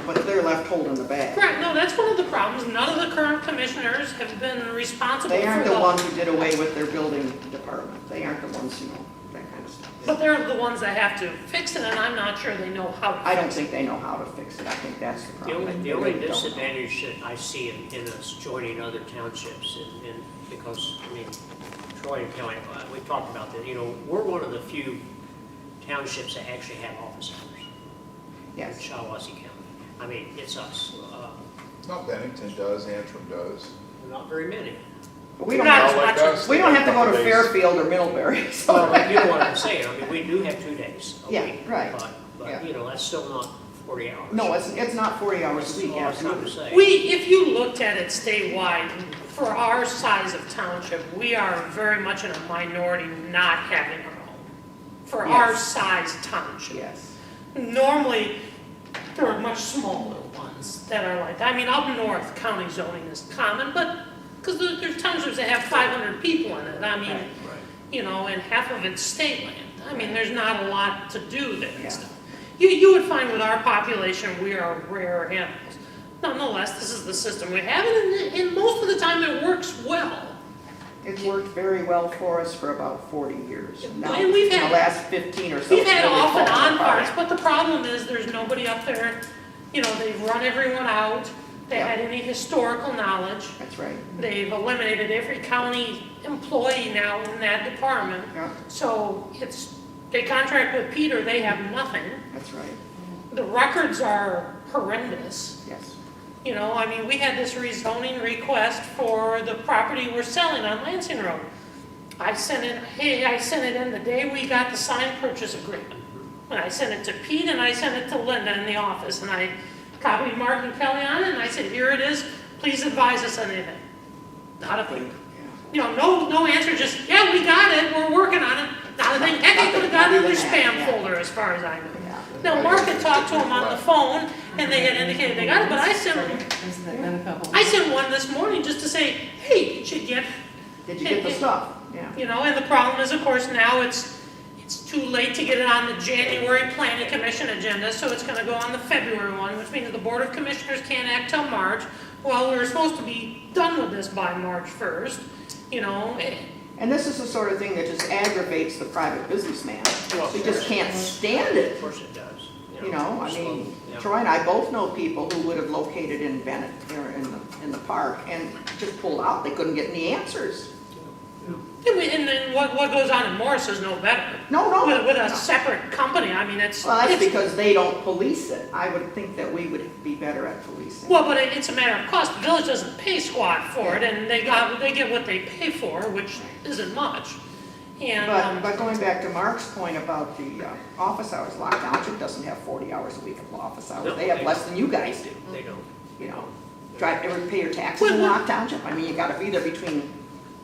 [SPEAKER 2] but they're left holding the bag.
[SPEAKER 5] Right, no, that's one of the problems. None of the current commissioners have been responsible for
[SPEAKER 2] They aren't the ones who did away with their building department. They aren't the ones, that kind of stuff.
[SPEAKER 5] But they're the ones that have to fix it, and I'm not sure they know how to
[SPEAKER 2] I don't
[SPEAKER 5] fix it.
[SPEAKER 2] think they know how to fix it. I think that's the
[SPEAKER 1] The
[SPEAKER 2] problem.
[SPEAKER 1] only,
[SPEAKER 2] They
[SPEAKER 1] the only
[SPEAKER 2] really don't.
[SPEAKER 1] disadvantage that I see in us joining other townships, and because, Troy County, we talked about that, we're one of the few townships that actually have office hours in
[SPEAKER 2] Yes.
[SPEAKER 1] Shiawassee County. It's us,
[SPEAKER 4] No, Bennington does, Antrim does.
[SPEAKER 1] not very many.
[SPEAKER 2] But we don't
[SPEAKER 5] Not
[SPEAKER 2] have,
[SPEAKER 5] as
[SPEAKER 4] Like
[SPEAKER 5] much
[SPEAKER 4] us,
[SPEAKER 5] as-
[SPEAKER 2] we
[SPEAKER 4] they
[SPEAKER 2] don't
[SPEAKER 4] got
[SPEAKER 2] have to
[SPEAKER 4] a
[SPEAKER 2] go to
[SPEAKER 4] couple days.
[SPEAKER 2] Fairfield or Middlebury, so.
[SPEAKER 1] Well, you know what I'm saying, we do have 2 days a
[SPEAKER 2] Yeah,
[SPEAKER 1] week.
[SPEAKER 2] right,
[SPEAKER 1] But,
[SPEAKER 2] yeah.
[SPEAKER 1] that's still not 40 hours.
[SPEAKER 2] No, it's not 40 hours a week,
[SPEAKER 1] That's all I'm trying to
[SPEAKER 2] absolutely.
[SPEAKER 1] say.
[SPEAKER 5] If you looked at it statewide, for our size of township, we are very much in a minority not having our own. For our
[SPEAKER 2] Yes.
[SPEAKER 5] size township.
[SPEAKER 2] Yes.
[SPEAKER 5] Normally, there are much smaller ones that are like that. I mean, up north, county zoning is common, but, because there's townships that have 500 people in it. I mean, you know, and half of it's state land. I mean, there's not a lot to do there and stuff. You would find with our population, we are rare animals. Nonetheless, this is the system we have, and most of the time it works well.
[SPEAKER 2] It's worked very well for us for about 40 years. Now,
[SPEAKER 5] And we've
[SPEAKER 2] in
[SPEAKER 5] had-
[SPEAKER 2] the last 15 or so.
[SPEAKER 5] We've had
[SPEAKER 2] it's really
[SPEAKER 5] off and
[SPEAKER 2] fallen
[SPEAKER 5] on
[SPEAKER 2] apart.
[SPEAKER 5] parts, but the problem is there's nobody up there, you know, they've run everyone out. They had any historical knowledge.
[SPEAKER 2] That's right.
[SPEAKER 5] They've eliminated every county employee now in that department.
[SPEAKER 2] Yeah,
[SPEAKER 5] So they contract with Peter, they have nothing.
[SPEAKER 2] that's right.
[SPEAKER 5] The records are horrendous.
[SPEAKER 2] Yes.
[SPEAKER 5] You know, I mean, we had this rezoning request for the property we're selling on Lansing Road. I sent it in the day we got the signed purchase agreement. And I sent it to Pete and I sent it to Linda in the office, and I copied Mark and Kelly on it, and I said, here it is, please advise us on anything. Not a thing. You know, no answer, just, yeah, we got it, we're working on it. Not a thing. Heck, it could have gotten in their spam folder as far as I know. Now, Mark had talked to him on the phone, and they had indicated they got it, but I sent
[SPEAKER 10] Hasn't that been a couple?
[SPEAKER 5] I sent one this morning just to say, hey, did you get,
[SPEAKER 2] Did you get the stuff? Yeah.
[SPEAKER 5] you know, and the problem is, of course, now it's too late to get it on the January Planning Commission agenda, so it's gonna go on the February one, which means the Board of Commissioners can't act till March. Well, we were supposed to be done with this by March 1st, you know.
[SPEAKER 2] And this is the sort of thing that just aggravates the private businessman. He just can't stand it.
[SPEAKER 1] Of course it does.
[SPEAKER 2] You know, I mean,
[SPEAKER 1] Yeah.
[SPEAKER 2] Troy and I both know people who would have located in Bennett, or in the park, and just pulled out. They couldn't get any answers.
[SPEAKER 5] And then what goes on in Morris is no better.
[SPEAKER 2] No.
[SPEAKER 5] With a separate company, I mean, it's.
[SPEAKER 2] Well, that's
[SPEAKER 5] it's-
[SPEAKER 2] because they don't police it. I would think that we would be better at policing.
[SPEAKER 5] Well, but it's a matter of cost. The village doesn't pay squat for it, and they get what they pay for, which isn't much. And,
[SPEAKER 2] But going back to Mark's point about the office hours, Lock Township doesn't have 40 hours a week of office hours.
[SPEAKER 1] No,
[SPEAKER 2] They have
[SPEAKER 1] they
[SPEAKER 2] less than you guys do,
[SPEAKER 1] They don't.
[SPEAKER 2] you know. Ever pay your taxes in Lock Township? I mean, you gotta be there between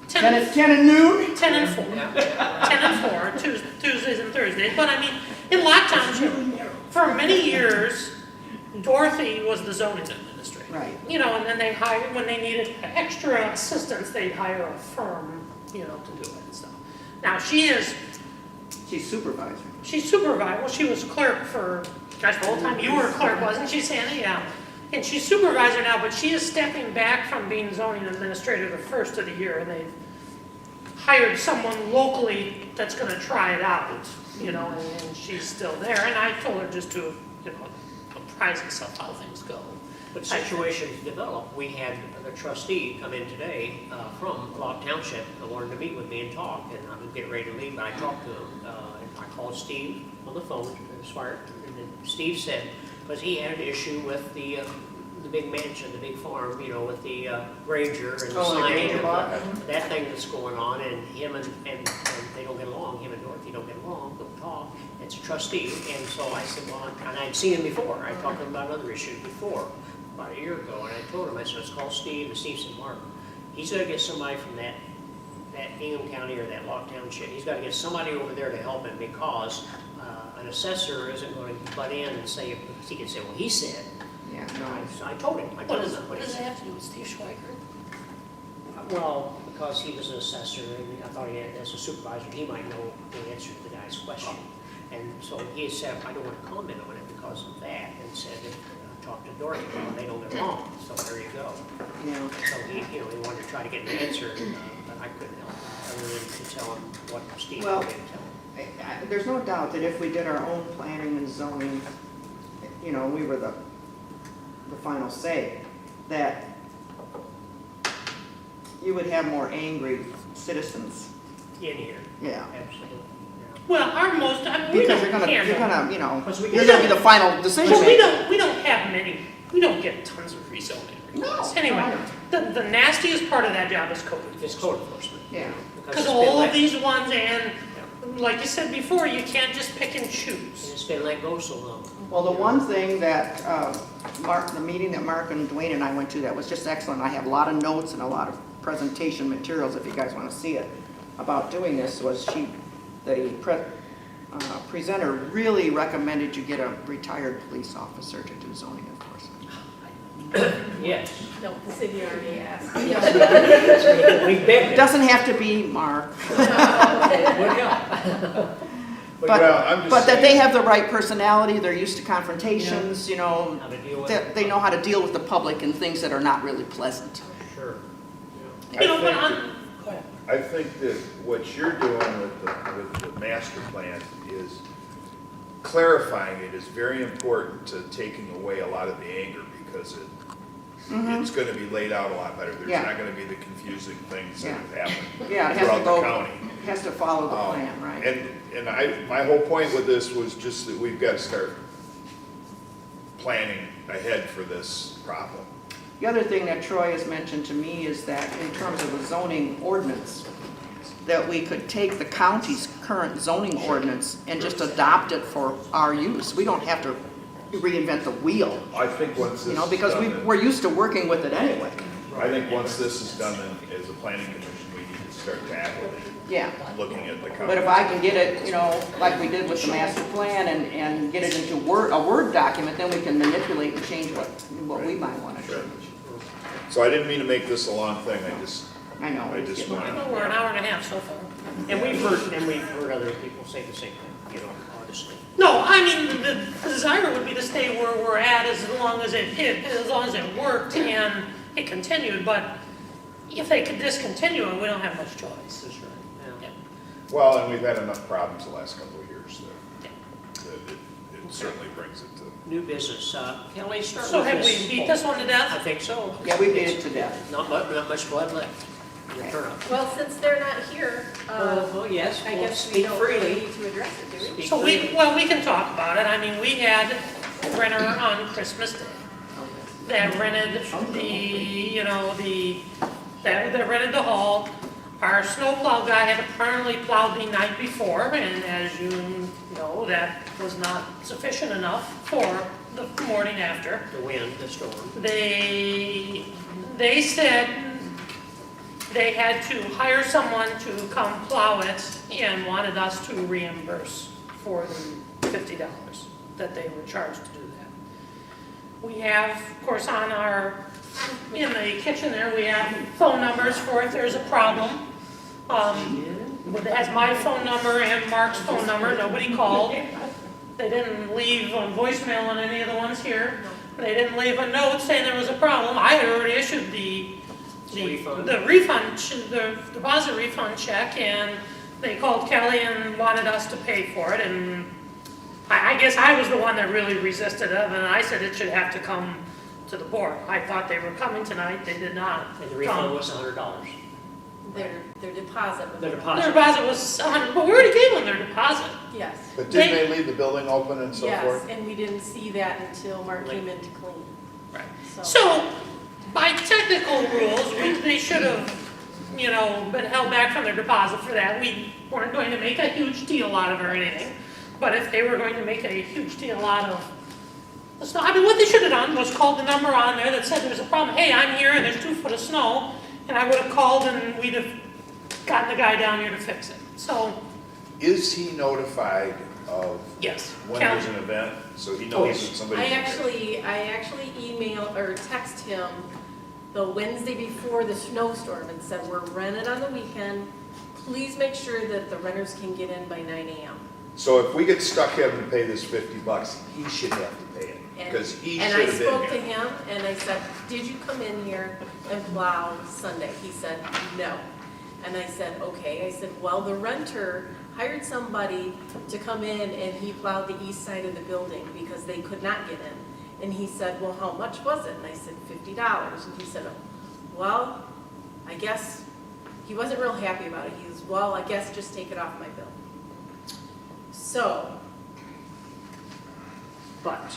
[SPEAKER 2] 10
[SPEAKER 5] 10
[SPEAKER 2] and noon.
[SPEAKER 5] 10 and 4, 10 and 4, Tuesdays and Thursdays. But I mean, in Lock Township, for many years, Dorothy was the zoning administrator.
[SPEAKER 2] Right.
[SPEAKER 5] You know, and then they hired, when they needed extra assistance, they'd hire a firm, you know, to do it and stuff. Now,
[SPEAKER 2] She's supervisor.
[SPEAKER 5] she's supervisor, well, she was clerk for, gosh, the whole time you were clerk, wasn't she, Sandy? Yeah. And she's supervisor now, but she is stepping back from being zoning administrator the first of the year, and they've hired someone locally that's gonna try it out, you know, and she's still there, and I told her just to, you know, apprise us of how things go.
[SPEAKER 1] But situations develop. We had the trustee come in today from Lock Township and wanted to meet with me and talk, and I was getting ready to leave, but I talked to him. And I called Steve on the phone, Swart, and then Steve said, because he had an issue with the big mansion, the big farm, you know, with the Granger and the
[SPEAKER 2] Oh, the
[SPEAKER 1] sign
[SPEAKER 2] Granger
[SPEAKER 1] and
[SPEAKER 2] lot?
[SPEAKER 1] that thing that's going on, and him and they don't get along. Him and Dorothy don't get along, don't talk. It's a trustee, and so I said, well, and I'd seen him before. I talked to him about another issue before, about a year ago, and I told him, I said, let's call Steve, and Steve said, Mark, he's gonna get somebody from that Ingham County or that Lock Township, he's gotta get somebody over there to help him, because an assessor isn't gonna butt in and say, because he can say, well, he said.
[SPEAKER 2] Yeah, no.
[SPEAKER 1] So I told him
[SPEAKER 5] What
[SPEAKER 1] what
[SPEAKER 5] does
[SPEAKER 1] he
[SPEAKER 5] it
[SPEAKER 1] said.
[SPEAKER 5] have to do with Steve Schweikert?
[SPEAKER 1] Well, because he was an assessor, and I thought he had, as a supervisor, he might know the answer to the guy's question. And so he said, I don't want to comment on it because of that, and said, talk to Dorothy, well, they don't get along, so there you go.
[SPEAKER 2] Yeah.
[SPEAKER 1] So he, you know, he wanted to try to get an answer, but I couldn't help, other than to tell him what Steve
[SPEAKER 2] Well,
[SPEAKER 1] wanted to tell him.
[SPEAKER 2] There's no doubt that if we did our own planning and zoning, you know, we were the final say, that you would have more angry citizens.
[SPEAKER 1] In here,
[SPEAKER 2] Yeah.
[SPEAKER 1] absolutely, yeah.
[SPEAKER 5] Well, our most, I mean, we
[SPEAKER 2] Because
[SPEAKER 5] don't
[SPEAKER 2] you're
[SPEAKER 5] handle.
[SPEAKER 2] gonna, you know,
[SPEAKER 1] Because we
[SPEAKER 2] you're gonna be the final decision
[SPEAKER 5] Well,
[SPEAKER 2] maker.
[SPEAKER 5] we don't have many, we don't get tons of rezoning requests.
[SPEAKER 2] No,
[SPEAKER 5] Anyway,
[SPEAKER 2] no,
[SPEAKER 5] the nastiest part of that job is code
[SPEAKER 1] It's
[SPEAKER 5] enforcement.
[SPEAKER 1] code enforcement.
[SPEAKER 2] Yeah.
[SPEAKER 5] Because
[SPEAKER 1] it's been
[SPEAKER 5] all of
[SPEAKER 1] let-
[SPEAKER 5] these ones, and like you said before, you can't just pick and choose.
[SPEAKER 1] And it's been let go so long.
[SPEAKER 2] Well, the one thing that, the meeting that Mark and Dwayne and I went to, that was just excellent. I have a lot of notes and a lot of presentation materials, if you guys want to see it, about doing this, was presenter really recommended you get a retired police officer to do zoning enforcement.
[SPEAKER 1] Yes.
[SPEAKER 3] No, the city already asked.
[SPEAKER 1] We begged
[SPEAKER 2] It
[SPEAKER 1] it.
[SPEAKER 2] doesn't have to be Mark,
[SPEAKER 1] It would help.
[SPEAKER 4] Well, I'm just
[SPEAKER 2] but that they
[SPEAKER 4] saying-
[SPEAKER 2] have the right personality, they're used to confrontations, you know,
[SPEAKER 1] How to deal with
[SPEAKER 2] that
[SPEAKER 1] it.
[SPEAKER 2] they know how to deal with the public and things that are not really pleasant.
[SPEAKER 1] Sure.
[SPEAKER 5] You know, but
[SPEAKER 4] I think
[SPEAKER 5] I'm, go ahead.
[SPEAKER 4] I think that what you're doing with the master plan is clarifying it is very important to taking away a lot of the anger because it's gonna be laid out a lot better. There's
[SPEAKER 2] Yeah.
[SPEAKER 4] not gonna be the confusing things that
[SPEAKER 2] Yeah.
[SPEAKER 4] have happened
[SPEAKER 2] Yeah, it has to
[SPEAKER 4] throughout the
[SPEAKER 2] go,
[SPEAKER 4] county.
[SPEAKER 2] it has to follow the plan, right?
[SPEAKER 4] And my whole point with this was just that we've got to start planning ahead for this problem.
[SPEAKER 2] The other thing that Troy has mentioned to me is that in terms of a zoning ordinance, that we could take the county's current zoning ordinance and just adopt it for our use. We don't have to reinvent the wheel,
[SPEAKER 4] I think once this
[SPEAKER 2] you know,
[SPEAKER 4] is
[SPEAKER 2] because
[SPEAKER 4] done, then-
[SPEAKER 2] we're used to working with it anyway.
[SPEAKER 4] I think once this is done, then as a planning commission, we need to start tackling,
[SPEAKER 2] Yeah.
[SPEAKER 4] looking at the county.
[SPEAKER 2] But if I can get it, you know, like we did with the master plan and get it into a Word document, then we can manipulate and change what we might want to
[SPEAKER 4] Sure.
[SPEAKER 2] change.
[SPEAKER 4] So I didn't mean to make this a long thing,
[SPEAKER 2] I know.
[SPEAKER 4] I just
[SPEAKER 5] I
[SPEAKER 4] want
[SPEAKER 5] know we're an hour and a half so far.
[SPEAKER 1] And we've heard other people say the same thing, you know, honestly.
[SPEAKER 5] No, I mean, the desire would be to stay where we're at as long as it worked and it continued, but if they could discontinue it, we don't have much choice.
[SPEAKER 1] That's right. Yeah.
[SPEAKER 4] well, and we've had enough problems the last couple of years there. That it certainly brings it to.
[SPEAKER 1] New business. Kelly, start
[SPEAKER 5] So
[SPEAKER 1] with
[SPEAKER 5] have
[SPEAKER 1] this.
[SPEAKER 5] we beat this one to
[SPEAKER 1] I
[SPEAKER 5] death?
[SPEAKER 1] think so.
[SPEAKER 2] Yeah, we beat it to death.
[SPEAKER 1] Not much blood left in the turnip.
[SPEAKER 3] Well, since they're not here,
[SPEAKER 1] Well, yes,
[SPEAKER 3] I
[SPEAKER 1] we'll
[SPEAKER 3] guess we
[SPEAKER 1] speak
[SPEAKER 3] don't really
[SPEAKER 1] freely.
[SPEAKER 3] need to address it, do we?
[SPEAKER 1] Speak
[SPEAKER 5] So
[SPEAKER 1] freely.
[SPEAKER 5] we can talk about it. I mean, we had a renter on Christmas Day that rented that rented the hall. Our snowplow guy had apparently plowed the night before, and as you know, that was not sufficient enough for the morning after.
[SPEAKER 1] The wind, the storm.
[SPEAKER 5] They said they had to hire someone to come plow it and wanted us to reimburse for the $50 that they were charged to do that. We have, of course, in the kitchen there, we have phone numbers for if there's a problem. It has my phone number and Mark's phone number, nobody called. They didn't leave a voicemail on any of the ones here. They didn't leave a note saying there was a problem. I had already issued the deposit refund check, and they called Kelly and wanted us to pay for it, and I guess I was the one that really resisted it, and I said it should have to come to the board. I thought they were coming tonight, they did not
[SPEAKER 1] And the refund
[SPEAKER 5] come.
[SPEAKER 1] was $100.
[SPEAKER 3] Their deposit was.
[SPEAKER 1] The
[SPEAKER 5] Their
[SPEAKER 1] deposit.
[SPEAKER 5] deposit was 100, but we already gave them their deposit.
[SPEAKER 3] Yes,
[SPEAKER 4] But didn't they leave the building open and so
[SPEAKER 3] yes,
[SPEAKER 4] forth?
[SPEAKER 3] and we didn't see that until Mark came in to clean.
[SPEAKER 5] Right.
[SPEAKER 3] So,
[SPEAKER 5] So, by technical rules, they should have, been held back from their deposit for that. We weren't going to make a huge deal out of it or anything. But if they were going to make a huge deal out of the snow, I mean, what they should have done was called the number on there that said there's a problem. Hey, I'm here and there's 2 foot of snow. And I would have called and we'd have gotten the guy down here to fix it. So,
[SPEAKER 4] Is he notified of
[SPEAKER 5] yes.
[SPEAKER 4] when
[SPEAKER 5] Cal-
[SPEAKER 4] there's an event? So he
[SPEAKER 1] Oh,
[SPEAKER 4] knows
[SPEAKER 1] yes.
[SPEAKER 4] that somebody's.
[SPEAKER 3] I actually emailed or text him the Wednesday before the snowstorm and said, we're rented on the weekend. Please make sure that the renters can get in by 9 a.m.
[SPEAKER 4] So if we get stuck having to pay this $50, he should have to pay it,
[SPEAKER 3] And-
[SPEAKER 4] because he should
[SPEAKER 3] And I
[SPEAKER 4] have been
[SPEAKER 3] spoke to
[SPEAKER 4] here.
[SPEAKER 3] him and I said, did you come in here and plow Sunday? He said, no. And I said, okay. I said, well, the renter hired somebody to come in and he plowed the east side of the building because they could not get in. And he said, well, how much was it? And I said, $50. And he said, well, I guess, he wasn't real happy about it. He was, well, I guess just take it off my bill. So,
[SPEAKER 1] But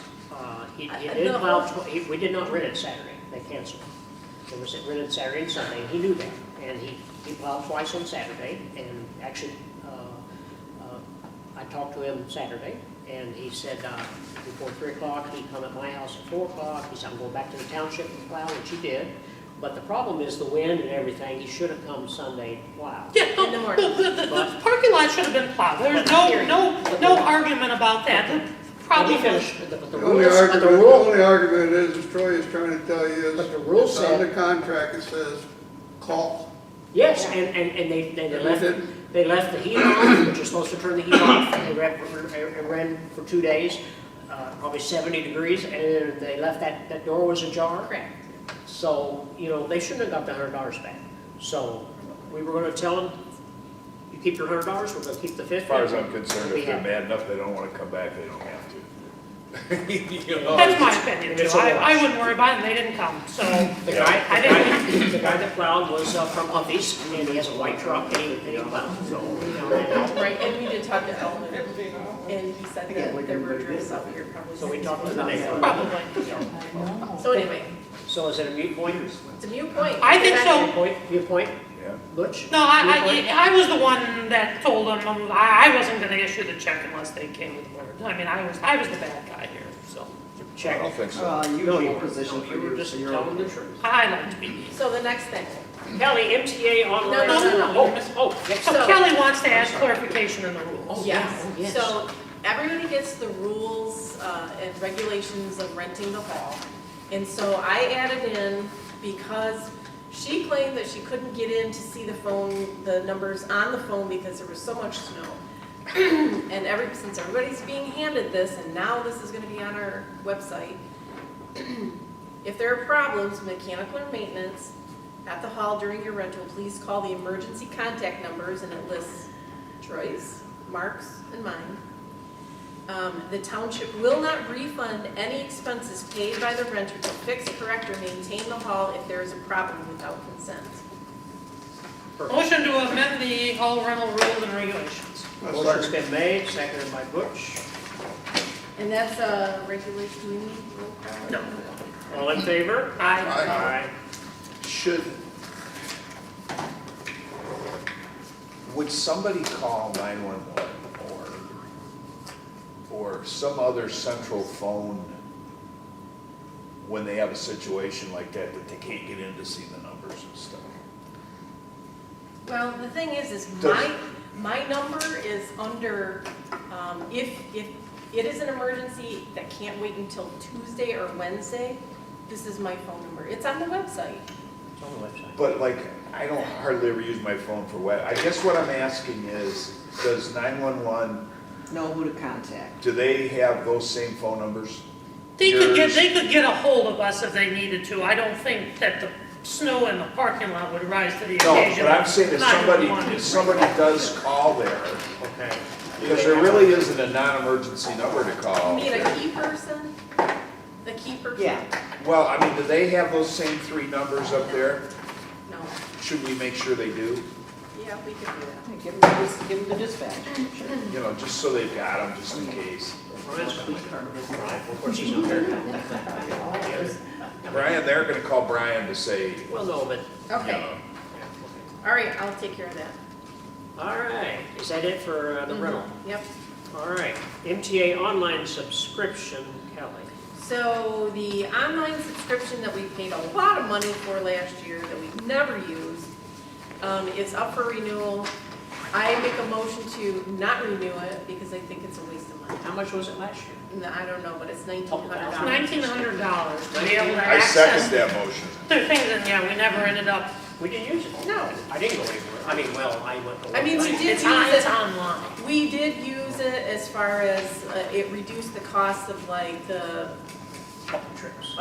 [SPEAKER 1] he
[SPEAKER 3] I-
[SPEAKER 1] did
[SPEAKER 3] the
[SPEAKER 1] plow,
[SPEAKER 3] whole-
[SPEAKER 1] we did not rent it Saturday. They canceled. It was rented Saturday and Sunday, and he knew that. And he plowed twice on Saturday, and actually, I talked to him Saturday, and he said before 3 o'clock, he'd come at my house at 4 o'clock. He said, I'm going back to the township and plow, which he did. But the problem is the wind and everything, he should have come Sunday plow.
[SPEAKER 5] Yeah, no,
[SPEAKER 3] In the morning.
[SPEAKER 5] the parking lot should have been plowed. There's no argument about that. The
[SPEAKER 1] Let me
[SPEAKER 5] problem was,
[SPEAKER 1] finish, but the
[SPEAKER 11] The only
[SPEAKER 1] rules, but the
[SPEAKER 11] argument, the
[SPEAKER 1] rule,
[SPEAKER 11] only argument is Troy is trying to tell you
[SPEAKER 1] But
[SPEAKER 11] is,
[SPEAKER 1] the rule
[SPEAKER 11] it's on
[SPEAKER 1] said-
[SPEAKER 11] the contract, it says, call.
[SPEAKER 1] yes, and they
[SPEAKER 11] And they
[SPEAKER 1] left,
[SPEAKER 11] didn't.
[SPEAKER 1] they left the heat on, which you're supposed to turn the heat off. It ran for 2 days, probably 70 degrees, and they left that door was ajar.
[SPEAKER 3] Correct.
[SPEAKER 1] So, you know, they shouldn't have got the $100 back. So we were gonna tell them, you keep your $100, we're gonna keep the 50.
[SPEAKER 4] As far as I'm concerned,
[SPEAKER 1] Be
[SPEAKER 4] if they're
[SPEAKER 1] happy.
[SPEAKER 4] mad enough, they don't wanna come back, they don't have to. You know,
[SPEAKER 5] that's my
[SPEAKER 4] it's-
[SPEAKER 5] opinion
[SPEAKER 1] and
[SPEAKER 5] too.
[SPEAKER 1] it's a
[SPEAKER 5] I
[SPEAKER 1] wash.
[SPEAKER 5] wouldn't worry about it, they didn't come, so.
[SPEAKER 1] The guy that plowed was from Huffy's, and he has a white truck, and he plowed, so, you know,
[SPEAKER 3] Right, and we did talk to Elvin, and he said that there were drifts up here probably.
[SPEAKER 1] so we talked to the neighbor.
[SPEAKER 5] Probably.
[SPEAKER 3] So anyway,
[SPEAKER 1] So is it a mute point?
[SPEAKER 3] it's a mute point.
[SPEAKER 5] I think so.
[SPEAKER 1] Viewpoint,
[SPEAKER 4] Yeah.
[SPEAKER 1] Butch?
[SPEAKER 5] No, I was the one that told them, I wasn't gonna issue the check unless they came with word. I mean, I was the bad guy here, so.
[SPEAKER 4] I
[SPEAKER 1] Check.
[SPEAKER 4] don't think so.
[SPEAKER 2] You
[SPEAKER 1] No,
[SPEAKER 2] have
[SPEAKER 1] you
[SPEAKER 2] a
[SPEAKER 1] weren't.
[SPEAKER 2] position
[SPEAKER 1] No,
[SPEAKER 2] for
[SPEAKER 1] you were
[SPEAKER 2] you,
[SPEAKER 1] just
[SPEAKER 2] so you're
[SPEAKER 1] telling the
[SPEAKER 2] okay.
[SPEAKER 1] truth.
[SPEAKER 5] I like to be.
[SPEAKER 3] So the next thing,
[SPEAKER 1] Kelly, MTA online.
[SPEAKER 3] No.
[SPEAKER 1] Yes.
[SPEAKER 5] So Kelly wants to add clarification in the rules.
[SPEAKER 3] yes,
[SPEAKER 1] yes.
[SPEAKER 3] so everybody gets the rules and regulations of renting the hall. And so I added in, because she claimed that she couldn't get in to see the numbers on the phone because there was so much snow. And since everybody's being handed this, and now this is gonna be on our website, if there are problems, mechanical or maintenance, at the hall during your rental, please call the emergency contact numbers, and it lists Troy's, Mark's, and mine. The township will not refund any expenses paid by the renter to fix, correct, or maintain the hall if there is a problem without consent.
[SPEAKER 5] Motion to amend the hall rental rules and regulations.
[SPEAKER 1] Motion's been made, seconded by Butch.
[SPEAKER 3] And that's a regulation we need, roll call?
[SPEAKER 5] No.
[SPEAKER 1] All in favor? Aye.
[SPEAKER 4] Would somebody call 911 or some other central phone when they have a situation like that they can't get in to see the numbers and stuff?
[SPEAKER 3] Well, the thing is
[SPEAKER 4] Does-
[SPEAKER 3] my number is under, if it is an emergency that can't wait until Tuesday or Wednesday, this is my phone number. It's on the website.
[SPEAKER 1] It's on the website.
[SPEAKER 4] But like, I don't hardly ever use my phone for what, I guess what I'm asking is, does 911,
[SPEAKER 2] Know who to contact.
[SPEAKER 4] do they have those same phone numbers?
[SPEAKER 5] They could
[SPEAKER 4] Yours?
[SPEAKER 5] get a hold of us if they needed to. I don't think that the snow in the parking lot would rise to the
[SPEAKER 4] No,
[SPEAKER 5] occasion.
[SPEAKER 4] but I'm saying if somebody
[SPEAKER 5] 911.
[SPEAKER 4] does call there,
[SPEAKER 1] Okay.
[SPEAKER 4] because there really isn't a non-emergency number to
[SPEAKER 3] You
[SPEAKER 4] call.
[SPEAKER 3] mean a key person? The key person?
[SPEAKER 2] Yeah.
[SPEAKER 4] Well, I mean, do they have those same three numbers up there?
[SPEAKER 3] No.
[SPEAKER 4] Should we make sure they do?
[SPEAKER 3] Yeah, we could do that.
[SPEAKER 2] Give them the dispatch.
[SPEAKER 4] You know, just so they've got them, just in case.
[SPEAKER 1] Brian's got my card. Brian, of course, he's not there.
[SPEAKER 4] Brian, they're gonna call Brian to say,
[SPEAKER 1] Well, no, but,
[SPEAKER 4] you
[SPEAKER 3] Okay,
[SPEAKER 4] know,
[SPEAKER 3] all right, I'll take care of that.
[SPEAKER 1] all right. Is that it for the rental?
[SPEAKER 3] Yep.
[SPEAKER 1] All right. MTA online subscription, Kelly.
[SPEAKER 3] So the online subscription that we paid a lot of money for last year that we've never used, is up for renewal. I make a motion to not renew it because I think it's a waste of money.
[SPEAKER 1] How much was it last year?
[SPEAKER 3] No, I don't know, but it's $1,900.
[SPEAKER 5] $1,900 to be able to
[SPEAKER 4] I second
[SPEAKER 5] access.
[SPEAKER 4] that motion.
[SPEAKER 5] There are things in, yeah, we never ended up,
[SPEAKER 1] We didn't use it.
[SPEAKER 3] No.
[SPEAKER 1] I didn't go anywhere. I mean, well, I went to.
[SPEAKER 3] I mean, we did
[SPEAKER 5] it's
[SPEAKER 3] use it.
[SPEAKER 5] online.
[SPEAKER 3] We did use it as far as, it reduced the cost of like the,
[SPEAKER 1] Trips.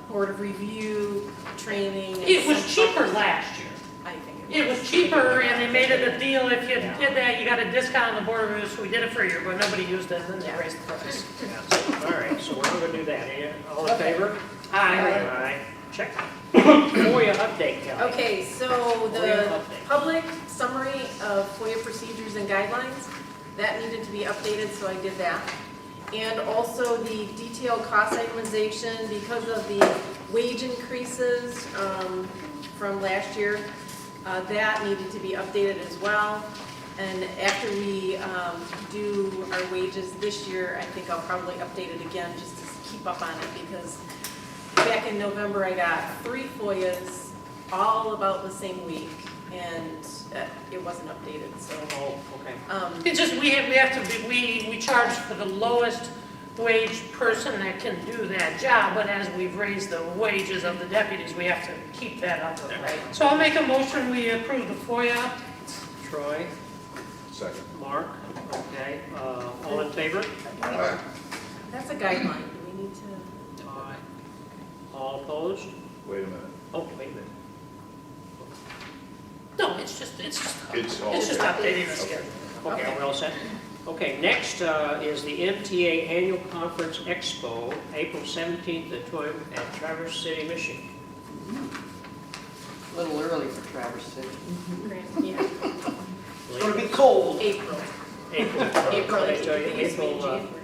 [SPEAKER 3] board of review, training. and
[SPEAKER 5] It was
[SPEAKER 3] some-
[SPEAKER 5] cheaper last year.
[SPEAKER 3] I think
[SPEAKER 5] It was cheaper and they made it a deal, if you did that, you got a discount on the board review, so we did it for a year, but nobody used it, and then they raised the price.
[SPEAKER 1] Yeah. All right, so we're not gonna do that. All in
[SPEAKER 3] Okay.
[SPEAKER 1] favor?
[SPEAKER 5] Aye.
[SPEAKER 1] Aye. Check. FOIA update, Kelly.
[SPEAKER 3] Okay, so
[SPEAKER 1] FOIA
[SPEAKER 3] the
[SPEAKER 1] update.
[SPEAKER 3] public summary of FOIA procedures and guidelines, that needed to be updated, so I did that. And also the detailed cost itemization, because of the wage increases from last year, that needed to be updated as well. And after we do our wages this year, I think I'll probably update it again just to keep up on it, because back in November, I got 3 FOIAs all about the same week, and it wasn't updated, so.
[SPEAKER 1] Oh, okay.
[SPEAKER 5] It's just, we have to be, we charge for the lowest wage person that can do that job, but as we've raised the wages of the deputies, we have to keep that up there.
[SPEAKER 3] Right.
[SPEAKER 5] So I'll make a motion, we approve the FOIA.
[SPEAKER 1] Troy,
[SPEAKER 4] Second.
[SPEAKER 1] Mark, okay, all in favor?
[SPEAKER 3] That's a guideline, do we need to?
[SPEAKER 1] Aye. All opposed?
[SPEAKER 4] Wait a minute.
[SPEAKER 1] Oh, wait a minute.
[SPEAKER 5] No, it's just
[SPEAKER 4] It's all.
[SPEAKER 5] it's just updating the schedule.
[SPEAKER 1] Okay, are we all set? Okay, next is the MTA Annual Conference Expo, April 17th to 20th at Traverse City, Michigan.
[SPEAKER 2] A little early for Traverse City.
[SPEAKER 3] Yeah,
[SPEAKER 2] It's gonna be cold.
[SPEAKER 3] April.
[SPEAKER 1] April.
[SPEAKER 3] April,
[SPEAKER 1] I tell you,
[SPEAKER 3] it used to be in
[SPEAKER 1] April,
[SPEAKER 3] January.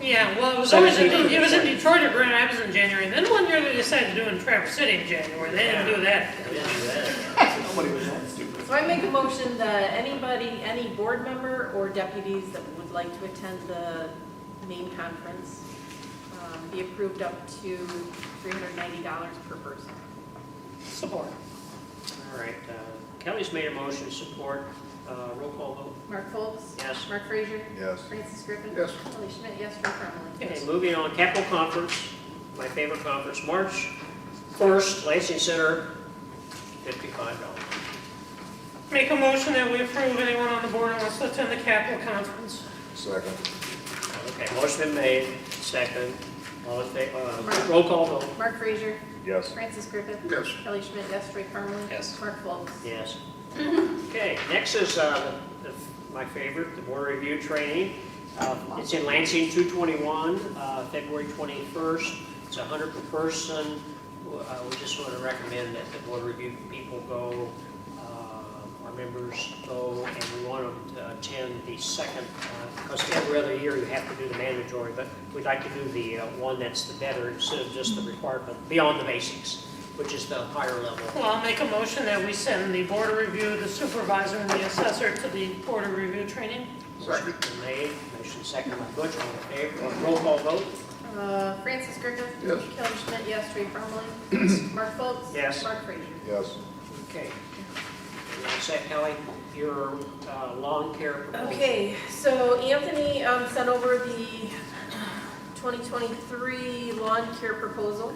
[SPEAKER 5] Yeah, well, it was always in
[SPEAKER 1] 17th.
[SPEAKER 5] it was in Detroit or Grand Rapids in January. Then one year they decided to do it in Traverse City in January. They didn't do that.
[SPEAKER 1] we didn't do that.
[SPEAKER 2] Nobody was that stupid.
[SPEAKER 3] So I make a motion that anybody, any board member or deputies that would like to attend the main conference be approved up to $390 per person.
[SPEAKER 5] Support.
[SPEAKER 1] All right, Kelly's made a motion to support, roll call vote.
[SPEAKER 3] Mark Foltz?
[SPEAKER 1] Yes.
[SPEAKER 3] Mark Frazier?
[SPEAKER 4] Yes.
[SPEAKER 3] Francis Griffin?
[SPEAKER 11] Yes.
[SPEAKER 3] Kelly Schmidt, yes. Ray Cronley?
[SPEAKER 1] Okay, moving on, Capital Conference, my favorite conference, March 1st, Lansing Center, $55.
[SPEAKER 5] Make a motion that we approve anyone on the board who wants to attend the Capitol Conference.
[SPEAKER 4] Second.
[SPEAKER 1] Okay, motion been made, second, all in favor, roll call vote.
[SPEAKER 3] Mark Frazier?
[SPEAKER 4] Yes.
[SPEAKER 3] Francis Griffin?
[SPEAKER 11] Yes.
[SPEAKER 3] Kelly Schmidt, yes. Ray Cronley?
[SPEAKER 8] Yes.
[SPEAKER 3] Mark Foltz?
[SPEAKER 1] Yes. Okay, next is my favorite, the board review training. It's in Lansing, 221, February 21st. It's 100 per person. We just want to recommend that the board review people go, our members go, and we want them to attend the second, because every other year you have to do the mandatory, but we'd like to do the one that's the better instead of just the required, but beyond the basics, which is the higher level.
[SPEAKER 5] Well, I'll make a motion that we send the board of review, the supervisor, and the assessor to the board of review training.
[SPEAKER 1] Motion been made, motion second by Butch, all in favor, roll call vote.
[SPEAKER 3] Francis Griffin?
[SPEAKER 11] Yes.
[SPEAKER 3] Kelly Schmidt, yes. Ray Cronley? Mark Foltz?
[SPEAKER 1] Yes.
[SPEAKER 3] Mark Frazier?
[SPEAKER 4] Yes.
[SPEAKER 1] Okay. One sec, Kelly, your lawn care proposal.
[SPEAKER 3] Okay, so Anthony sent over the 2023 lawn care proposal.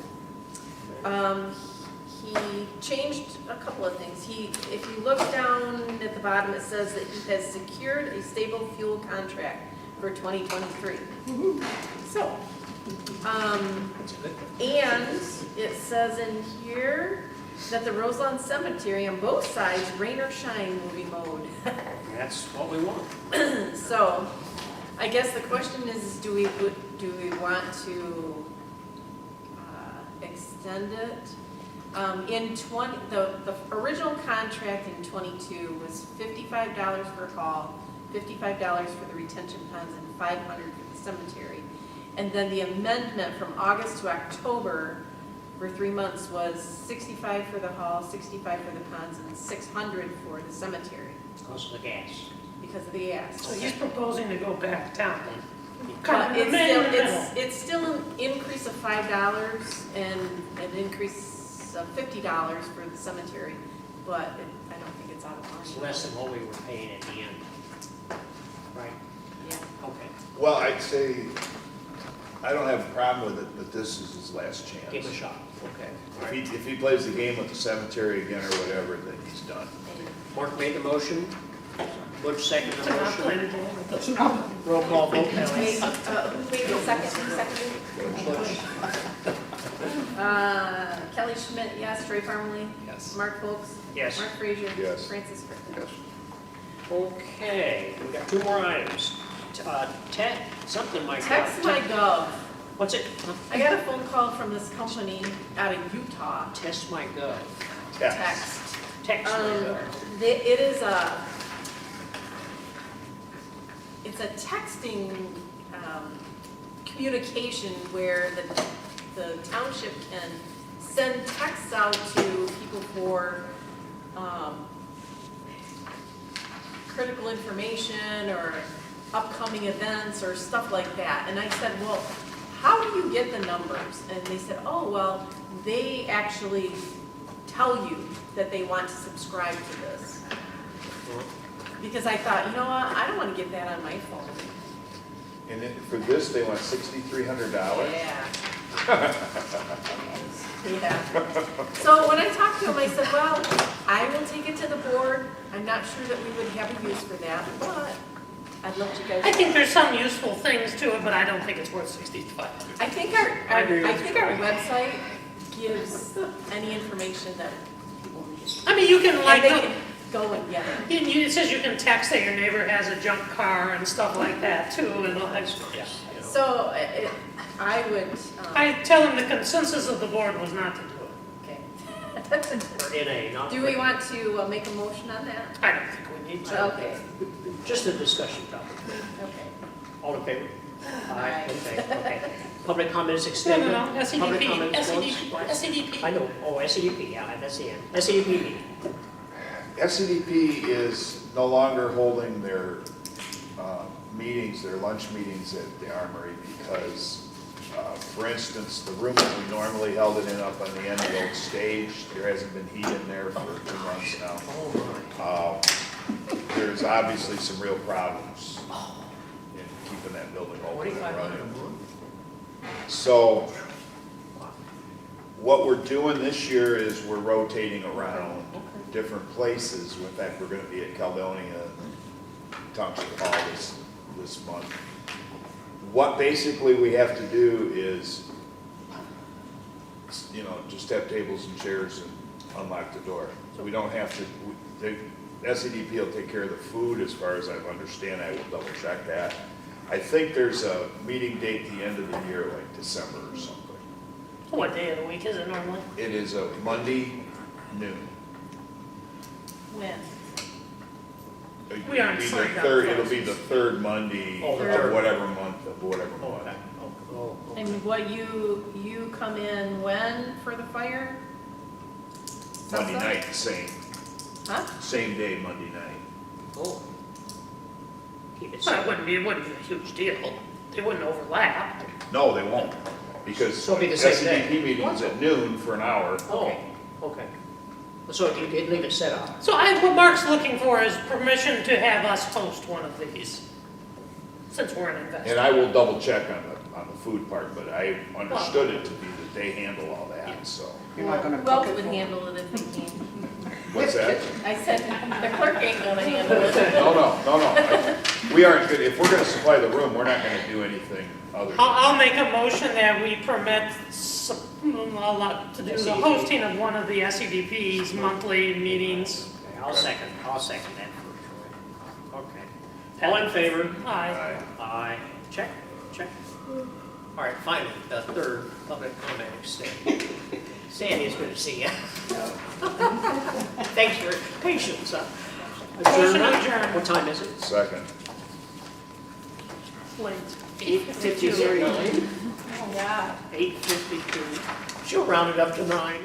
[SPEAKER 3] He changed a couple of things. If you look down at the bottom, it says that he has secured a stable fuel contract for 2023. So, and it says in here that the Roselawn Cemetery on both sides, rain or shine, will be mowed.
[SPEAKER 1] That's what we want.
[SPEAKER 3] So, I guess the question is, do we want to extend it? The original contract in 22 was $55 for a call, $55 for the retention ponds, and $500 for the cemetery. And then the amendment from August to October for 3 months was $65 for the hall, $65 for the ponds, and $600 for the cemetery
[SPEAKER 1] Because of the gas.
[SPEAKER 3] because of the gas.
[SPEAKER 5] So he's proposing to go back down.
[SPEAKER 3] But
[SPEAKER 5] Kind of in the middle.
[SPEAKER 3] it's still an increase of $5 and an increase of $50 for the cemetery, but I don't think it's out of
[SPEAKER 1] It's
[SPEAKER 3] line.
[SPEAKER 1] less than what we were paying at the end. Right,
[SPEAKER 3] Yeah.
[SPEAKER 1] okay.
[SPEAKER 4] Well, I'd say, I don't have a problem with it, but this is his last chance.
[SPEAKER 1] Give it a shot, okay.
[SPEAKER 4] If he plays the game with the cemetery again or whatever, then he's done.
[SPEAKER 1] Mark made the motion, Butch seconded
[SPEAKER 5] To
[SPEAKER 1] the
[SPEAKER 5] not
[SPEAKER 1] motion.
[SPEAKER 5] play the game with the-
[SPEAKER 1] Roll call vote,
[SPEAKER 3] Wait,
[SPEAKER 1] Kelly.
[SPEAKER 3] who made the second? Who seconded? Kelly Schmidt, yes. Ray Farmley?
[SPEAKER 8] Yes.
[SPEAKER 3] Mark Foltz?
[SPEAKER 1] Yes.
[SPEAKER 3] Mark Frazier?
[SPEAKER 4] Yes.
[SPEAKER 3] Francis Griffin?
[SPEAKER 11] Yes.
[SPEAKER 1] Okay, we got two more items. Something my.
[SPEAKER 3] Text my gov.
[SPEAKER 1] What's it?
[SPEAKER 3] I got a phone call from this company out of Utah.
[SPEAKER 1] Test my gov.
[SPEAKER 3] Text.
[SPEAKER 1] Text my gov.
[SPEAKER 3] It is it's a texting communication where the township can send texts out to people for critical information or upcoming events or stuff like that. And I said, well, how do you get the numbers? And they said, oh, well, they actually tell you that they want to subscribe to this. Because I thought, you know what, I don't want to get that on my phone.
[SPEAKER 4] And then for this, they want $6,300?
[SPEAKER 3] Yeah. Yeah. So when I talked to him, I said, well, I will take it to the board. I'm not sure that we would have a use for that, but I'd love you guys.
[SPEAKER 5] I think there's some useful things to it, but I don't think it's worth 65.
[SPEAKER 3] I think
[SPEAKER 1] I agree with
[SPEAKER 3] I think our
[SPEAKER 1] you.
[SPEAKER 3] website gives any information that people need.
[SPEAKER 5] I mean, you can
[SPEAKER 3] And
[SPEAKER 5] like,
[SPEAKER 3] they can go and get it.
[SPEAKER 5] it says you can text that your neighbor has a junk car and stuff like that too, and all that stuff.
[SPEAKER 1] Yes.
[SPEAKER 3] So I would,
[SPEAKER 5] I tell him the consensus of the board was not to do it.
[SPEAKER 3] okay.
[SPEAKER 1] Or NA, not.
[SPEAKER 3] Do we want to make a motion on that?
[SPEAKER 5] I don't think we need to.
[SPEAKER 3] Okay,
[SPEAKER 1] Just a discussion topic.
[SPEAKER 3] okay.
[SPEAKER 1] All in favor?
[SPEAKER 3] Aye.
[SPEAKER 1] Okay, okay. Public comments
[SPEAKER 5] No,
[SPEAKER 1] extended?
[SPEAKER 5] no, no,
[SPEAKER 1] Public
[SPEAKER 5] SEDP,
[SPEAKER 1] comments closed?
[SPEAKER 5] SEDP.
[SPEAKER 1] I know, oh, SEDP, yeah, that's the end. SEDP meeting.
[SPEAKER 4] SEDP is no longer holding their meetings, their lunch meetings at the Armory because, for instance, the room that we normally held it in up on the end of the old stage, there hasn't been heat in there for 2 months now.
[SPEAKER 1] Oh,
[SPEAKER 4] There's obviously some real problems in keeping that building
[SPEAKER 1] my.
[SPEAKER 4] open and
[SPEAKER 1] 2,500 a
[SPEAKER 4] running.
[SPEAKER 1] month?
[SPEAKER 4] So what we're doing this year is we're rotating around different places. In fact, we're going to be at Caledonia Township Hall this month. What basically we have to do is, you know, just have tables and chairs and unlock the door. So we don't have to, SEDP will take care of the food as far as I understand. I will double check that. I think there's a meeting date at the end of the year, like December or something.
[SPEAKER 5] What day of the week is it normally?
[SPEAKER 4] It is a Monday noon.
[SPEAKER 3] When?
[SPEAKER 5] We aren't
[SPEAKER 4] It'll be the
[SPEAKER 5] signed up
[SPEAKER 4] third-
[SPEAKER 5] for it.
[SPEAKER 4] It'll be the third Monday
[SPEAKER 1] Oh, the
[SPEAKER 4] of
[SPEAKER 1] third.
[SPEAKER 4] whatever month,
[SPEAKER 1] Oh, okay. Oh, okay.
[SPEAKER 3] And what you come in when for the fire?
[SPEAKER 4] Monday
[SPEAKER 3] Salsa?
[SPEAKER 4] night,
[SPEAKER 3] Huh?
[SPEAKER 4] same day, Monday night.
[SPEAKER 1] Oh. Keep it
[SPEAKER 5] So it
[SPEAKER 1] separate.
[SPEAKER 5] wouldn't be a huge deal. They wouldn't overlap.
[SPEAKER 4] No, they won't, because
[SPEAKER 1] So it'll be the same day.
[SPEAKER 4] SEDP meeting's at noon for an hour.
[SPEAKER 1] Oh, okay. So you could leave it set up.
[SPEAKER 5] So what Mark's looking for is permission to have us host one of these, since we're an investor.
[SPEAKER 4] And I will double check on the food part, but I understood it to be that they handle all that, so.
[SPEAKER 2] You're not gonna
[SPEAKER 3] Who else
[SPEAKER 2] cook it
[SPEAKER 3] would
[SPEAKER 2] for
[SPEAKER 3] handle it if they came?
[SPEAKER 4] What's that?
[SPEAKER 3] I said, the clerk ain't gonna handle it.
[SPEAKER 4] No. We aren't good, if we're gonna supply the room, we're not gonna do anything other than.
[SPEAKER 5] I'll make a motion that we permit to do the hosting of one of the SEDP's monthly meetings.
[SPEAKER 1] Okay, I'll second that for Troy. Okay. All in favor?
[SPEAKER 5] Aye.
[SPEAKER 1] Aye. Check. All right, finally, the third public comment extended. Sandy, it's good to see you. Thanks for your patience.
[SPEAKER 5] Motion
[SPEAKER 1] Adjournment?
[SPEAKER 5] adjourned.
[SPEAKER 1] What time is it?
[SPEAKER 4] Second.
[SPEAKER 5] Late.
[SPEAKER 1] 8:53.
[SPEAKER 3] Oh, yeah.
[SPEAKER 1] 8:52. She'll round it up to 9.